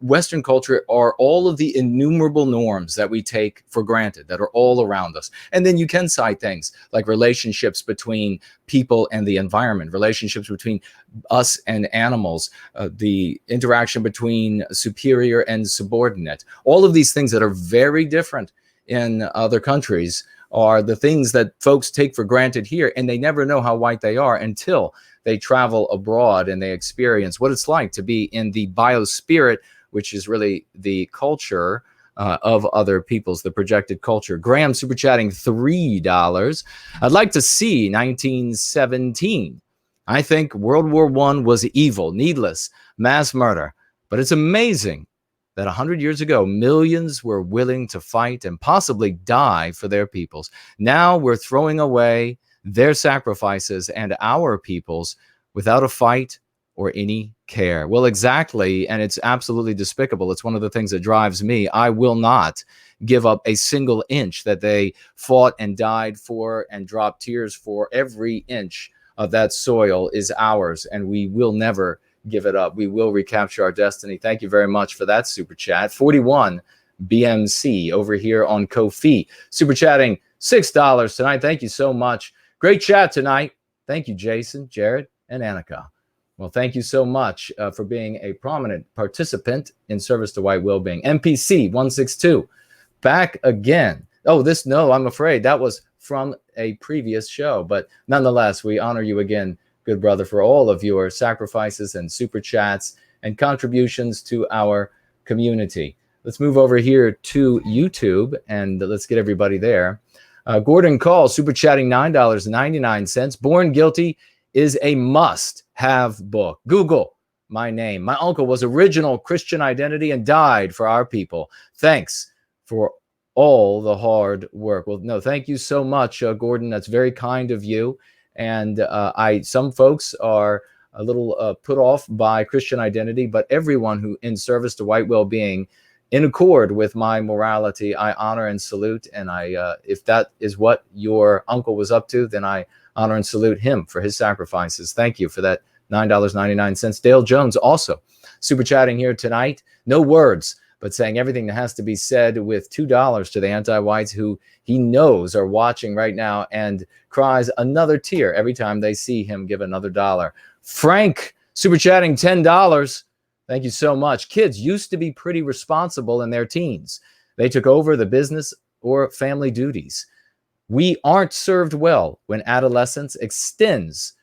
Western culture are all of the innumerable norms that we take for granted that are all around us. And then you can cite things like relationships between people and the environment, relationships between us and animals, the interaction between superior and subordinate. All of these things that are very different in other countries are the things that folks take for granted here, and they never know how white they are until they travel abroad and they experience what it's like to be in the biospirit, which is really the culture of other peoples, the projected culture. Graham super chatting $3. I'd like to see 1917. I think World War I was evil, needless, mass murder, but it's amazing that 100 years ago, millions were willing to fight and possibly die for their peoples. Now we're throwing away their sacrifices and our peoples without a fight or any care. Well, exactly, and it's absolutely despicable. It's one of the things that drives me. I will not give up a single inch that they fought and died for and dropped tears for. Every inch of that soil is ours, and we will never give it up. We will recapture our destiny. Thank you very much for that super chat. 41 BMC over here on Ko-fi. Super chatting $6 tonight. Thank you so much. Great chat tonight. Thank you, Jason, Jared, and Annika. Well, thank you so much for being a prominent participant in service to white well-being. MPC 162 back again. Oh, no, I'm afraid that was from a previous show, but nonetheless, we honor you again, good brother, for all of your sacrifices and super chats and contributions to our community. Let's move over here to YouTube and let's get everybody there. Gordon Call, super chatting $9.99. Born Guilty is a must-have book. Google my name. My uncle was original Christian identity and died for our people. Thanks for all the hard work. Well, no, thank you so much, Gordon. That's very kind of you. And some folks are a little put off by Christian identity, but everyone who in service to white well-being, in accord with my morality, I honor and salute. And if that is what your uncle was up to, then I honor and salute him for his sacrifices. Thank you for that $9.99. Dale Jones also super chatting here tonight. No words, but saying everything that has to be said with $2 to the anti-whites who he knows are watching right now and cries another tear every time they see him give another dollar. Frank, super chatting $10. Thank you so much. Kids used to be pretty responsible in their teens. They took over the business or family duties. We aren't served well when adolescence extends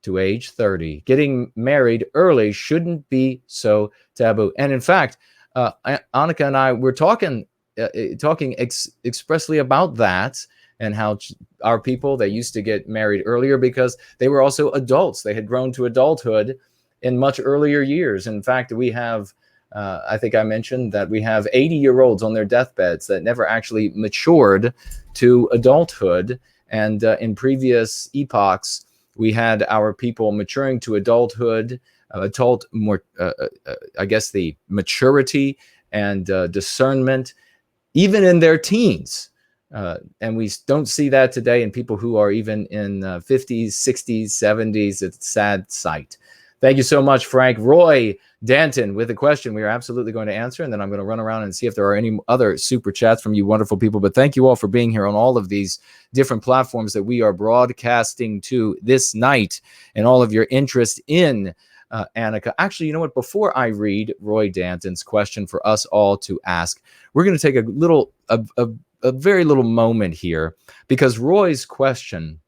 to age 30. Getting married early shouldn't be so taboo. And in fact, Annika and I were talking expressly about that and how our people, they used to get married earlier because they were also adults. They had grown to adulthood in much earlier years. In fact, we have, I think I mentioned that we have 80-year-olds on their deathbeds that never actually matured to adulthood. And in previous epochs, we had our people maturing to adulthood, I guess the maturity and discernment, even in their teens. And we don't see that today in people who are even in 50s, 60s, 70s. It's a sad sight. Thank you so much, Frank. Roy Danton with a question we are absolutely going to answer, and then I'm going to run around and see if there are any other super chats from you wonderful people. But thank you all for being here on all of these different platforms that we are broadcasting to this night and all of your interest in Annika. Actually, you know what? Before I read Roy Danton's question for us all to ask, we're going to take a very little moment here because Roy's question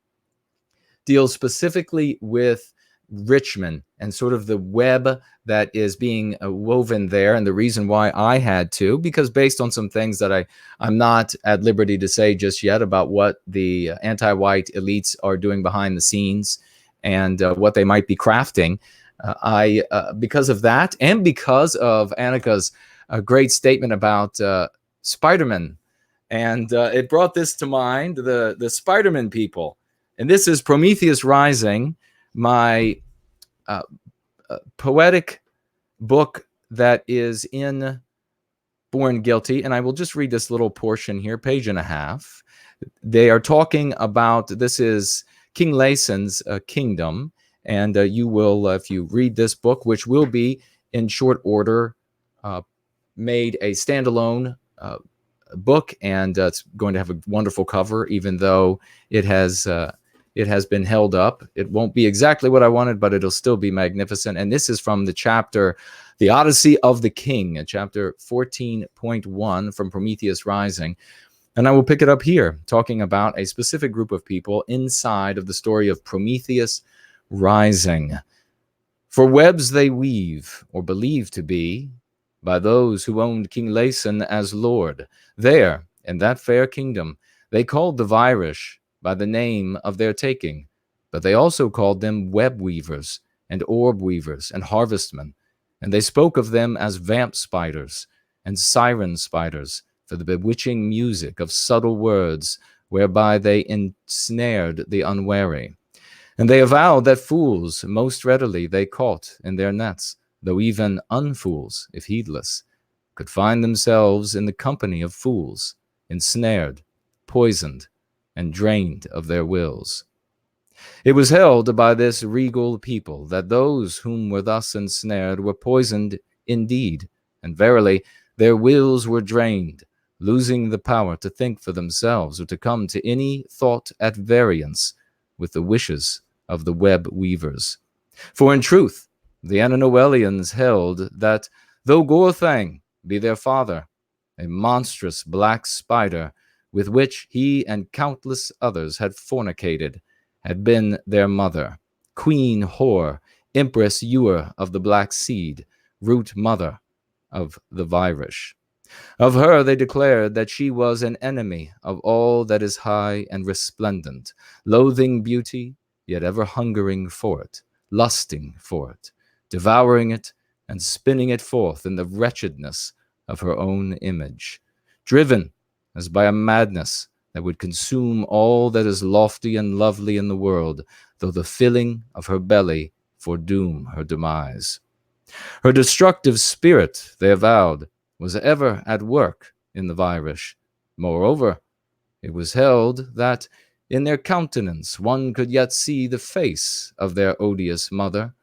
deals specifically with Richmond and sort of the web that is being woven there. And the reason why I had to, because based on some things that I'm not at liberty to say just yet about what the anti-white elites are doing behind the scenes and what they might be crafting, because of that and because of Annika's great statement about Spider-Man. And it brought this to mind, the Spider-Man people And this is Prometheus Rising, my poetic book that is in Born Guilty. And I will just read this little portion here, page and a half. They are talking about, this is King Lason's kingdom. And you will, if you read this book, which will be in short order, made a standalone book, and it's going to have a wonderful cover, even though it has been held up. It won't be exactly what I wanted, but it'll still be magnificent. And this is from the chapter, The Odyssey of the King, chapter 14.1 from Prometheus Rising. And I will pick it up here, talking about a specific group of people inside of the story of Prometheus Rising. For webs they weave, or believe to be, by those who owned King Lason as lord. There, in that fair kingdom, they called the Virish by the name of their taking, but they also called them web weavers and orb weavers and harvestmen, and they spoke of them as vamp spiders and siren spiders for the bewitching music of subtle words whereby they ensnared the unwary. And they avowed that fools most readily they caught in their nets, though even unfools, if heedless, could find themselves in the company of fools, ensnared, poisoned, and drained of their wills. It was held by this regal people that those whom were thus ensnared were poisoned indeed, and verily their wills were drained, losing the power to think for themselves or to come to any thought at variance with the wishes of the web weavers. For in truth, the Ananoelians held that, though Gorthang be their father, a monstrous black spider with which he and countless others had fornicated, had been their mother, Queen Hor, Empress Ewer of the black seed, root mother of the Virish. Of her they declared that she was an enemy of all that is high and resplendent, loathing beauty, yet ever hungering for it, lusting for it, devouring it, and spinning it forth in the wretchedness of her own image, driven as by a madness that would consume all that is lofty and lovely in the world, though the filling of her belly foredoom her demise. Her destructive spirit, they avowed, was ever at work in the Virish. Moreover, it was held that in their countenance one could yet see the face of their odious mother,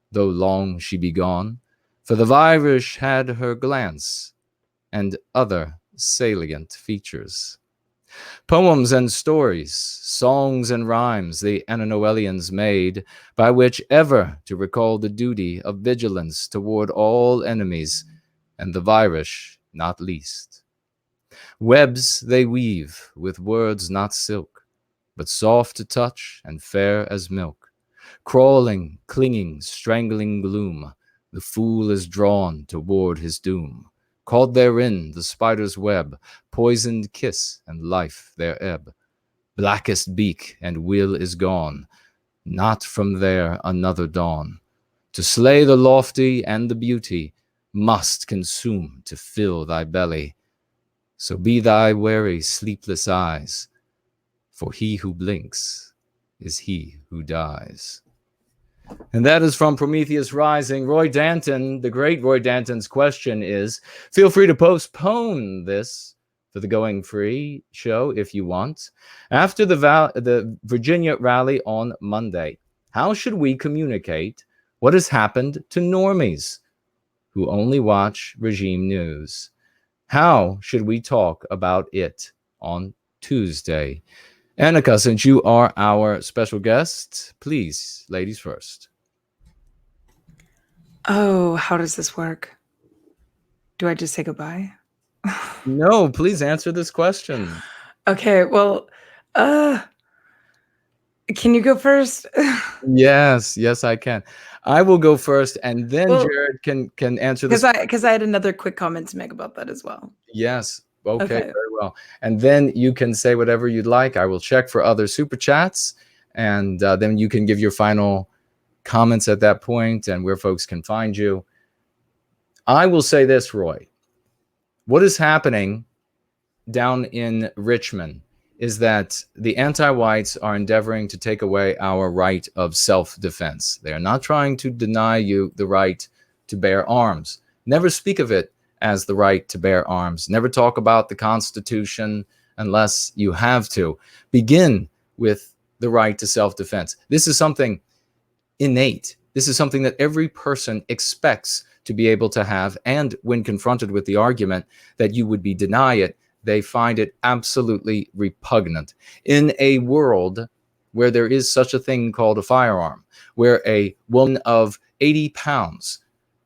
though long she be gone, for the Virish had her glance and other salient features. Poems and stories, songs and rhymes the Ananoelians made, by which ever to recall the duty of vigilance toward all enemies, and the Virish not least. Webs they weave with words not silk, but soft to touch and fair as milk. Crawling, clinging, strangling gloom, the fool is drawn toward his doom. Caught therein the spider's web, poisoned kiss and life their ebb. Blackest beak and will is gone, not from there another dawn. To slay the lofty and the beauty must consume to fill thy belly. So be thy wary, sleepless eyes, for he who blinks is he who dies. And that is from Prometheus Rising. Roy Danton, the great Roy Danton's question is, feel free to postpone this for the Going Free show if you want. After the Virginia rally on Monday, how should we communicate what has happened to normies who only watch regime news? How should we talk about it on Tuesday? Annika, since you are our special guest, please, ladies first. Oh, how does this work? Do I just say goodbye? No, please answer this question. Okay, well, can you go first? Yes, I can. I will go first, and then Well, Jared can answer this. Because I had another quick comment to make about that as well. Yes. Okay, very well. And then you can say whatever you'd like. I will check for other super chats, and then you can give your final comments at that point and where folks can find you. I will say this, Roy. What is happening down in Richmond is that the anti-whites are endeavoring to take away our right of self-defense. They are not trying to deny you the right to bear arms. Never speak of it as the right to bear arms. Never talk about the Constitution unless you have to. Begin with the right to self-defense. This is something innate. This is something that every person expects to be able to have. And when confronted with the argument that you would be denied it, they find it absolutely repugnant. In a world where there is such a thing called a firearm, where a woman of 80 pounds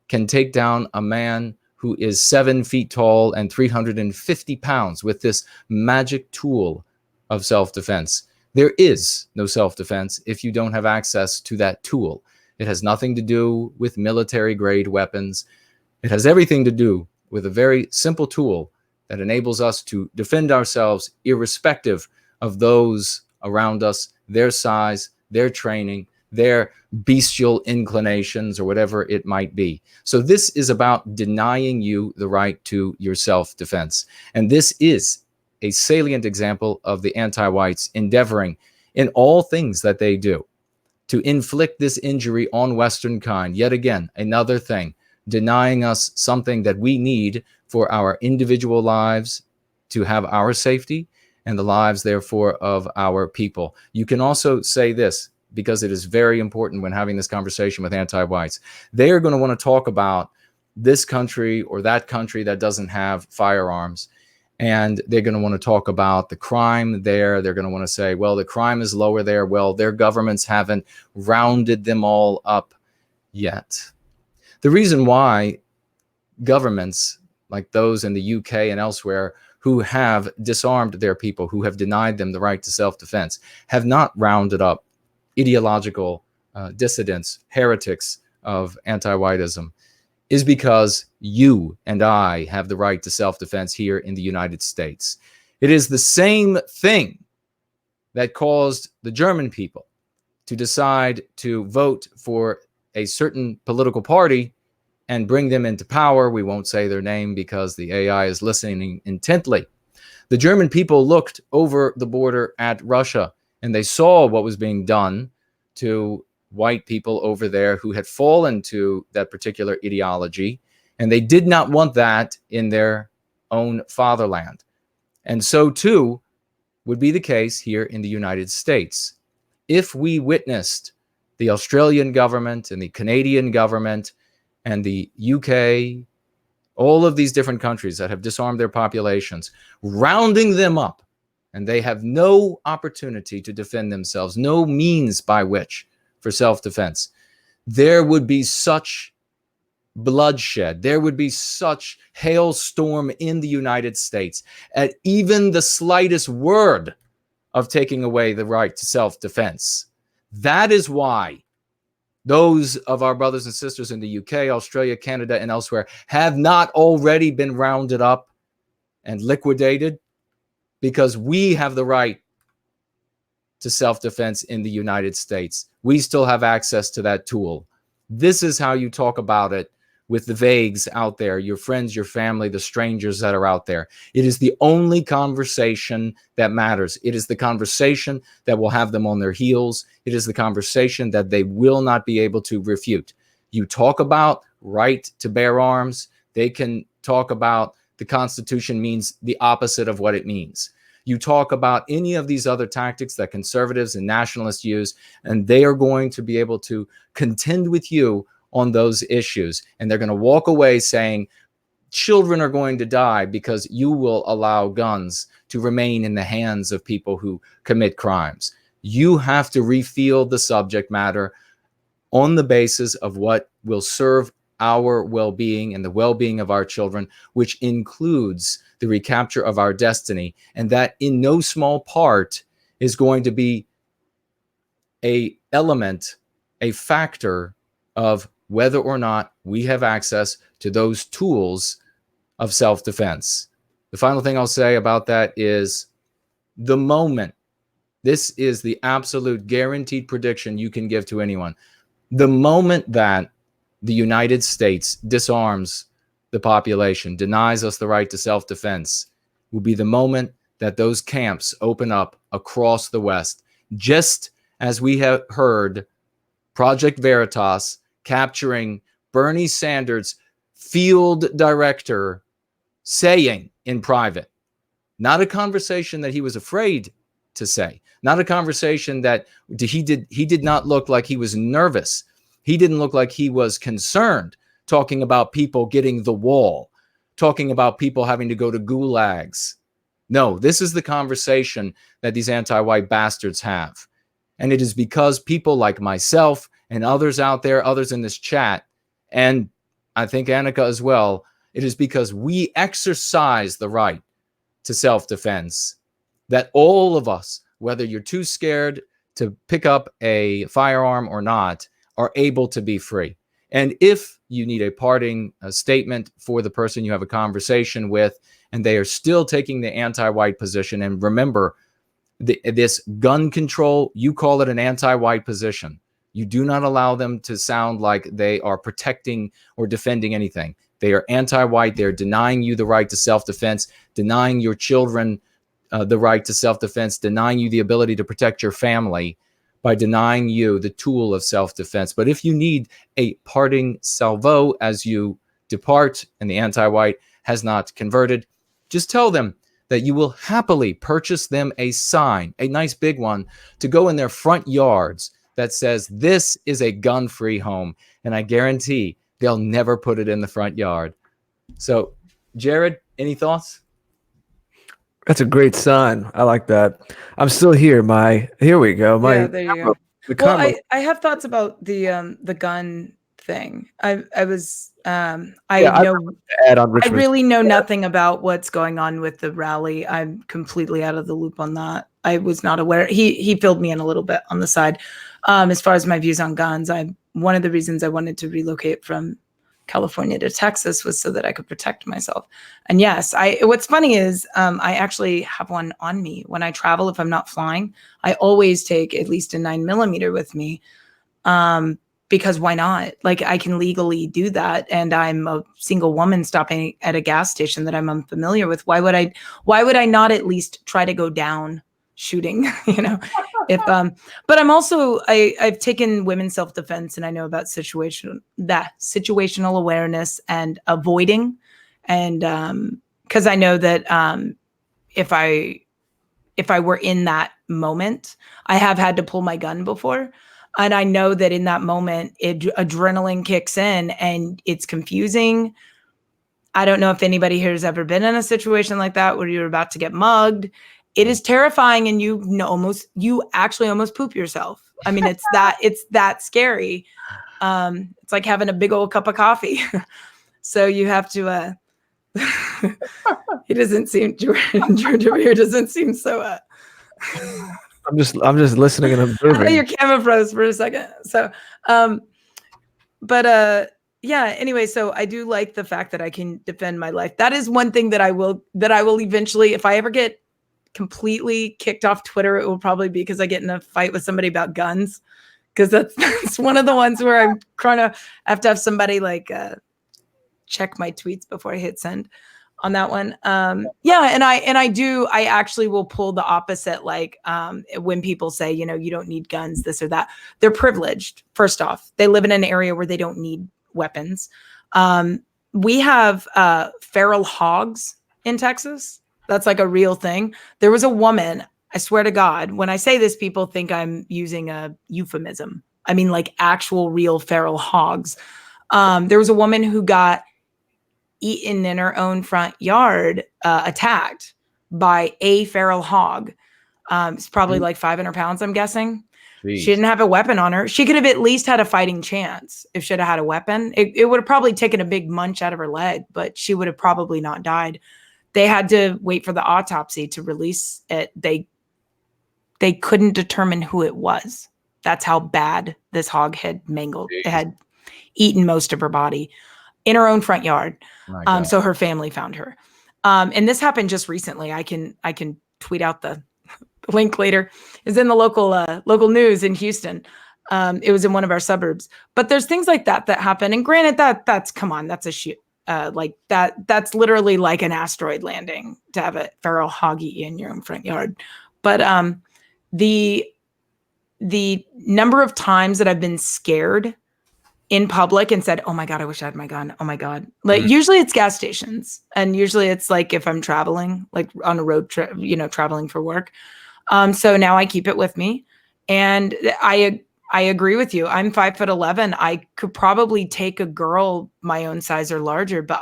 can take down a man who is 7 feet tall and 350 pounds with this magic tool of self-defense. There is no self-defense if you don't have access to that tool. It has nothing to do with military-grade weapons. It has everything to do with a very simple tool that enables us to defend ourselves irrespective of those around us, their size, their training, their bestial inclinations, or whatever it might be. So this is about denying you the right to your self-defense. And this is a salient example of the anti-whites endeavoring in all things that they do to inflict this injury on Western kind. Yet again, another thing, denying us something that we need for our individual lives to have our safety and the lives, therefore, of our people. You can also say this, because it is very important when having this conversation with anti-whites. They are going to want to talk about this country or that country that doesn't have firearms. And they're going to want to talk about the crime there. They're going to want to say, well, the crime is lower there. Well, their governments haven't rounded them all up yet. The reason why governments like those in the UK and elsewhere who have disarmed their people, who have denied them the right to self-defense, have not rounded up ideological dissidents, heretics of anti-whiteism, is because you and I have the right to self-defense here in the United States. It is the same thing that caused the German people to decide to vote for a certain political party and bring them into power. We won't say their name because the AI is listening intently. The German people looked over the border at Russia and they saw what was being done to white people over there who had fallen to that particular ideology, and they did not want that in their own fatherland. And so too would be the case here in the United States. If we witnessed the Australian government and the Canadian government and the UK, all of these different countries that have disarmed their populations, rounding them up, and they have no opportunity to defend themselves, no means by which for self-defense, there would be such bloodshed, there would be such hailstorm in the United States at even the slightest word of taking away the right to self-defense. That is why those of our brothers and sisters in the UK, Australia, Canada, and elsewhere have not already been rounded up and liquidated, because we have the right to self-defense in the United States. We still have access to that tool. This is how you talk about it with the vagues out there, your friends, your family, the strangers that are out there. It is the only conversation that matters. It is the conversation that will have them on their heels. It is the conversation that they will not be able to refute. You talk about right to bear arms, they can talk about the Constitution means the opposite of what it means. You talk about any of these other tactics that conservatives and nationalists use, and they are going to be able to contend with you on those issues. And they're going to walk away saying, children are going to die because you will allow guns to remain in the hands of people who commit crimes. You have to refill the subject matter on the basis of what will serve our well-being and the well-being of our children, which includes the recapture of our destiny. And that in no small part is going to be an element, a factor of whether or not we have access to those tools of self-defense. The final thing I'll say about that is the moment, this is the absolute guaranteed prediction you can give to anyone. The moment that the United States disarms the population, denies us the right to self-defense, will be the moment that those camps open up across the West, just as we have heard Project Veritas capturing Bernie Sanders' field director saying in private, not a conversation that he was afraid to say, not a conversation that he did not look like he was nervous. He didn't look like he was concerned, talking about people getting the wall, talking about people having to go to gulags. No, this is the conversation that these anti-white bastards have. And it is because people like myself and others out there, others in this chat, and I think Annika as well, it is because we exercise the right to self-defense that all of us, whether you're too scared to pick up a firearm or not, are able to be free. And if you need a parting statement for the person you have a conversation with, and they are still taking the anti-white position, and remember, this gun control, you call it an anti-white position. You do not allow them to sound like they are protecting or defending anything. They are anti-white. They're denying you the right to self-defense, denying your children the right to self-defense, denying you the ability to protect your family by denying you the tool of self-defense. But if you need a parting salvo as you depart and the anti-white has not converted, just tell them that you will happily purchase them a sign, a nice big one, to go in their front yards that says, "This is a gun-free home." And I guarantee they'll never put it in the front yard. So, Jared, any thoughts? That's a great sign. I like that. I'm still here. Here we go. Yeah, there you go. Well, I have thoughts about the gun thing. I really know nothing about what's going on with the rally. I'm completely out of the loop on that. I was not aware. He filled me in a little bit on the side. As far as my views on guns, one of the reasons I wanted to relocate from California to Texas was so that I could protect myself. And yes, what's funny is I actually have one on me when I travel. If I'm not flying, I always take at least a 9mm with me. Because why not? Like, I can legally do that. And I'm a single woman stopping at a gas station that I'm unfamiliar with. Why would I not at least try to go down shooting, but I'm also, I've taken women's self-defense, and I know about situational awareness and avoiding. And, cause I know that, if I were in that moment, I have had to pull my gun before. And I know that in that moment, adrenaline kicks in and it's confusing. I don't know if anybody here has ever been in a situation like that where you're about to get mugged. It is terrifying, and you actually almost poop yourself. I mean, it's that scary. It's like having a big old cup of coffee. So you have to, George over here doesn't seem so, I'm just listening and observing. Your camera froze for a second. So, yeah, anyway, so I do like the fact that I can defend my life. That is one thing that I will eventually, if I ever get completely kicked off Twitter, it will probably be because I get in a fight with somebody about guns. Because that's one of the ones where I'm trying to have to have somebody like check my tweets before I hit send on that one. Yeah, and I actually will pull the opposite. Like when people say, you don't need guns, this or that, they're privileged. First off, they live in an area where they don't need weapons. We have feral hogs in Texas. That's like a real thing. There was a woman, I swear to God, when I say this, people think I'm using a euphemism. I mean, like actual real feral hogs. There was a woman who got eaten in her own front yard, attacked by a feral hog. It's probably like 500 pounds, I'm guessing. Jeez. She didn't have a weapon on her. She could have at least had a fighting chance if she'd have had a weapon. It would have probably taken a big munch out of her leg, but she would have probably not died. They had to wait for the autopsy to release it. They couldn't determine who it was. That's how bad this hog had mangled. It had eaten most of her body in her own front yard. So her family found her. And this happened just recently. I can tweet out the link later. It's in the local news in Houston. It was in one of our suburbs. But there's things like that happen. And granted, that's come on, that's a like that's literally like an asteroid landing to have a feral hog eat you in your own front yard. But the number of times that I've been scared in public and said, oh my God, I wish I had my gun. Oh my God. Like usually it's gas stations. And usually it's like if I'm traveling, like on a road trip, traveling for work. So now I keep it with me. And I agree with you. I'm 5'11". I could probably take a girl my own size or larger, but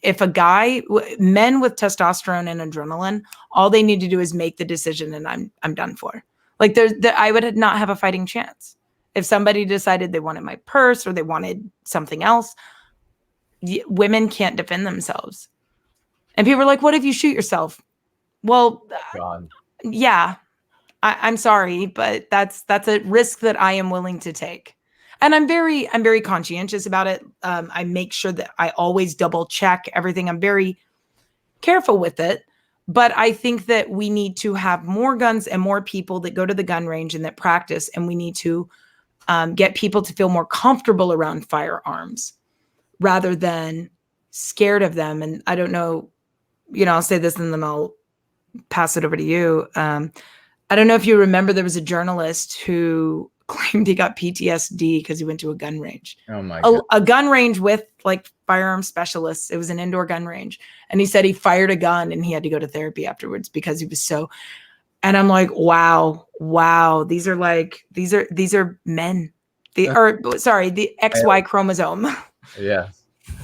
if a guy, men with testosterone and adrenaline, all they need to do is make the decision and I'm done for. Like I would not have a fighting chance. If somebody decided they wanted my purse or they wanted something else, women can't defend themselves. And people are like, what if you shoot yourself? Well, God. Yeah, I'm sorry, but that's a risk that I am willing to take. And I'm very conscientious about it. I make sure that I always double check everything. I'm very careful with it. But I think that we need to have more guns and more people that go to the gun range and that practice. And we need to get people to feel more comfortable around firearms rather than scared of them. And I don't know, I'll say this and then I'll pass it over to you. I don't know if you remember, there was a journalist who claimed he got PTSD because he went to a gun range. Oh my God. A gun range with like firearm specialists. It was an indoor gun range. And he said he fired a gun and he had to go to therapy afterwards because he was so, and I'm like, wow. These are men. The XY chromosome. Yeah.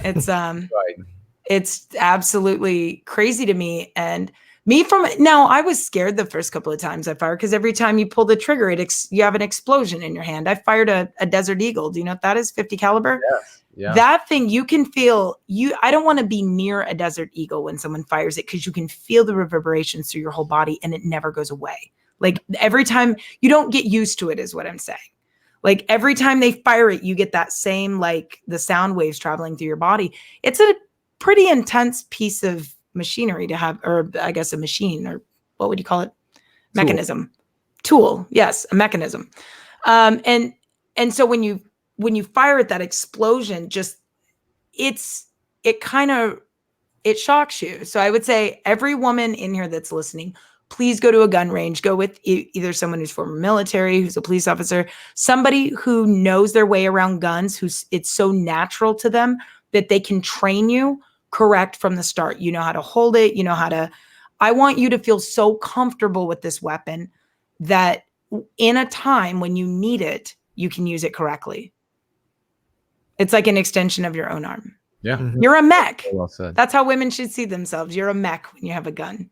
It's Right. it's absolutely crazy to me. And I was scared the first couple of times I fired because every time you pull the trigger, you have an explosion in your hand. I fired a Desert Eagle. Do you know what that is? 50 caliber. Yes. Yeah. That thing, you can feel I don't want to be near a Desert Eagle when someone fires it because you can feel the reverberations through your whole body and it never goes away. Like every time, you don't get used to it is what I'm saying. Like every time they fire it, you get that same, like the sound waves traveling through your body. It's a pretty intense piece of machinery to have, or I guess a machine, or what would you call it? Mechanism. Tool. Yes, a mechanism. And so when you fire at that explosion, it shocks you. So I would say every woman in here that's listening, please go to a gun range. Go with either someone who's former military, who's a police officer, somebody who knows their way around guns, it's so natural to them that they can train you correct from the start. You know how to hold it. You know how to, I want you to feel so comfortable with this weapon that in a time when you need it, you can use it correctly. It's like an extension of your own arm. Yeah. Mhm. You're a mech. Well said. That's how women should see themselves. You're a mech when you have a gun.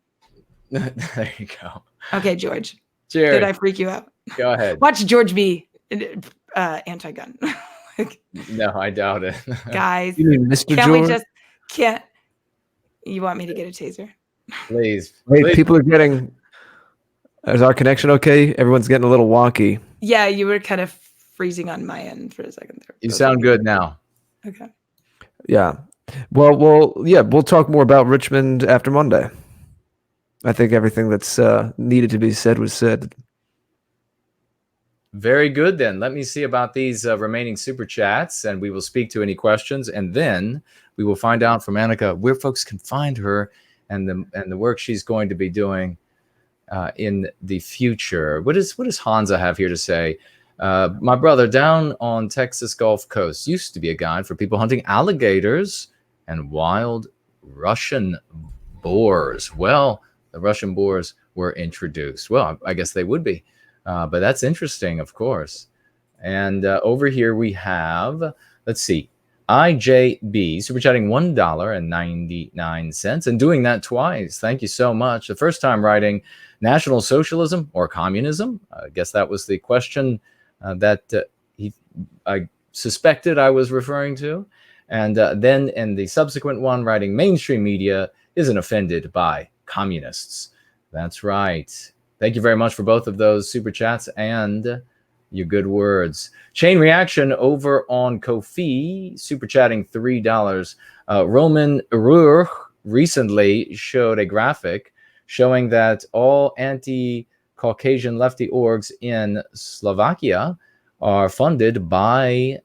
There you go. Okay, George. Jared, Did I freak you out? go ahead. Watch George be anti-gun. No, I doubt it. Guys, You mean Mr. George? Can't you want me to get a taser? Please. Wait, Please. people are getting. Is our connection okay? Everyone's getting a little wonky. Yeah, you were kind of freezing on my end for a second there. You sound good now. Okay. Yeah. Well, we'll talk more about Richmond after Monday. I think everything that's needed to be said was said. Very good, then. Let me see about these remaining super chats, and we will speak to any questions, and then we will find out from Annika where folks can find her and the work she's going to be doing in the future. What does Hansa have here to say? My brother down on Texas Gulf Coast used to be a guide for people hunting alligators and wild Russian boars. Well, the Russian boars were introduced. Well, I guess they would be. But that's interesting, of course. And over here we have, let's see, IJB, super chatting $1.99 and doing that twice. Thank you so much. The first time writing National Socialism or Communism. I guess that was the question that I suspected I was referring to. And then in the subsequent one, writing mainstream media isn't offended by communists. That's right. Thank you very much for both of those super chats and your good words. Chain reaction over on Ko-fi, super chatting $3. Roman Ruhr recently showed a graphic showing that all anti-Caucasian lefty orgs in Slovakia are funded by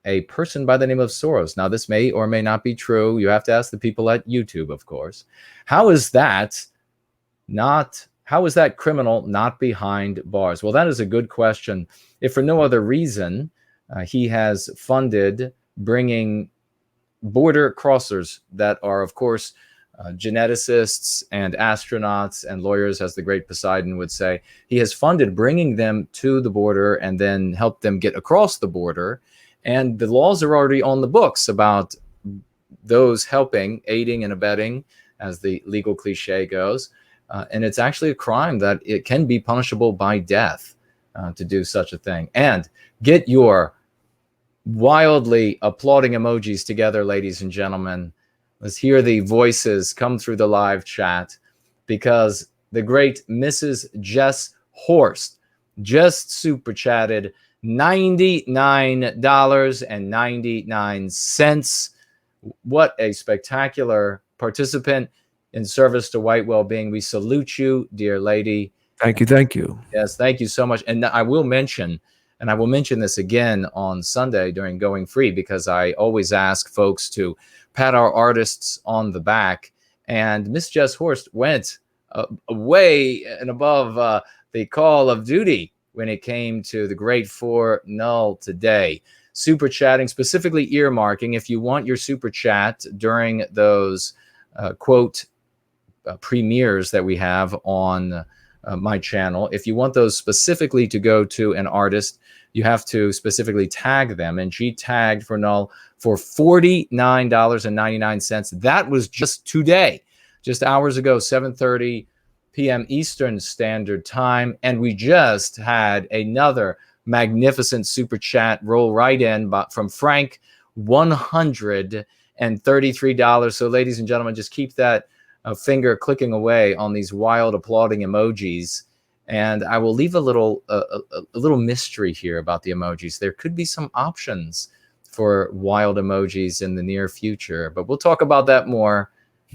a person by the name of Soros. Now, this may or may not be true. You have to ask the people at YouTube, of course. How is that criminal not behind bars? Well, that is a good question. If for no other reason, he has funded bringing border crossers that are, of course, geneticists and astronauts and lawyers, as the great Poseidon would say. He has funded bringing them to the border and then helped them get across the border. And the laws are already on the books about those helping, aiding and abetting, as the legal cliche goes. And it's actually a crime that it can be punishable by death to do such a thing. And get your wildly applauding emojis together, ladies and gentlemen. Let's hear the voices come through the live chat, because the great Mrs. Jess Horst just super chatted $99.99. What a spectacular participant in service to White Wellbeing. We salute you, dear lady. Thank you. Thank you. Yes, thank you so much. And I will mention this again on Sunday during Going Free, because I always ask folks to pat our artists on the back. And Miss Jess Horst went way and above the call of duty when it came to the great 4-0 today. Super chatting, specifically earmarking, if you want your super chat during those quote premieres that we have on my channel. If you want those specifically to go to an artist, you have to specifically tag them. And she tagged for Null for $49.99. That was just today, just hours ago, 7:30 p.m. Eastern Standard Time. And we just had another magnificent super chat roll right in from Frank, $133. So ladies and gentlemen, just keep that finger clicking away on these wild applauding emojis. And I will leave a little mystery here about the emojis. There could be some options for wild emojis in the near future, but we'll talk about that more.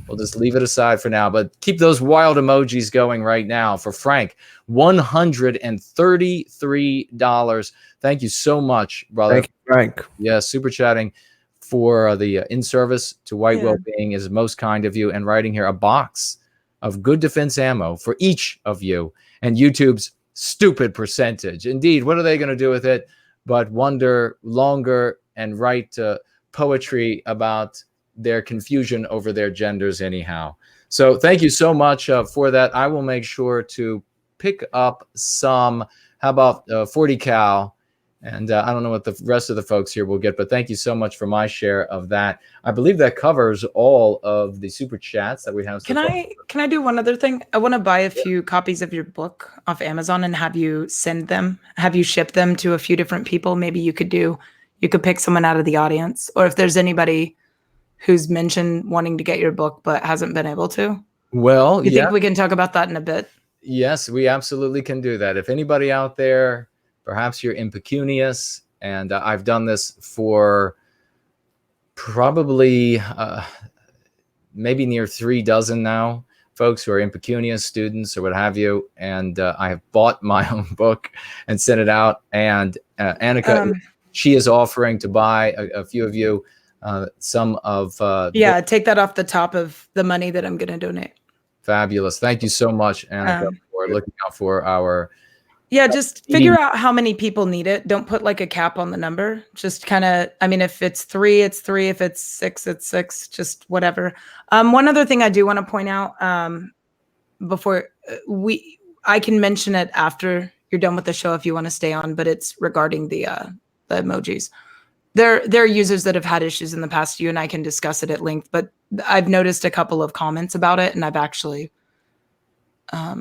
We'll just leave it aside for now, but keep those wild emojis going right now for Frank. $133. Thank you so much, brother. Thank you, Frank. Yeah, super chatting for the in service to White Wellbeing is most kind of you, and writing here a box of good defense ammo for each of you, and YouTube's stupid percentage. Indeed, what are they going to do with it but wonder longer and write poetry about their confusion over their genders anyhow. So thank you so much for that. I will make sure to pick up some, how about 40 cal? And I don't know what the rest of the folks here will get, but thank you so much for my share of that. I believe that covers all of the super chats that we have. Can I do one other thing? I want to buy a few copies of your book off Amazon and have you ship them to a few different people. Maybe you could pick someone out of the audience, or if there's anybody who's mentioned wanting to get your book but hasn't been able to. Well, you think we can talk about that in a bit? Yes, we absolutely can do that. If anybody out there, perhaps you're impecunious, and I've done this for probably maybe near 3 dozen now, folks who are impecunious, students or what have you, and I have bought my own book and sent it out. And Annika, she is offering to buy a few of you some of take that off the top of the money that I'm going to donate. Fabulous. Thank you so much, Annika, for looking out for our just figure out how many people need it. Don't put like a cap on the number. Just kind of, I mean, if it's 3, it's 3. If it's 6, it's 6. Just whatever. One other thing I do want to point out before I can mention it after you're done with the show if you want to stay on, but it's regarding the emojis. There are users that have had issues in the past. You and I can discuss it at length, but I've noticed a couple of comments about it, and I've actually I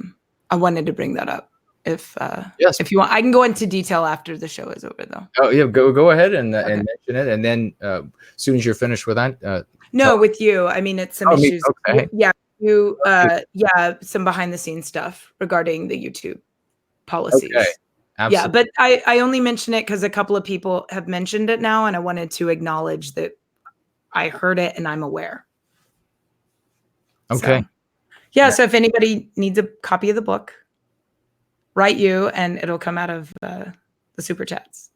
wanted to bring that up. If you want, I can go into detail after the show is over, though. Oh yeah, go ahead and mention it, and then as soon as you're finished with that. With you. I mean, it's some issues. Okay. Some behind the scenes stuff regarding the YouTube policies. Okay. Absolutely. Yeah, but I only mention it because a couple of people have mentioned it now, and I wanted to acknowledge that I heard it and I'm aware. Okay. So if anybody needs a copy of the book, write you, and it'll come out of the super chats.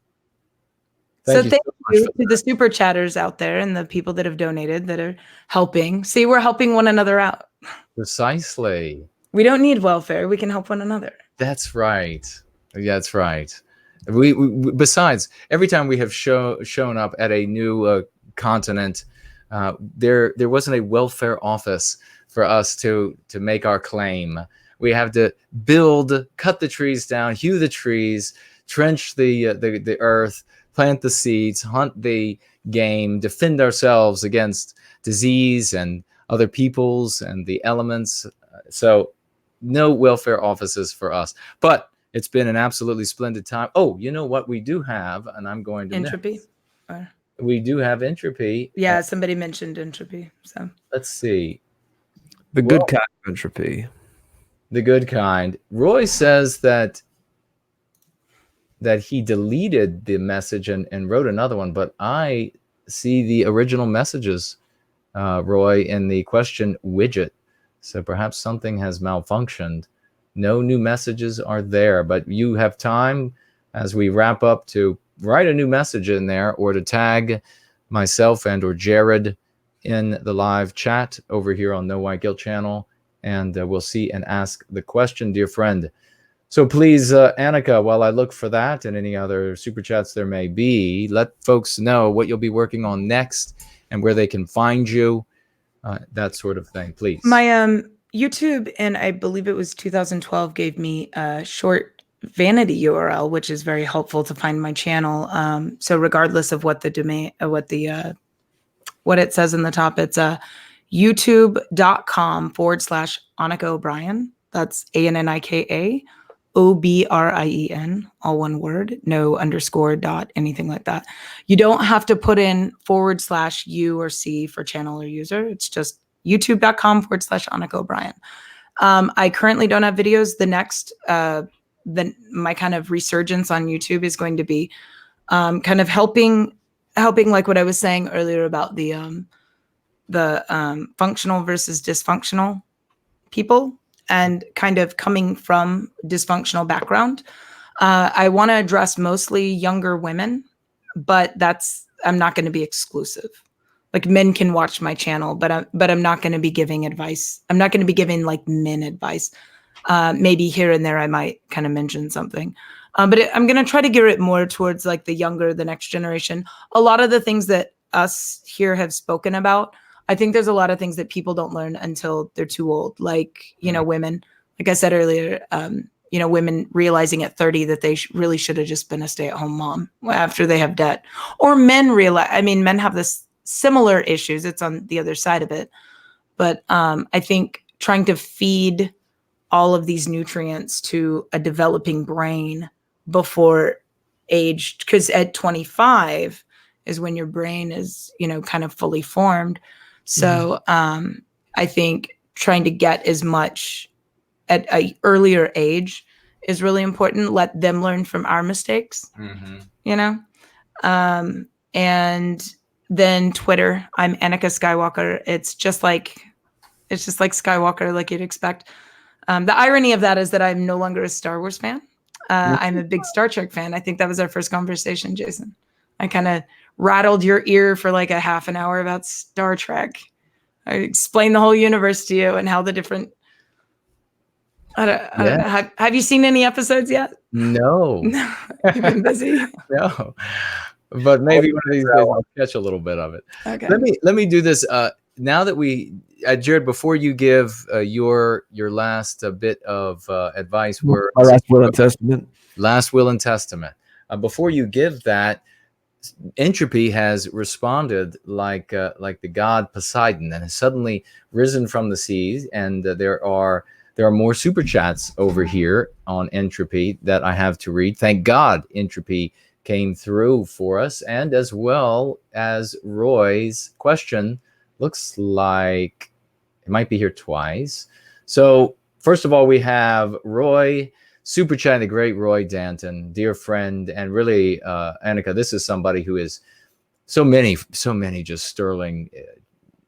So you thank so much you for to the super chatters out there and the people that have donated that are helping. See, we're helping one another out. precisely. We don't need welfare. We can help one another. That's right. That's right. We besides, every time we have shown up at a new continent, there wasn't a welfare office for us to make our claim. We have to cut the trees down, hew the trees, trench the earth, plant the seeds, hunt the game, defend ourselves against disease and other peoples and the elements. So no welfare offices for us. But it's been an absolutely splendid time. Oh, you know what we do have, and I'm going to Entropy. we do have entropy. Yeah, somebody mentioned entropy. So Let's see. The good kind of entropy. The good kind. Roy says that he deleted the message and wrote another one, but I see the original messages, Roy, in the question widget. So perhaps something has malfunctioned. No new messages are there, but you have time as we wrap up to write a new message in there or to tag myself and or Jared in the live chat over here on No White Guilt channel, and we'll see and ask the question, dear friend. So please, Annika, while I look for that and any other super chats there may be, let folks know what you'll be working on next and where they can find you, that sort of thing, please. my YouTube, and I believe it was 2012, gave me a short vanity URL, which is very helpful to find my channel. So regardless of what the domain, what it says in the top, it's youtube.com/Annika O'Brien. That's ANNIKA OBRIEN, all one word, no underscore, dot, anything like that. You don't have to put in /U or C for channel or user. It's just youtube.com/Annika O'Brien. I currently don't have videos. The next, my kind of resurgence on YouTube is going to be kind of helping like what I was saying earlier about the functional versus dysfunctional people, and kind of coming from dysfunctional background. I want to address mostly younger women, but I'm not going to be exclusive. Like, men can watch my channel, but I'm not going to be giving advice. I'm not going to be giving like men advice. Maybe here and there I might kind of mention something. But I'm going to try to gear it more towards like the next generation. A lot of the things that us here have spoken about, I think there's a lot of things that people don't learn until they're too old. Like, women, like I said earlier, women realizing at 30 that they really should have just been a stay-at-home mom after they have debt. Or men men have this similar issues. It's on the other side of it. But I think trying to feed all of these nutrients to a developing brain before age, because at 25 is when your brain is, kind of fully formed. So I think trying to get as much at an earlier age is really important. Let them learn from our mistakes, and then Twitter, I'm Annika Skywalker. It's just like Skywalker, like you'd expect. The irony of that is that I'm no longer a Star Wars fan. I'm a big Star Trek fan. I think that was our first conversation, Jason. I kind of rattled your ear for like a half an hour about Star Trek. I explained the whole universe to you and how the different. I don't know. Have you seen any episodes yet? No. You've been busy. No. But maybe one of these days I'll catch a little bit of it. Okay. Let me do this. Now that we, Jared, before you give your last bit of advice, our last will and testament. Last will and testament. Before you give that, Entropy has responded like the god Poseidon, and has suddenly risen from the seas. And there are more super chats over here on Entropy that I have to read. Thank God Entropy came through for us, and as well as Roy's question looks like it might be here twice. So first of all, we have Roy super chat, the great Roy Danton, dear friend, and really Annika, this is somebody who is so many just sterling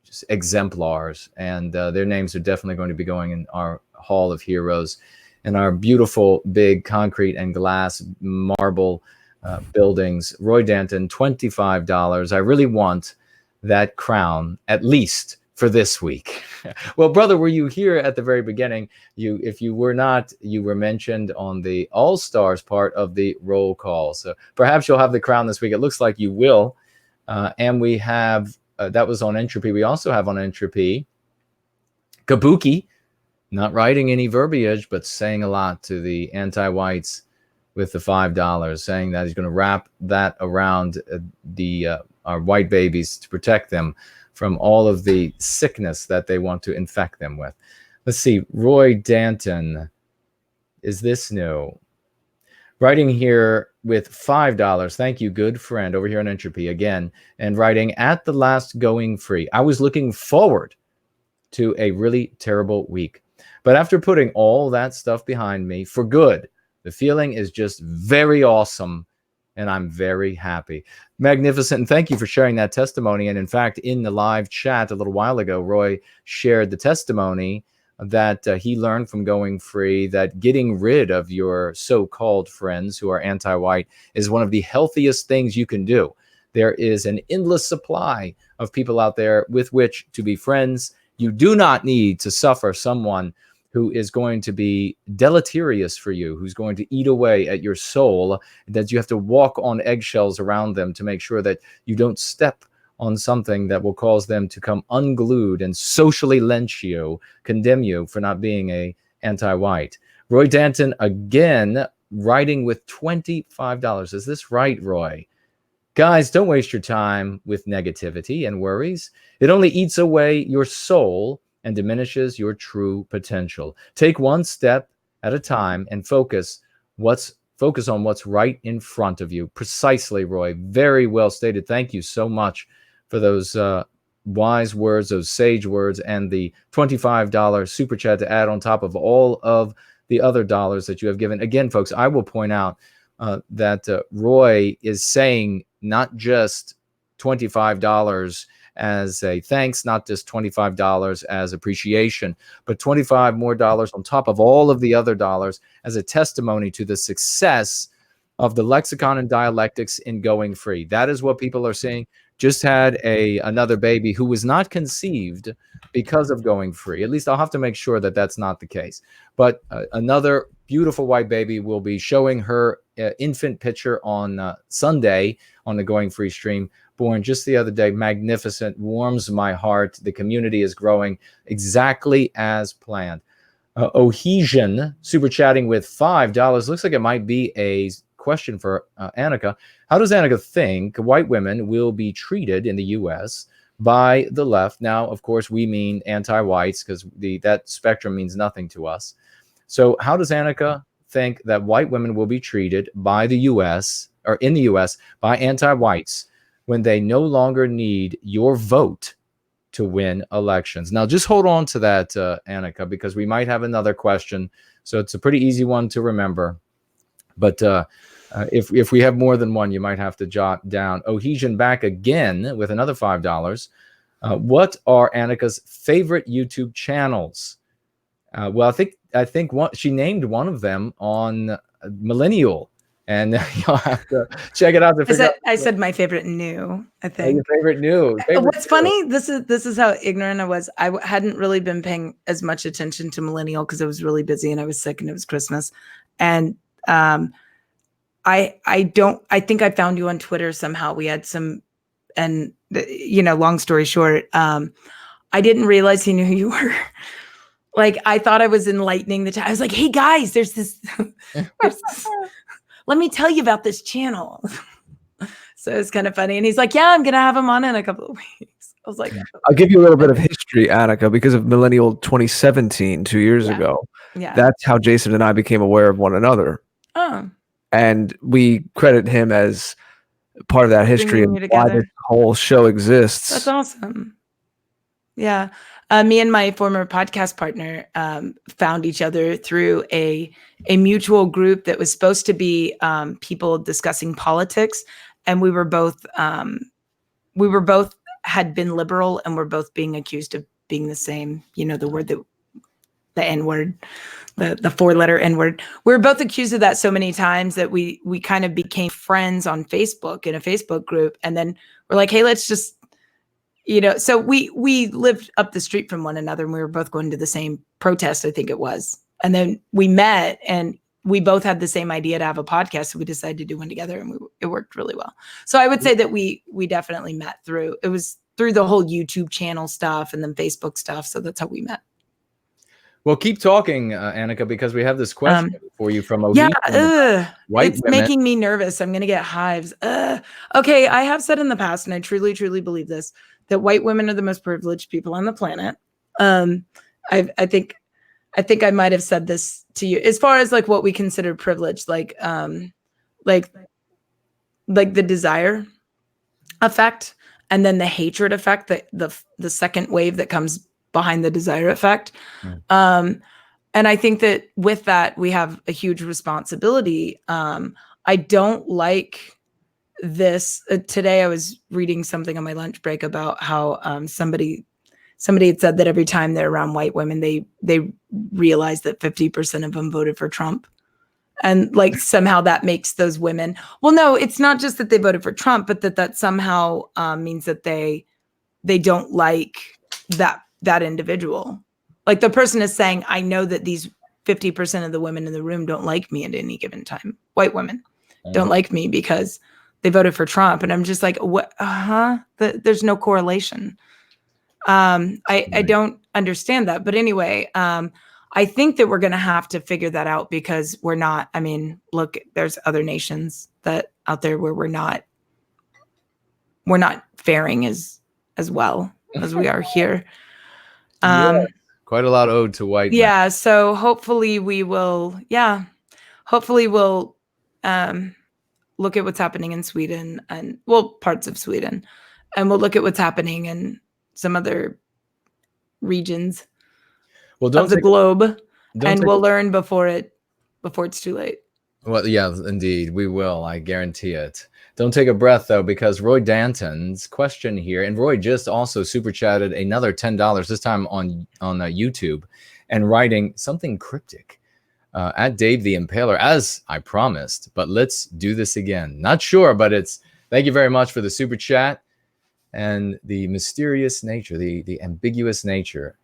just exemplars, and their names are definitely going to be going in our Hall of Heroes, and our beautiful big concrete and glass marble buildings. Roy Danton, $25. I really want that crown, at least for this week. Well, brother, were you here at the very beginning? If you were not, you were mentioned on the All-Stars part of the roll call. So perhaps you'll have the crown this week. It looks like you will. And we have, that was on Entropy. We also have on Entropy, Kabuki, not writing any verbiage, but saying a lot to the anti-whites with the $5, saying that he's going to wrap that around our white babies to protect them from all of the sickness that they want to infect them with. Let's see, Roy Danton, is this new? Writing here with $5. Thank you, good friend, over here on Entropy again, and writing at the last going free. I was looking forward to a really terrible week, but after putting all that stuff behind me for good, the feeling is just very awesome, and I'm very happy. Magnificent, and thank you for sharing that testimony. And in fact, in the live chat a little while ago, Roy shared the testimony that he learned from going free, that getting rid of your so-called friends who are anti-white is one of the healthiest things you can do. There is an endless supply of people out there with which to be friends. You do not need to suffer someone who is going to be deleterious for you, who's going to eat away at your soul, that you have to walk on eggshells around them to make sure that you don't step on something that will cause them to come unglued and socially lynch you, condemn you for not being a anti-white. Roy Danton, again, writing with $25. Is this right, Roy? Guys, don't waste your time with negativity and worries. It only eats away your soul and diminishes your true potential. Take one step at a time and focus on what's right in front of you. Precisely, Roy. Very well stated. Thank you so much for those wise words, those sage words, and the $25 super chat to add on top of all of the other dollars that you have given. Again, folks, I will point out that Roy is saying not just $25 as a thanks, not just $25 as appreciation, but $25 more dollars on top of all of the other dollars as a testimony to the success of the lexicon and dialectics in going free. That is what people are saying. Just had another baby who was not conceived because of going free. At least I'll have to make sure that that's not the case. But another beautiful white baby will be showing her infant picture on Sunday on the Going Free stream. Born just the other day. Magnificent. Warms my heart. The community is growing exactly as planned. Ohesian super chatting with $5. Looks like it might be a question for Annika. How does Annika think white women will be treated in the U.S. by the left? Now, of course, we mean anti-whites because that spectrum means nothing to us. So how does Annika think that white women will be treated by the U.S. or in the U.S. by anti-whites when they no longer need your vote to win elections? Now, just hold on to that, Annika, because we might have another question. So it's a pretty easy one to remember. But if we have more than one, you might have to jot down. Ohesian back again with another $5. What are Annika's favorite YouTube channels? Well, I think she named one of them on Millennial, and you'll have to check it out. I said my favorite new. I think your favorite new. What's funny? This is how ignorant I was. I hadn't really been paying as much attention to Millennial because I was really busy and I was sick and it was Christmas, and I think I found you on Twitter somehow. We had some, and long story short, I didn't realize he knew who you were. Like, I thought I was enlightening the chat. I was like, hey guys, there's this, let me tell you about this channel. So it's kind of funny. And he's like, yeah, I'm going to have him on in a couple of weeks. I was like, I'll give you a little bit of history, Annika, because of Millennial 2017, 2 years ago. Yeah. That's how Jason and I became aware of one another. Oh. And we credit him as part of that history and why this whole show exists. That's awesome. Yeah. Me and my former podcast partner found each other through a mutual group that was supposed to be people discussing politics. And we were both had been liberal and we're both being accused of being the same, the word N-word, the 4-letter N-word. We were both accused of that so many times that we kind of became friends on Facebook in a Facebook group. And then we're like, hey, let's just, so we lived up the street from one another and we were both going to the same protest, I think it was. And then we met and we both had the same idea to have a podcast. So we decided to do one together and it worked really well. So I would say that we definitely met through the whole YouTube channel stuff and then Facebook stuff. So that's how we met. Well, keep talking, Annika, because we have this question for you from white women. Making me nervous. I'm going to get hives. Okay, I have said in the past, and I truly, truly believe this, that white women are the most privileged people on the planet. I think I might have said this to you as far as like what we consider privilege, like the desire effect, and then the hatred effect, the second wave that comes behind the desire effect. And I think that with that, we have a huge responsibility. I don't like this. Today I was reading something on my lunch break about how somebody had said that every time they're around white women, they realize that 50% of them voted for Trump. And like somehow that makes those women, well, no, it's not just that they voted for Trump, but that somehow means that they don't like that individual. Like the person is saying, I know that these 50% of the women in the room don't like me at any given time. White women don't like me because they voted for Trump. And I'm just like, what? There's no correlation. I don't understand that. But anyway, I think that we're going to have to figure that out because we're not, I mean, look, there's other nations that out there where we're not faring as well as we are here. Quite a lot owed to white men. So hopefully we'll look at what's happening in Sweden and parts of Sweden, and we'll look at what's happening in some other regions of the globe, and we'll learn before it's too late. Well, yeah, indeed, we will. I guarantee it. Don't take a breath, though, because Roy Danton's question here, and Roy just also super chatted another $10, this time on YouTube, and writing something cryptic at Dave the Impaler, as I promised. But let's do this again. Not sure, but thank you very much for the super chat and the mysterious nature, the ambiguous nature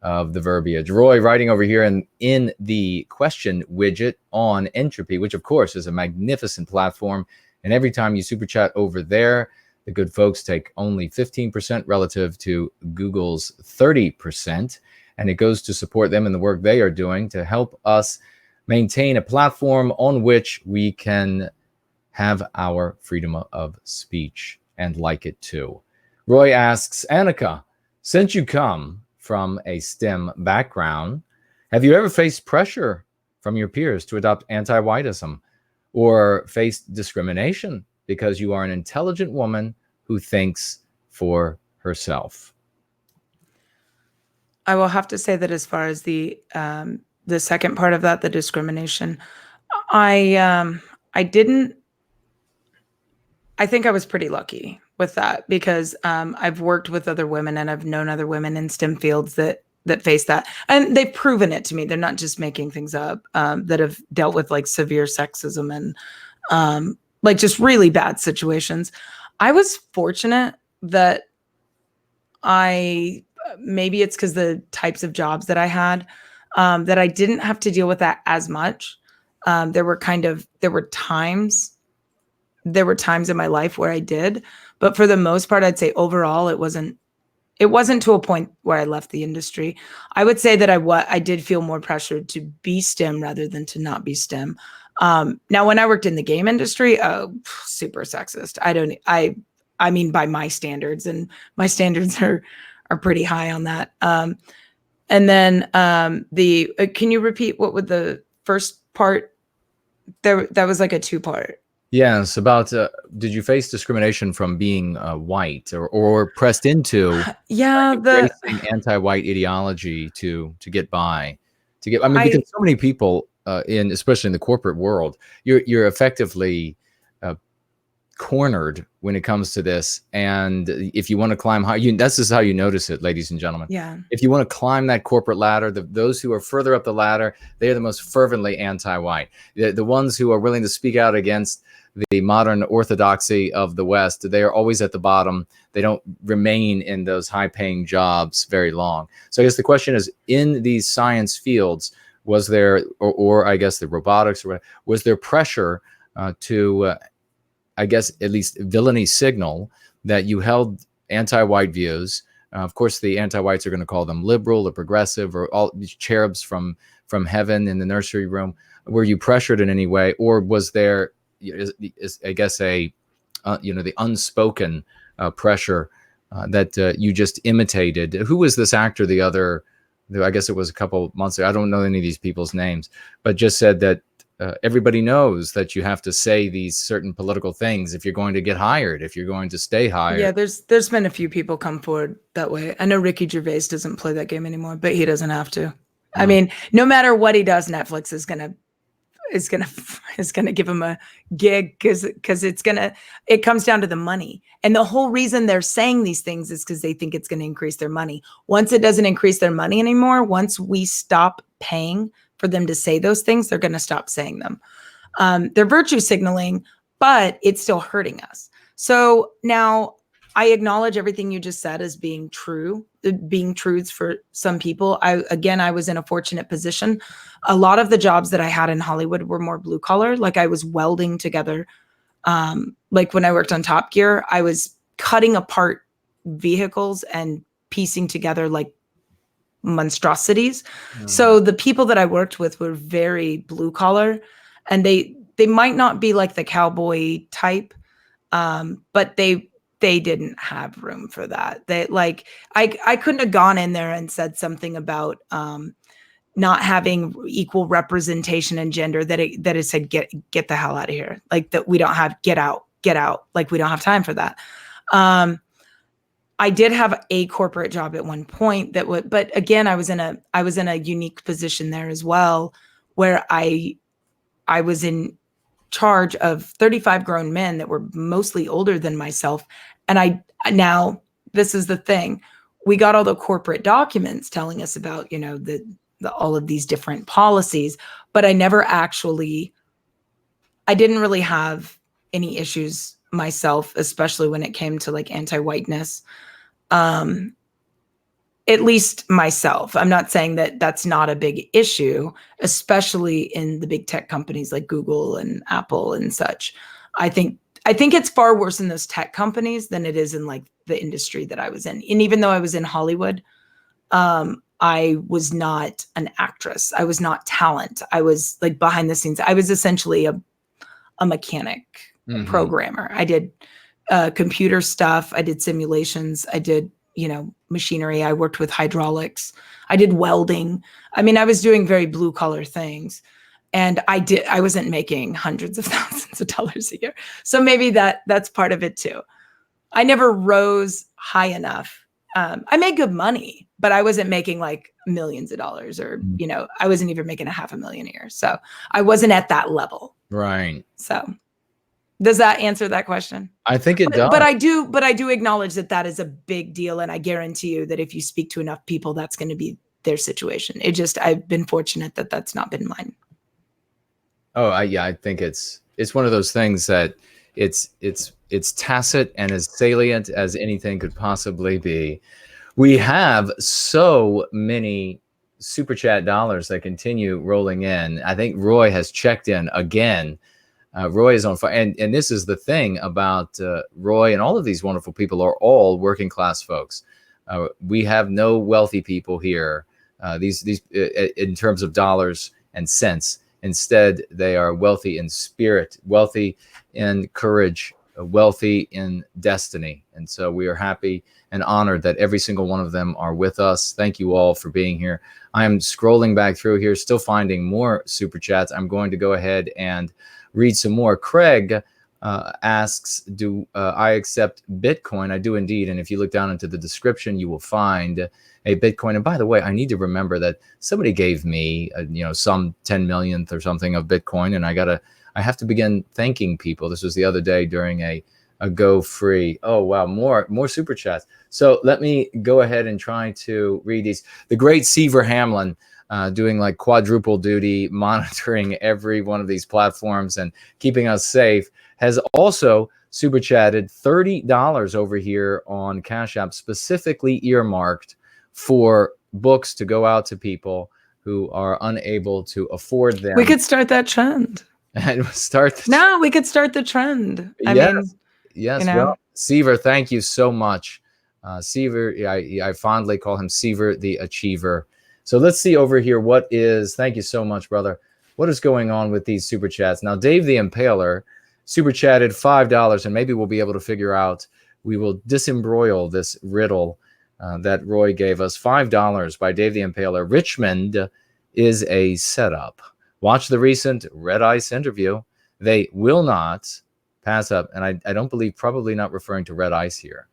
of the verbiage. Roy writing over here in the question widget on Entropy, which of course is a magnificent platform. And every time you super chat over there, the good folks take only 15% relative to Google's 30%. And it goes to support them in the work they are doing to help us maintain a platform on which we can have our freedom of speech and like it too. Roy asks, Annika, since you come from a STEM background, have you ever faced pressure from your peers to adopt anti-whiteism or faced discrimination because you are an intelligent woman who thinks for herself? I will have to say that as far as the second part of that, the discrimination, I think I was pretty lucky with that because I've worked with other women and I've known other women in STEM fields that face that. And they've proven it to me. They're not just making things up, that have dealt with like severe sexism and like just really bad situations. I was fortunate that maybe it's because the types of jobs that I had, that I didn't have to deal with that as much. There were times in my life where I did, but for the most part, I'd say overall, it wasn't to a point where I left the industry. I would say that I did feel more pressured to be STEM rather than to not be STEM. Now, when I worked in the game industry, super sexist. I mean, by my standards, and my standards are pretty high on that. And then can you repeat what would the first part? That was like a 2-part. Yes, about did you face discrimination from being white or pressed into embracing anti-white ideology to get by? Because so many people especially in the corporate world, you're effectively cornered when it comes to this. And if you want to climb high, this is how you notice it, ladies and gentlemen. Yeah. If you want to climb that corporate ladder, those who are further up the ladder, they are the most fervently anti-white. The ones who are willing to speak out against the modern orthodoxy of the West, they are always at the bottom. They don't remain in those high-paying jobs very long. So I guess the question is, in these science fields, was there, or I guess the robotics, or whatever, was there pressure to I guess at least villainy signal that you held anti-white views? Of course, the anti-whites are going to call them liberal or progressive or all these cherubs from heaven in the nursery room. Were you pressured in any way, or was there, I guess, the unspoken pressure that you just imitated? Who was this actor? I guess it was a couple months ago. I don't know any of these people's names, but just said that everybody knows that you have to say these certain political things if you're going to get hired, if you're going to stay hired. Yeah, there's been a few people come forward that way. I know Ricky Gervais doesn't play that game anymore, but he doesn't have to. I mean, no matter what he does, Netflix is gonna give him a gig because it comes down to the money. And the whole reason they're saying these things is because they think it's going to increase their money. Once it doesn't increase their money anymore, once we stop paying for them to say those things, they're going to stop saying them. They're virtue signaling, but it's still hurting us. So now I acknowledge everything you just said as being true, being truths for some people. I was in a fortunate position. A lot of the jobs that I had in Hollywood were more blue collar. Like I was welding together. Like when I worked on Top Gear, I was cutting apart vehicles and piecing together like monstrosities. So the people that I worked with were very blue collar, and they might not be like the cowboy type, but they didn't have room for that. They like I couldn't have gone in there and said something about not having equal representation in gender that it said get the hell out of here, like that we don't have get out, like we don't have time for that. I did have a corporate job at one point but again, I was in a unique position there as well, where I was in charge of 35 grown men that were mostly older than myself. And now this is the thing. We got all the corporate documents telling us about, all of these different policies, but I didn't really have any issues myself, especially when it came to like anti-whiteness. At least myself. I'm not saying that that's not a big issue, especially in the big tech companies like Google and Apple and such. I think it's far worse in those tech companies than it is in like the industry that I was in. And even though I was in Hollywood, I was not an actress. I was not talent. I was like behind the scenes. I was essentially a mechanic, a programmer. I did computer stuff. I did simulations. I did, machinery. I worked with hydraulics. I did welding. I mean, I was doing very blue collar things, and I wasn't making hundreds of thousands of dollars a year. So maybe that's part of it too. I never rose high enough. I made good money, but I wasn't making like millions of dollars, or, I wasn't even making $500,000 a year. So I wasn't at that level. Right. So does that answer that question? I think it does. But I do acknowledge that is a big deal. And I guarantee you that if you speak to enough people, that's going to be their situation. I've been fortunate that that's not been mine. Oh, I think it's one of those things that it's tacit and as salient as anything could possibly be. We have so many super chat dollars that continue rolling in. I think Roy has checked in again. Roy is on fire. And this is the thing about Roy and all of these wonderful people are all working class folks. We have no wealthy people here. These in terms of dollars and cents. Instead, they are wealthy in spirit, wealthy in courage, wealthy in destiny. And so we are happy and honored that every single one of them are with us. Thank you all for being here. I am scrolling back through here, still finding more super chats. I'm going to go ahead and read some more. Craig asks, do I accept Bitcoin? I do indeed. And if you look down into the description, you will find a Bitcoin. And by the way, I need to remember that somebody gave me, some 10 millionth or something of Bitcoin, and I I have to begin thanking people. This was the other day during a Go Free. Oh, wow, more super chats. So let me go ahead and try to read these. The great Seaver Hamlin, doing like quadruple duty, monitoring every one of these platforms and keeping us safe, has also super chatted $30 over here on Cash App, specifically earmarked for books to go out to people who are unable to afford them. We could start that trend. And start. We could start the trend. Yes. You know. Well, Seaver, thank you so much. Seaver, I fondly call him Seaver the Achiever. So let's see over here thank you so much, brother. What is going on with these super chats? Now, Dave the Impaler super chatted $5, and maybe we'll be able to figure out, we will disembroil this riddle that Roy gave us. $5 by Dave the Impaler. Richmond is a setup. Watch the recent Red Ice interview. They will not pass up, and I don't believe, probably not referring to Red Ice here,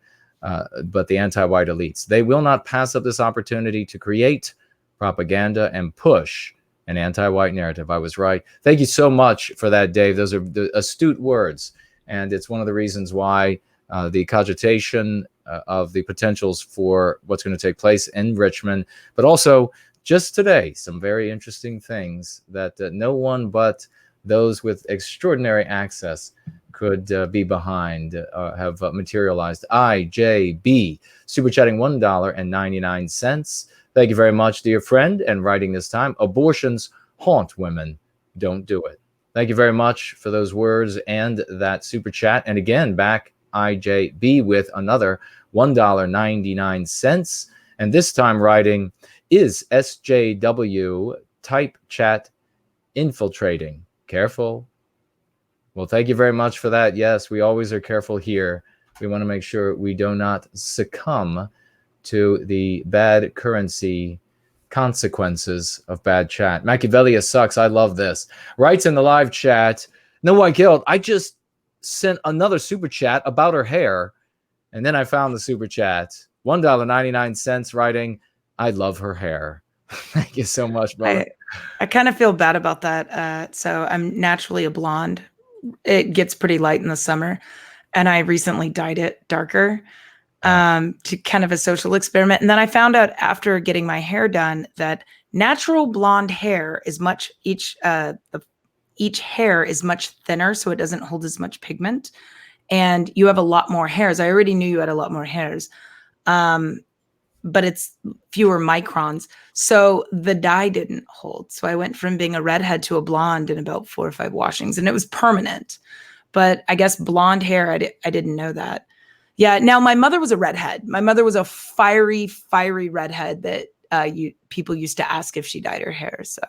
but the anti-white elites. They will not pass up this opportunity to create propaganda and push an anti-white narrative. I was right. Thank you so much for that, Dave. Those are the astute words, and it's one of the reasons why the cogitation of the potentials for what's going to take place in Richmond, but also just today, some very interesting things that no one but those with extraordinary access could be behind have materialized. IJB super chatting $1.99. Thank you very much, dear friend. And writing this time, abortions haunt women. Don't do it. Thank you very much for those words and that super chat. And again, back IJB with another $1.99. And this time writing, is SJW type chat infiltrating? Careful. Well, thank you very much for that. Yes, we always are careful here. We want to make sure we do not succumb to the bad currency consequences of bad chat. Machiavellia sucks. I love this. Writes in the live chat, no white guilt. I just sent another super chat about her hair, and then I found the super chat. $1.99 writing, I love her hair. Thank you so much, brother. I kind of feel bad about that. So I'm naturally a blonde. It gets pretty light in the summer, and I recently dyed it darker to kind of a social experiment. And then I found out after getting my hair done that natural blonde hair is each hair is much thinner, so it doesn't hold as much pigment, and you have a lot more hairs. I already knew you had a lot more hairs, but it's fewer microns. So the dye didn't hold. So I went from being a redhead to a blonde in about 4 or 5 washings, and it was permanent. But I guess blonde hair, I didn't know that. Yeah. Now my mother was a redhead. My mother was a fiery redhead that people used to ask if she dyed her hair. So,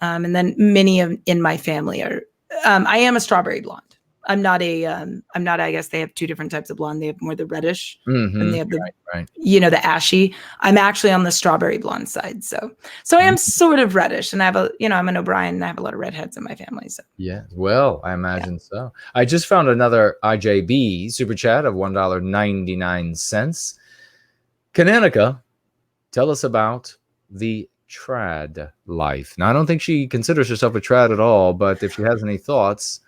and then many in my family are. I am a strawberry blonde. I'm not, I guess they have 2 different types of blonde. They have more the reddish and they have the, right. The ashy. I'm actually on the strawberry blonde side. So I am sort of reddish, and I have I'm an O'Brien, and I have a lot of redheads in my family. So yeah, well, I imagine so. I just found another IJB super chat of $1.99. Annika tell us about the trad life. Now, I don't think she considers herself a trad at all, but if she has any thoughts,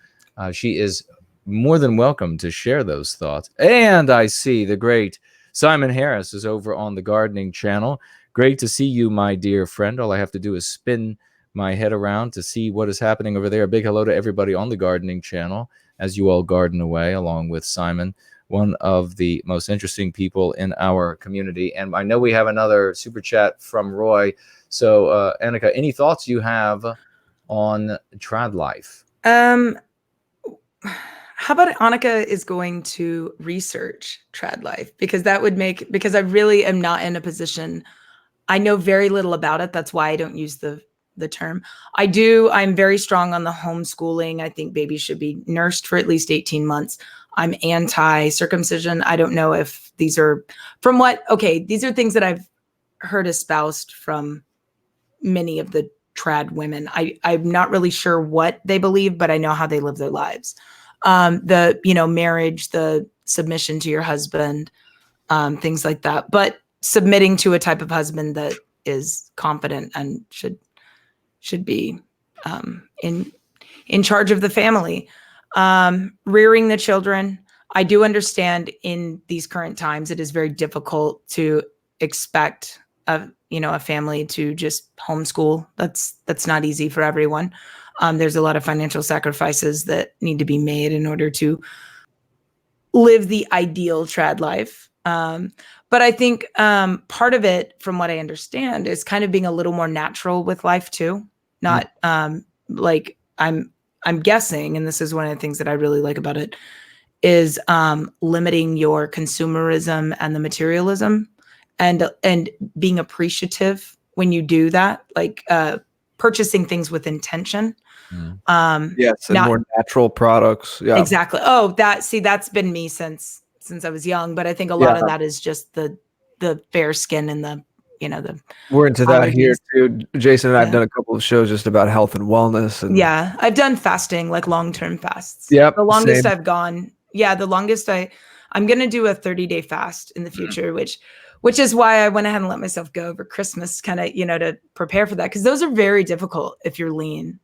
she is more than welcome to share those thoughts. And I see the great Simon Harris is over on the gardening channel. Great to see you, my dear friend. All I have to do is spin my head around to see what is happening over there. A big hello to everybody on the gardening channel as you all garden away along with Simon, one of the most interesting people in our community. And I know we have another super chat from Roy. So, Annika, any thoughts you have on trad life? How about Annika is going to research trad life, because I really am not in a position. I know very little about it. That's why I don't use the term. I'm very strong on the homeschooling. I think babies should be nursed for at least 18 months. I'm anti-circumcision. I don't know if these are these are things that I've heard espoused from many of the trad women. I'm not really sure what they believe, but I know how they live their lives. Marriage, the submission to your husband, things like that, but submitting to a type of husband that is confident and should be in charge of the family, rearing the children. I do understand in these current times, it is very difficult to expect a family to just homeschool. That's not easy for everyone. There's a lot of financial sacrifices that need to be made in order to live the ideal trad life. But I think part of it, from what I understand, is kind of being a little more natural with life too. Not like I'm guessing, and this is one of the things that I really like about it, is limiting your consumerism and the materialism, and being appreciative when you do that, like purchasing things with intention. Yes, and more natural products. Yeah, exactly. Oh, that's been me since I was young, but I think a lot of that is just the fair skin and the we're into that allergies. here too. Jason and I've done a couple of shows just about health and wellness, and I've done fasting, like long-term fasts. Yep, the longest same. I've gone. Yeah, the longest I'm going to do a 30-day fast in the future, which is why I went ahead and let myself go over Christmas, kind of, to prepare for that. Because those are very difficult if you're lean.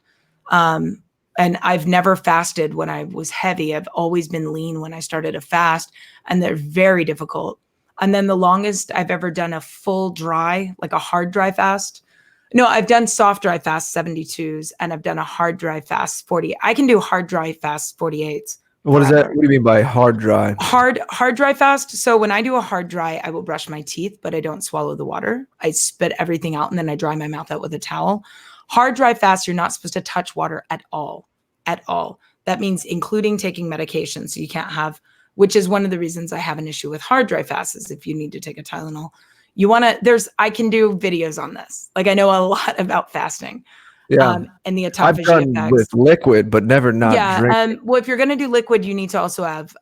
And I've never fasted when I was heavy. I've always been lean when I started a fast, and they're very difficult. And then the longest I've ever done a full dry, like a hard dry fast. No, I've done soft dry fast 72s, and I've done a hard dry fast 40. I can do hard dry fast 48s. What is that? What do you mean by hard dry? Hard dry fast. So when I do a hard dry, I will brush my teeth, but I don't swallow the water. I spit everything out, and then I dry my mouth out with a towel. Hard dry fast, you're not supposed to touch water at all. That means including taking medication. So you can't have, which is one of the reasons I have an issue with hard dry fast, is if you need to take a Tylenol, I can do videos on this. Like, I know a lot about fasting. Yeah. And the autophagy I've done effects. with liquid, but never not drink. Well, if you're going to do liquid, you need to also have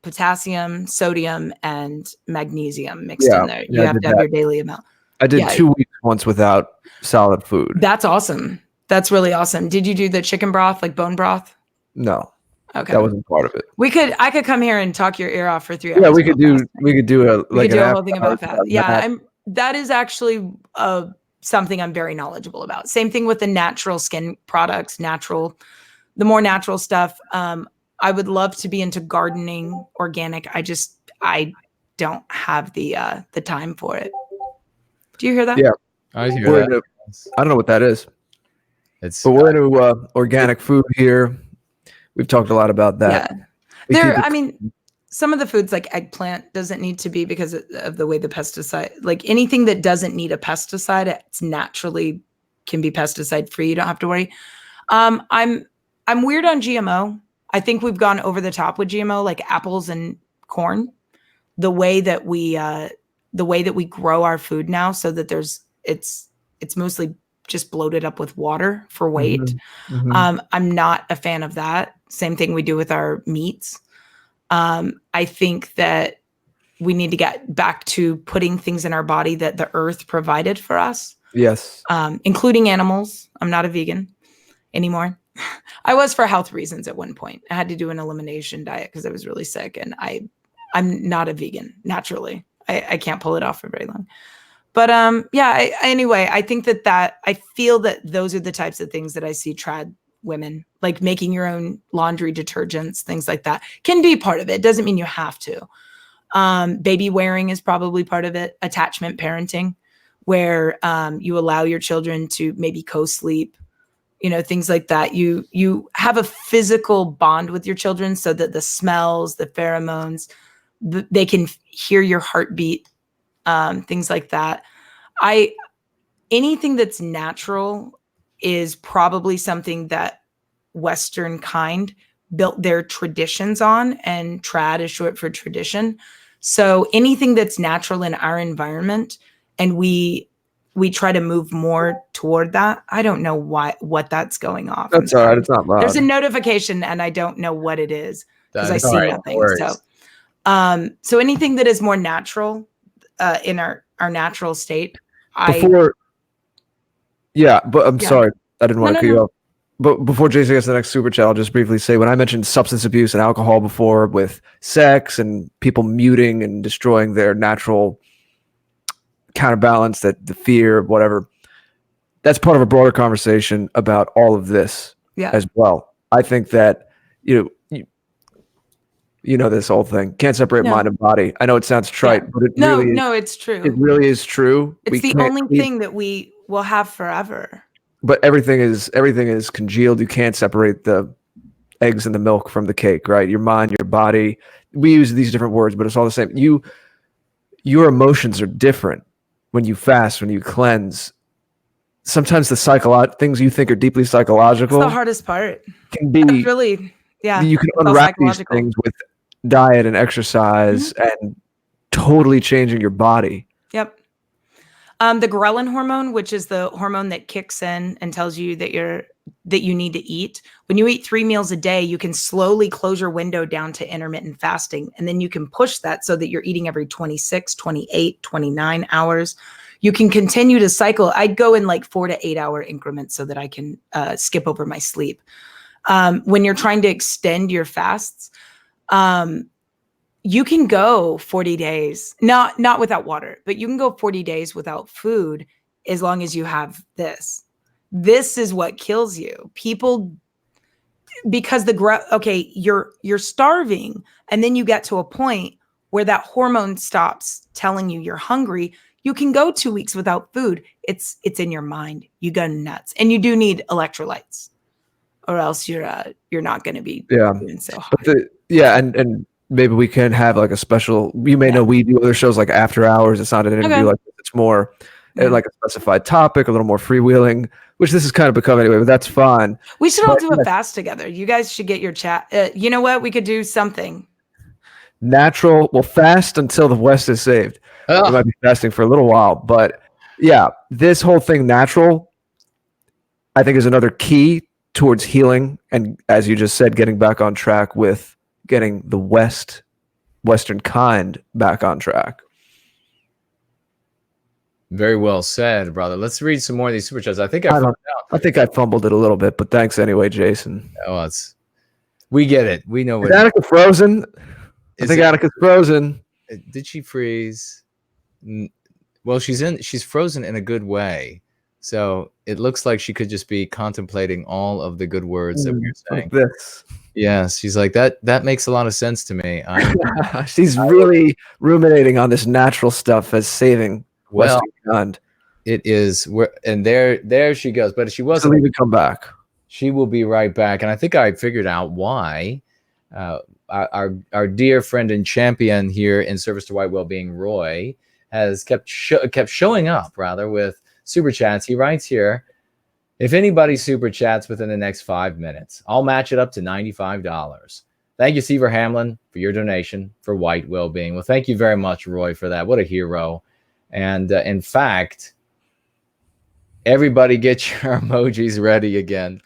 potassium, sodium, and magnesium mixed in there. You have to have your daily amount. I did 2 weeks once without solid food. That's awesome. That's really awesome. Did you do the chicken broth, like bone broth? No. Okay. That wasn't part of it. I could come here and talk your ear off for 3 hours. Yeah, we could do a whole thing about that. Yeah, that is actually something I'm very knowledgeable about. Same thing with the natural skin products, the more natural stuff. I would love to be into gardening, organic. I don't have the time for it. Do you hear that? Yeah, I hear that. I don't know what that is. But we're into organic food here. We've talked a lot about that. Yeah. Some of the foods, like eggplant, doesn't need to be because of the way the pesticide, like anything that doesn't need a pesticide, it's naturally can be pesticide free. You don't have to worry. I'm weird on GMO. I think we've gone over the top with GMO, like apples and corn. The way that we grow our food now, so that it's mostly just bloated up with water for weight. I'm not a fan of that. Same thing we do with our meats. I think that we need to get back to putting things in our body that the earth provided for us. Yes. Including animals. I'm not a vegan anymore. I was for health reasons at one point. I had to do an elimination diet because I was really sick, and I'm not a vegan naturally. I can't pull it off for very long. But anyway, I think that I feel that those are the types of things that I see trad women, like making your own laundry detergents, things like that, can be part of it. Doesn't mean you have to. Baby wearing is probably part of it. Attachment parenting, where you allow your children to maybe co-sleep, things like that. You have a physical bond with your children so that the smells, the pheromones, they can hear your heartbeat, things like that. Anything that's natural is probably something that Western kind built their traditions on, and trad is short for tradition. So anything that's natural in our environment, and we try to move more toward that. I don't know what that's going off. That's all right. It's not loud. There's a notification, and I don't know what it is because I see nothing. So anything that is more natural in our natural state. Sorry, I didn't want to cut you off. But before Jason gets the next super chat, I'll just briefly say, when I mentioned substance abuse and alcohol before, with sex and people muting and destroying their natural counterbalance, that the fear, whatever, that's part of a broader conversation about all of this. as well. I think that you know this whole thing. Can't separate mind and body. I know it sounds trite, but it's true. It really is true. It's the only thing that we will have forever. But everything is congealed. You can't separate the eggs and the milk from the cake, right? Your mind, your body. We use these different words, but it's all the same. Your emotions are different when you fast, when you cleanse. Sometimes the things you think are deeply psychological. It's the hardest part. Can be really, You can unwrap these things with diet and exercise and totally changing your body. Yep. The ghrelin hormone, which is the hormone that kicks in and tells you that you need to eat. When you eat 3 meals a day, you can slowly close your window down to intermittent fasting. And then you can push that so that you're eating every 26, 28, 29 hours. You can continue to cycle. I go in like 4 to 8 hour increments so that I can skip over my sleep. When you're trying to extend your fasts, you can go 40 days, not without water, but you can go 40 days without food as long as you have this. This is what kills you. People, because you're starving, and then you get to a point where that hormone stops telling you you're hungry. You can go 2 weeks without food. It's in your mind. You go nuts, and you do need electrolytes, or else you're not going to be doing so hard. And maybe we can have like a special. You may know we do other shows like After Hours. It's not an interview like this. It's more like a specified topic, a little more freewheeling, which this has kind of become anyway. But that's fine. We should all do a fast together. You guys should get your chat. You know what? We could do something natural. We'll fast until the West is saved. We might be fasting for a little while, but this whole thing natural, I think, is another key towards healing, and as you just said, getting back on track with getting the Western kind back on track. Very well said, brother. Let's read some more of these super chats. I think I fumbled it a little bit, but thanks anyway, Jason. Oh, we get it. We know what. Is Annika frozen? I think Annika's frozen. Did she freeze? Well, she's frozen in a good way. So it looks like she could just be contemplating all of the good words that we're saying. Like this. Yes, she's like, that makes a lot of sense to me. She's really ruminating on this natural stuff as saving Western kind. It is, and there she goes. But she wasn't. She'll even come back. She will be right back. And I think I figured out why. Our dear friend and champion here in service to White Wellbeing, Roy, has kept showing up rather with super chats. He writes here, if anybody super chats within the next 5 minutes, I'll match it up to $95. Thank you, Seaver Hamlin, for your donation for White Wellbeing. Well, thank you very much, Roy, for that. What a hero. And in fact, everybody get your emojis ready again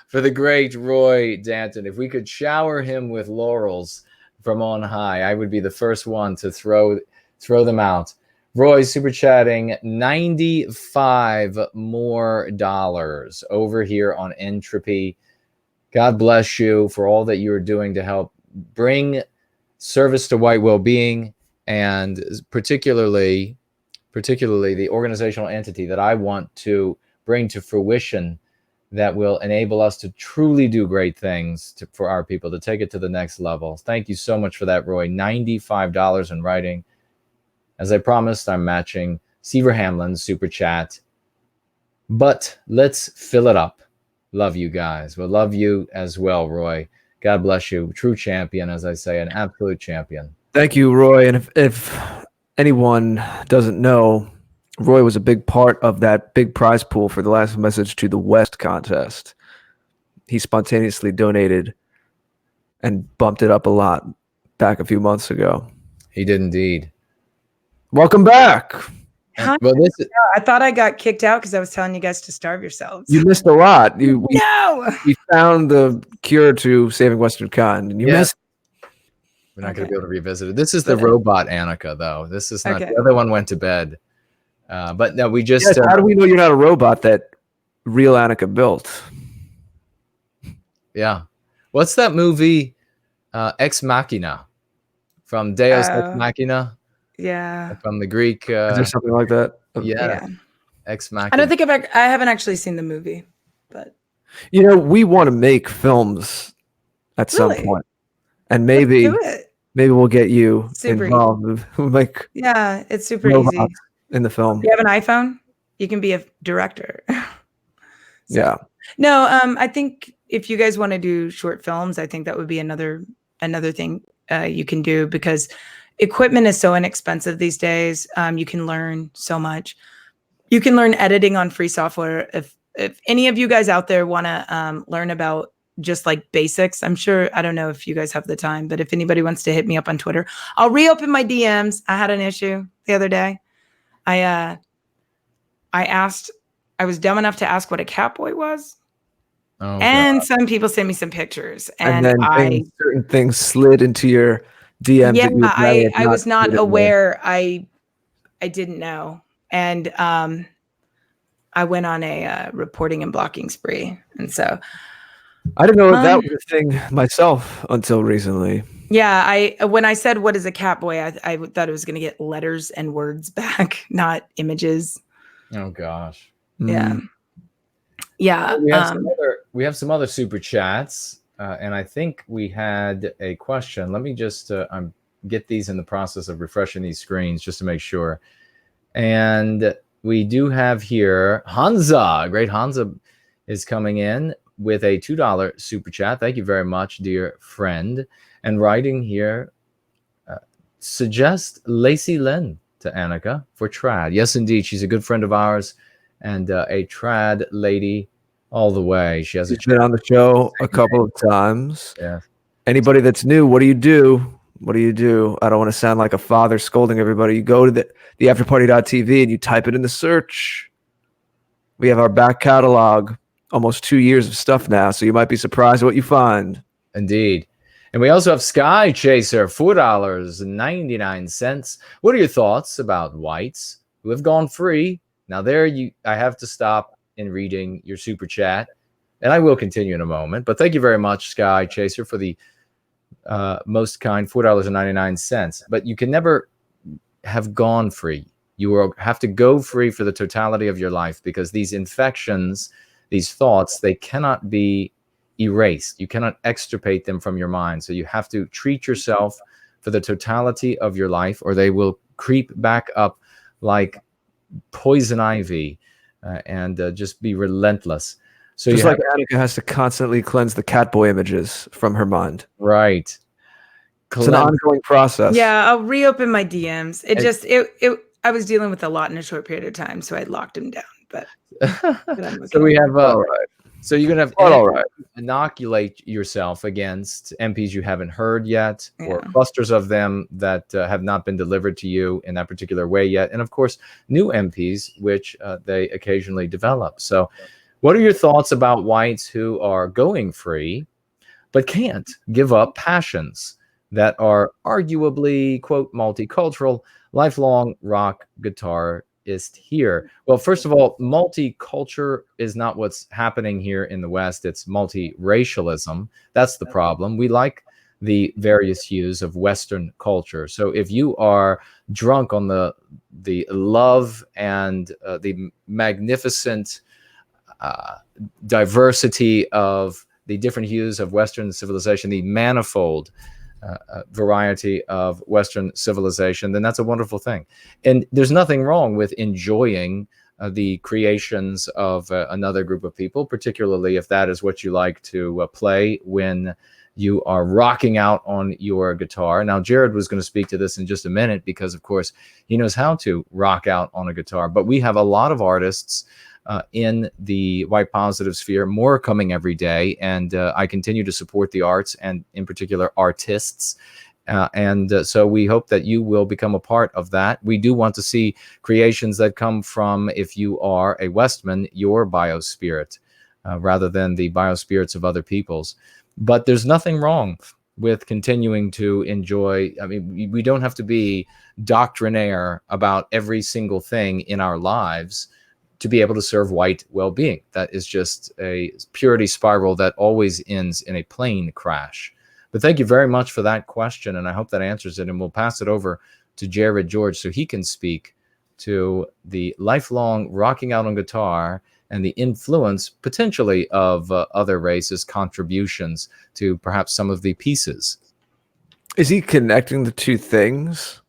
for the great Roy Danton. If we could shower him with laurels from on high, I would be the first one to throw them out. Roy super chatting $95 more over here on Entropy. God bless you for all that you are doing to help bring service to White Wellbeing, and particularly the organizational entity that I want to bring to fruition that will enable us to truly do great things for our people, to take it to the next level. Thank you so much for that, Roy. $95 in writing. As I promised, I'm matching Seaver Hamlin's super chat. But let's fill it up. Love you guys. We'll love you as well, Roy. God bless you. True champion, as I say, an absolute champion. Thank you, Roy. And if anyone doesn't know, Roy was a big part of that big prize pool for the Last Message to the West contest. He spontaneously donated and bumped it up a lot back a few months ago. He did indeed. Welcome back. Well, I thought I got kicked out because I was telling you guys to starve yourselves. You missed a lot. We found the cure to saving Western kind, and you missed. We're not going to be able to revisit it. This is the robot Annika, though. This is not. The other one went to bed. But no, we just. How do we know you're not a robot that real Annika built? Yeah. What's that movie? Ex Machina, from Deus Ex Machina. Yeah. From the Greek. Is there something like that? Yeah. Ex Machina. I don't think I haven't actually seen the movie, but We want to make films at some Really? point, and Let's maybe do it. we'll get you Super involved. We'll make Yeah, it's super robots easy. in the film. You have an iPhone? You can be a director. So, Yeah. No, I think if you guys want to do short films, I think that would be another thing you can do, because equipment is so inexpensive these days. You can learn so much. You can learn editing on free software. If any of you guys out there want to learn about just like basics, I'm sure, I don't know if you guys have the time, but if anybody wants to hit me up on Twitter, I'll reopen my DMs. I had an issue the other day. I was dumb enough to ask what a catboy was. Oh, And God. some people sent me some pictures, And and then certain things slid into your DMs that you would rather I not was not put in there. aware. I didn't know. And I went on a reporting and blocking spree. And so I didn't know that was a thing myself until recently. yeah, when I said what is a catboy, I thought it was going to get letters and words back, not images. Oh, gosh. Yeah. Yeah. We have some other super chats, and I think we had a question. Let me just get these in the process of refreshing these screens just to make sure. And we do have here Hansa. Great Hansa is coming in with a $2 super chat. Thank you very much, dear friend. And writing here, suggest Lacey Lynn to Annika for trad. Yes, indeed. She's a good friend of ours and a trad lady all the way. She's been on the show a couple of times. Yeah. Anybody that's new, what do you do? What do you do? I don't want to sound like a father scolding everybody. You go to the afterparty.tv and you type it in the search. We have our back catalog, almost 2 years of stuff now, so you might be surprised what you find. Indeed. And we also have Sky Chaser, $4.99. What are your thoughts about whites who have gone free? Now I have to stop in reading your super chat, and I will continue in a moment. But thank you very much, Sky Chaser, for the most kind $4.99. But you can never have gone free. You will have to go free for the totality of your life, because these infections, these thoughts, they cannot be erased. You cannot extirpate them from your mind. So you have to treat yourself for the totality of your life, or they will creep back up like poison ivy and just be relentless. So just like Annika has to constantly cleanse the catboy images from her mind. Right. It's an ongoing process. Yeah, I'll reopen my DMs. I was dealing with a lot in a short period of time, so I locked him down. But so we have all right. So you're gonna have all right. Inoculate yourself against MPs you haven't heard yet, or clusters of them that have not been delivered to you in that particular way yet, and of course new MPs which they occasionally develop. So, what are your thoughts about whites who are going free, but can't give up passions that are arguably, quote, multicultural, lifelong rock guitarist here? Well, first of all, multicultural is not what's happening here in the West. It's multiracialism. That's the problem. We like the various hues of Western culture. So if you are drunk on the love and the magnificent diversity of the different hues of Western civilization, the manifold variety of Western civilization, then that's a wonderful thing. And there's nothing wrong with enjoying the creations of another group of people, particularly if that is what you like to play when you are rocking out on your guitar. Now, Jared was going to speak to this in just a minute because, of course, he knows how to rock out on a guitar. But we have a lot of artists in the white positive sphere, more coming every day, and I continue to support the arts and in particular artists, and so we hope that you will become a part of that. We do want to see creations that come from, if you are a Westman, your biospirit rather than the biospirits of other people's. But there's nothing wrong with continuing to enjoy. I mean, we don't have to be doctrinaire about every single thing in our lives to be able to serve white well-being. That is just a purity spiral that always ends in a plane crash. But thank you very much for that question, and I hope that answers it. And we'll pass it over to Jared George so he can speak to the lifelong rocking out on guitar and the influence potentially of other races' contributions to perhaps some of the pieces. Is he connecting the two things?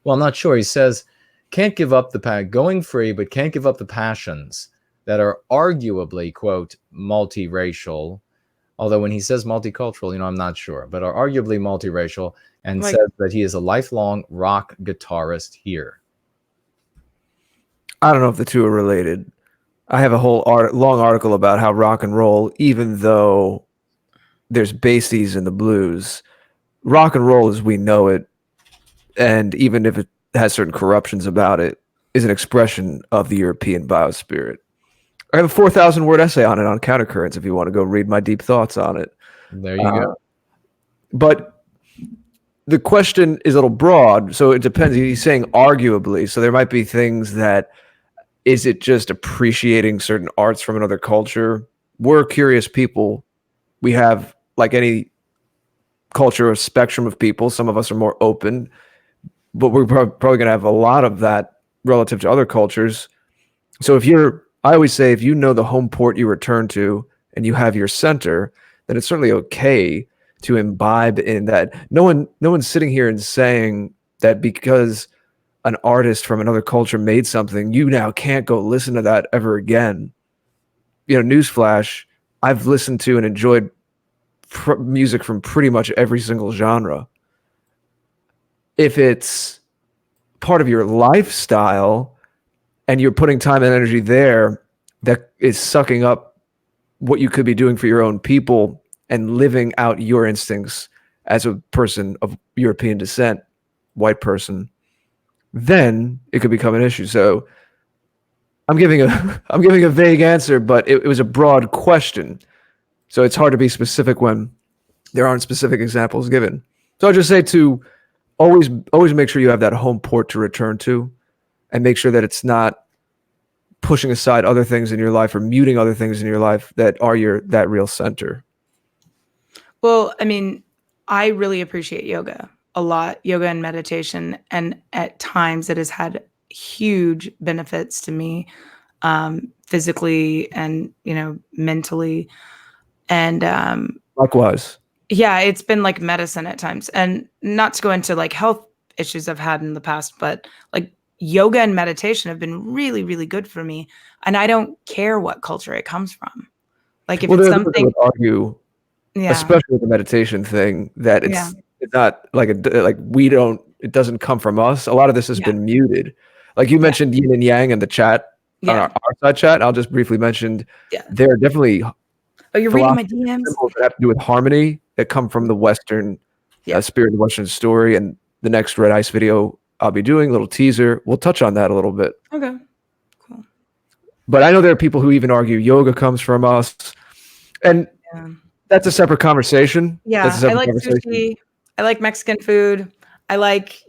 Well, I'm not sure. He says, can't give up going free, but can't give up the passions that are arguably, quote, multiracial. Although when he says multicultural, I'm not sure, but are arguably multiracial, and says that he is a lifelong rock guitarist here. I don't know if the two are related. I have a whole long article about how rock and roll, even though there's bases in the blues, rock and roll as we know it, and even if it has certain corruptions about it, is an expression of the European biospirit. I have a 4,000 word essay on it on countercurrents if you want to go read my deep thoughts on it. There you go. But the question is a little broad, so it depends. He's saying arguably, so there might be things that, is it just appreciating certain arts from another culture? We're curious people. We have, like any culture, a spectrum of people. Some of us are more open, but we're probably going to have a lot of that relative to other cultures. So I always say, if you know the home port you return to and you have your center, then it's certainly okay to imbibe in that. No one's sitting here and saying that because an artist from another culture made something, you now can't go listen to that ever again. Newsflash, I've listened to and enjoyed music from pretty much every single genre. If it's part of your lifestyle and you're putting time and energy there, that is sucking up what you could be doing for your own people and living out your instincts as a person of European descent, white person, then it could become an issue. So I'm giving a vague answer, but it was a broad question. So it's hard to be specific when there aren't specific examples given. So I'll just say to always make sure you have that home port to return to, and make sure that it's not pushing aside other things in your life or muting other things in your life that are that real center. Well, I mean, I really appreciate yoga a lot, yoga and meditation. And at times it has had huge benefits to me, physically and, mentally. And Likewise. yeah, it's been like medicine at times. And not to go into like health issues I've had in the past, but like yoga and meditation have been really, really good for me. And I don't care what culture it comes from. Like if it's something, I would argue, especially with the meditation thing, that it's not like it doesn't come from us. A lot of this has been muted. Like you mentioned yin and yang in the chat, on our side chat. I'll just briefly mention there are definitely you're reading my DMs that have to do with harmony that come from the Western spirit, the Western story. And the next Red Ice video I'll be doing, a little teaser, we'll touch on that a little bit. Okay, cool. But I know there are people who even argue yoga comes from us, and that's a separate conversation. Yeah, I like sushi. I like Mexican food. I like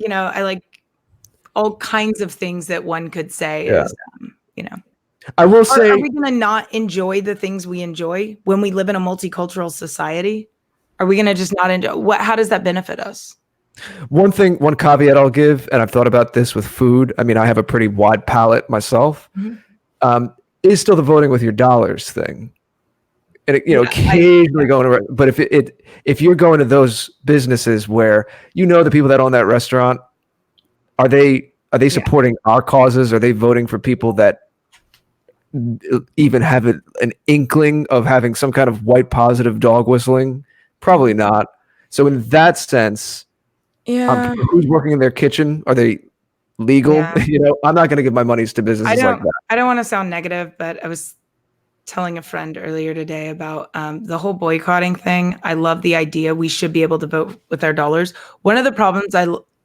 all kinds of things that one could say is, I will say, are we going to not enjoy the things we enjoy when we live in a multicultural society? Are we going to just not enjoy? How does that benefit us? One caveat I'll give, and I've thought about this with food. I mean, I have a pretty wide palate myself. Mm-hmm. Is still the voting with your dollars thing, and occasionally going to. But if you're going to those businesses where the people that own that restaurant, are they supporting our causes? Are they voting for people that even have an inkling of having some kind of white positive dog whistling? Probably not. So in that sense, who's working in their kitchen? Are they legal? I'm not going to give my monies to businesses like that. I don't want to sound negative, but I was telling a friend earlier today about the whole boycotting thing. I love the idea we should be able to vote with our dollars. One of the problems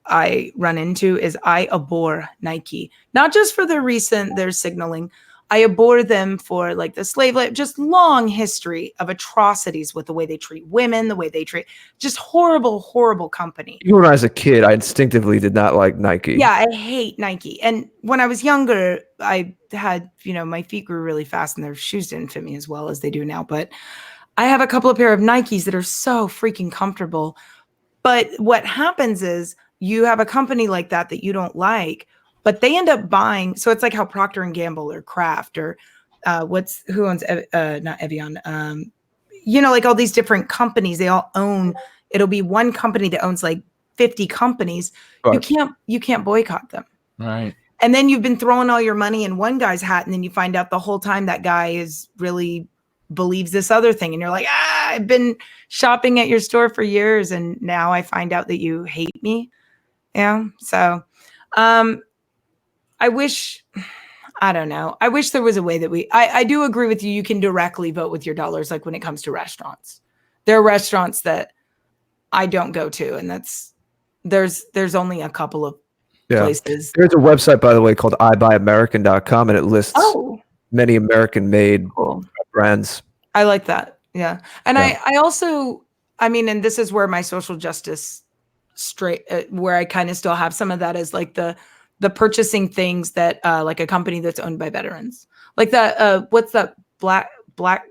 I run into is I abhor Nike, not just for their signaling. I abhor them for like the slave labor, just long history of atrocities with the way they treat women, the way they treat just horrible, horrible company. Even when I was a kid, I instinctively did not like Nike. Yeah, I hate Nike. And when I was younger, I had, my feet grew really fast and their shoes didn't fit me as well as they do now. But I have a couple of pair of Nikes that are so freaking comfortable. But what happens is you have a company like that you don't like, but they end up buying. So it's like how Procter & Gamble or Kraft or who owns not Evian? Like all these different companies, they all own. It'll be one company that owns like 50 companies. Right. You can't boycott them. Right. And then you've been throwing all your money in one guy's hat, and then you find out the whole time that guy is really believes this other thing, and you're like, I've been shopping at your store for years, and now I find out that you hate me. Yeah. So, I wish there was a way that I do agree with you. You can directly vote with your dollars. Like when it comes to restaurants, there are restaurants that I don't go to, and there's only a couple of places. There's a website, by the way, called ibuyamerican.com, and it lists many American-made brands. I like that. Yeah. And I also, and this is where my social justice where I kind of still have some of that is like the purchasing things that like a company that's owned by veterans, like that. What's that Black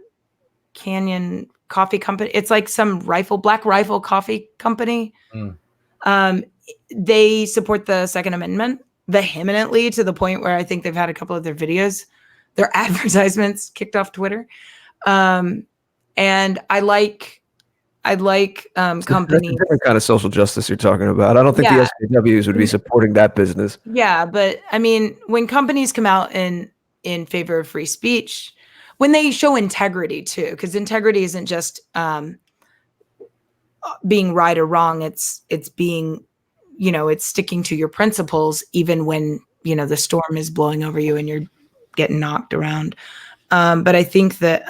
Canyon coffee company? It's like some Black Rifle coffee company. They support the Second Amendment vehemently to the point where I think they've had a couple of their videos, their advertisements kicked off Twitter. And I like companies. Different kind of social justice you're talking about. I don't think the SJWs would be supporting that business. Yeah, but when companies come out in favor of free speech, when they show integrity too, because integrity isn't just being right or wrong. It's being, it's sticking to your principles, even when, the storm is blowing over you and you're getting knocked around. But I think that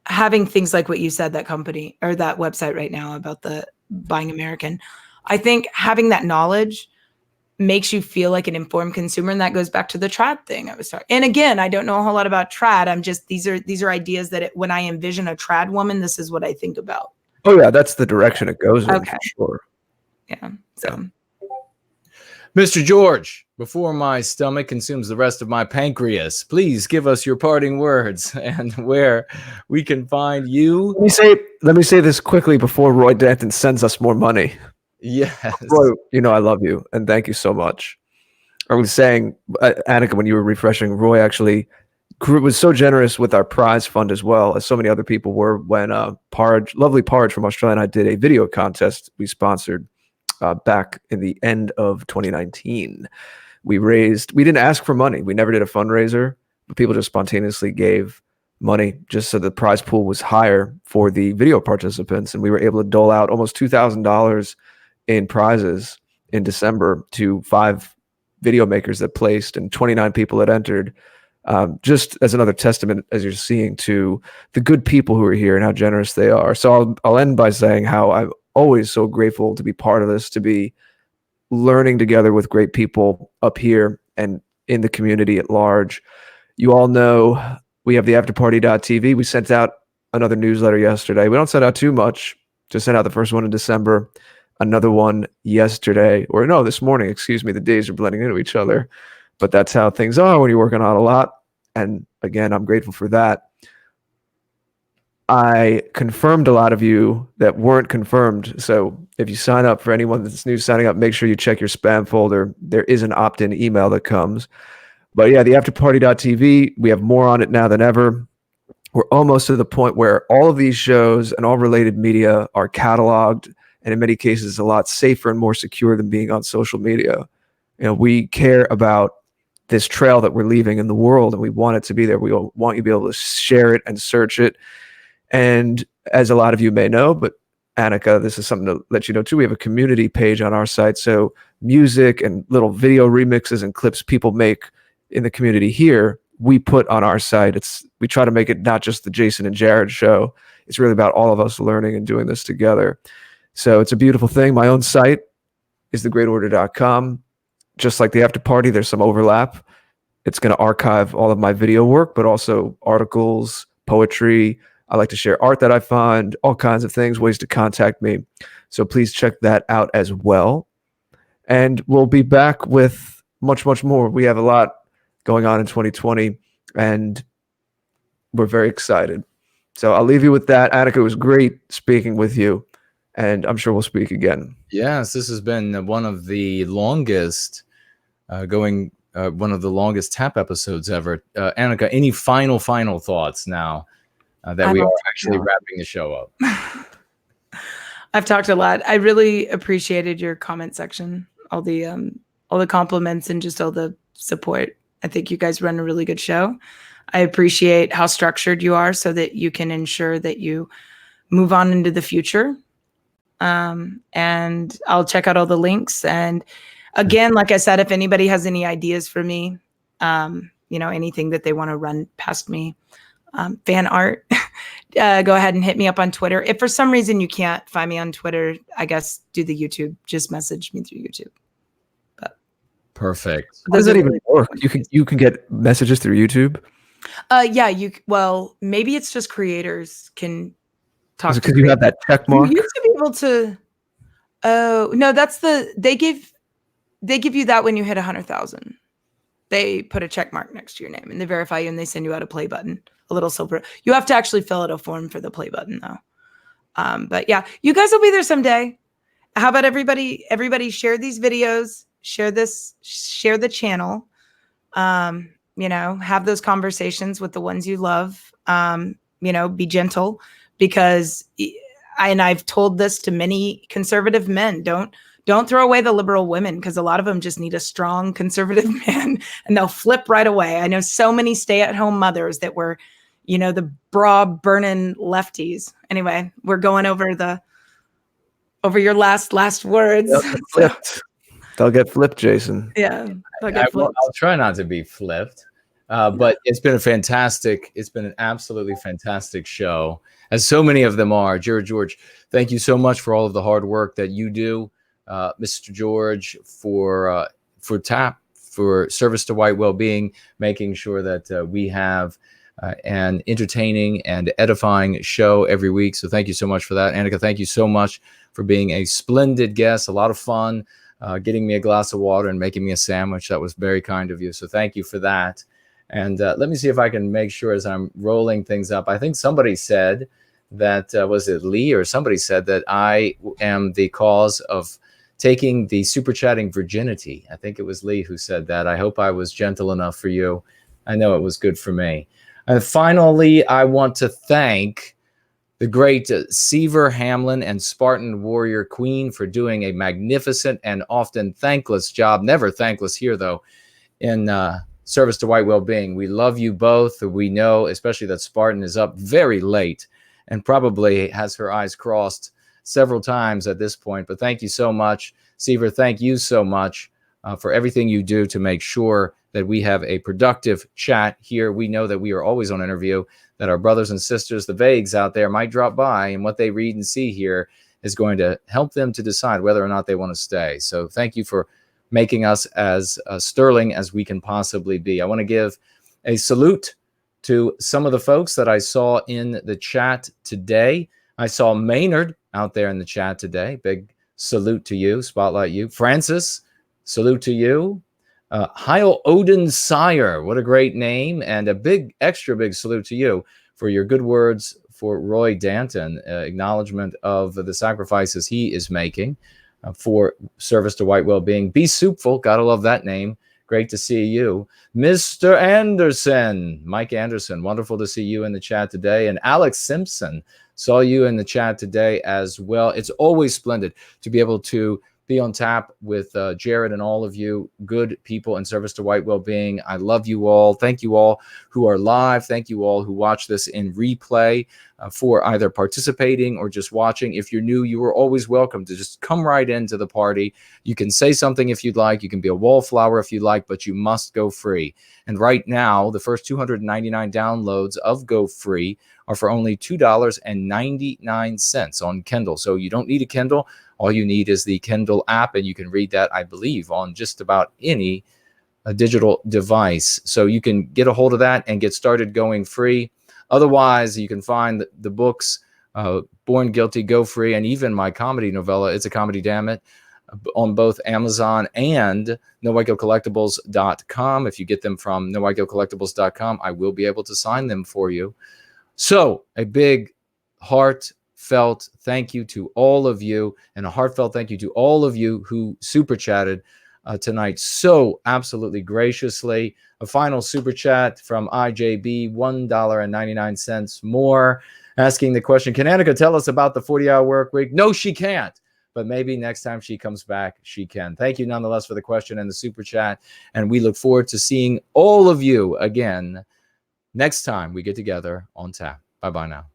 having things like what you said, that company or that website right now about the Buying American, I think having that knowledge makes you feel like an informed consumer. And that goes back to the trad thing I was talking. And again, I don't know a whole lot about trad. I'm just, these are ideas that when I envision a trad woman, this is what I think about. Oh yeah. That's the direction it goes in, for sure. Yeah. So Mr. George, before my stomach consumes the rest of my pancreas, please give us your parting words and where we can find you. Let me say this quickly before Roy Danton sends us more money. Yes. Roy, I love you and thank you so much. I was saying, Annika, when you were refreshing, Roy actually was so generous with our prize fund as well as so many other people were when lovely Parge from Australia and I did a video contest we sponsored back in the end of 2019. We didn't ask for money. We never did a fundraiser, but people just spontaneously gave money just so the prize pool was higher for the video participants. And we were able to dole out almost $2,000 in prizes in December to 5 video makers that placed and 29 people that entered. Just as another testament, as you're seeing, to the good people who are here and how generous they are. So I'll end by saying how I'm always so grateful to be part of this, to be learning together with great people up here and in the community at large. You all know we have the afterparty.tv. We sent out another newsletter yesterday. We don't send out too much. Just sent out the first one in December, another one this morning, excuse me. The days are blending into each other, but that's how things are when you're working on a lot. And again, I'm grateful for that. I confirmed a lot of you that weren't confirmed. So if you sign up, for anyone that's new signing up, make sure you check your spam folder. There is an opt-in email that comes. But yeah, the afterparty.tv, we have more on it now than ever. We're almost to the point where all of these shows and all related media are cataloged, and in many cases, it's a lot safer and more secure than being on social media. We care about this trail that we're leaving in the world, and we want it to be there. We want you to be able to share it and search it. And as a lot of you may know, but Annika, this is something to let you know too, we have a community page on our site. So music and little video remixes and clips people make in the community here, we put on our site. We try to make it not just the Jason and Jared show. It's really about all of us learning and doing this together. So it's a beautiful thing. My own site is thegreatorder.com. Just like the after party, there's some overlap. It's going to archive all of my video work, but also articles, poetry. I like to share art that I find, all kinds of things, ways to contact me. So please check that out as well. And we'll be back with much, much more. We have a lot going on in 2020, and we're very excited. So I'll leave you with that. Annika, it was great speaking with you, and I'm sure we'll speak again. Yes, this has been one of the longest going one of the longest TAP episodes ever. Annika, any final thoughts now that we are actually wrapping the show up? I've talked a lot. I really appreciated your comment section, all the compliments and just all the support. I think you guys run a really good show. I appreciate how structured you are so that you can ensure that you move on into the future. And I'll check out all the links. And again, like I said, if anybody has any ideas for me, anything that they want to run past me, fan art, go ahead and hit me up on Twitter. If for some reason you can't find me on Twitter, I guess do the YouTube, just message me through YouTube. But perfect. How does that even work? You can get messages through YouTube? Maybe it's just creators can talk. Is it because you have that check mark? You used to be able to. Oh no, that's they give you that when you hit 100,000. They put a check mark next to your name and they verify you and they send you out a play button, a little silver. You have to actually fill out a form for the play button though. But yeah, you guys will be there someday. How about everybody share these videos, share the channel, have those conversations with the ones you love, be gentle because I've told this to many conservative men, don't throw away the liberal women because a lot of them just need a strong conservative man and they'll flip right away. I know so many stay-at-home mothers that were, the bra burning lefties. Anyway, we're going over your last words. They'll get flipped, Jason. Yeah, they'll get flipped. I'll try not to be flipped. But it's been an absolutely fantastic show, as so many of them are. Jared George, thank you so much for all of the hard work that you do. Mr. George, for TAP, for service to White Wellbeing, making sure that we have an entertaining and edifying show every week. So thank you so much for that. Annika, thank you so much for being a splendid guest. A lot of fun, getting me a glass of water and making me a sandwich. That was very kind of you. So thank you for that. And let me see if I can make sure as I'm rolling things up. I think somebody said that, was it Lee or somebody said that I am the cause of taking the super chatting virginity. I think it was Lee who said that. I hope I was gentle enough for you. I know it was good for me. And finally, I want to thank the great Seaver Hamlin and Spartan Warrior Queen for doing a magnificent and often thankless job. Never thankless here, though, in service to White Wellbeing. We love you both. We know, especially that Spartan is up very late and probably has her eyes crossed several times at this point, but thank you so much. Seaver, thank you so much for everything you do to make sure that we have a productive chat here. We know that we are always on interview, that our brothers and sisters, the vagues out there, might drop by, and what they read and see here is going to help them to decide whether or not they want to stay. So thank you for making us as sterling as we can possibly be. I want to give a salute to some of the folks that I saw in the chat today. I saw Maynard out there in the chat today. Big salute to you. Spotlight you. Francis, salute to you. Heil Odin Sire, what a great name. And a extra big salute to you for your good words for Roy Danton. Acknowledgement of the sacrifices he is making for service to White Wellbeing. Be Soupful, gotta love that name. Great to see you. Mr. Anderson, Mike Anderson, wonderful to see you in the chat today. And Alex Simpson, saw you in the chat today as well. It's always splendid to be able to be on tap with Jared and all of you good people in service to White Wellbeing. I love you all. Thank you all who are live. Thank you all who watch this in replay for either participating or just watching. If you're new, you are always welcome to just come right into the party. You can say something if you'd like. You can be a wallflower if you'd like, but you must go free. And right now, the first 299 downloads of Go Free are for only $2.99 on Kindle. So you don't need a Kindle. All you need is the Kindle app, and you can read that, I believe, on just about any digital device. So you can get a hold of that and get started going free. Otherwise, you can find the books, Born Guilty, Go Free, and even my comedy novella, It's a Comedy, Damn It, on both Amazon and NoWhiteGuiltCollectibles.com. If you get them from NoWhiteGuiltCollectibles.com, I will be able to sign them for you. So a big heartfelt thank you to all of you, and a heartfelt thank you to all of you who super chatted. tonight so absolutely graciously. A final super chat from IJB, $1.99 more, asking the question, can Annika tell us about the 40-hour work week? No, she can't. But maybe next time she comes back, she can. Thank you nonetheless for the question and the super chat. And we look forward to seeing all of you again next time we get together on TAP. Bye-bye now.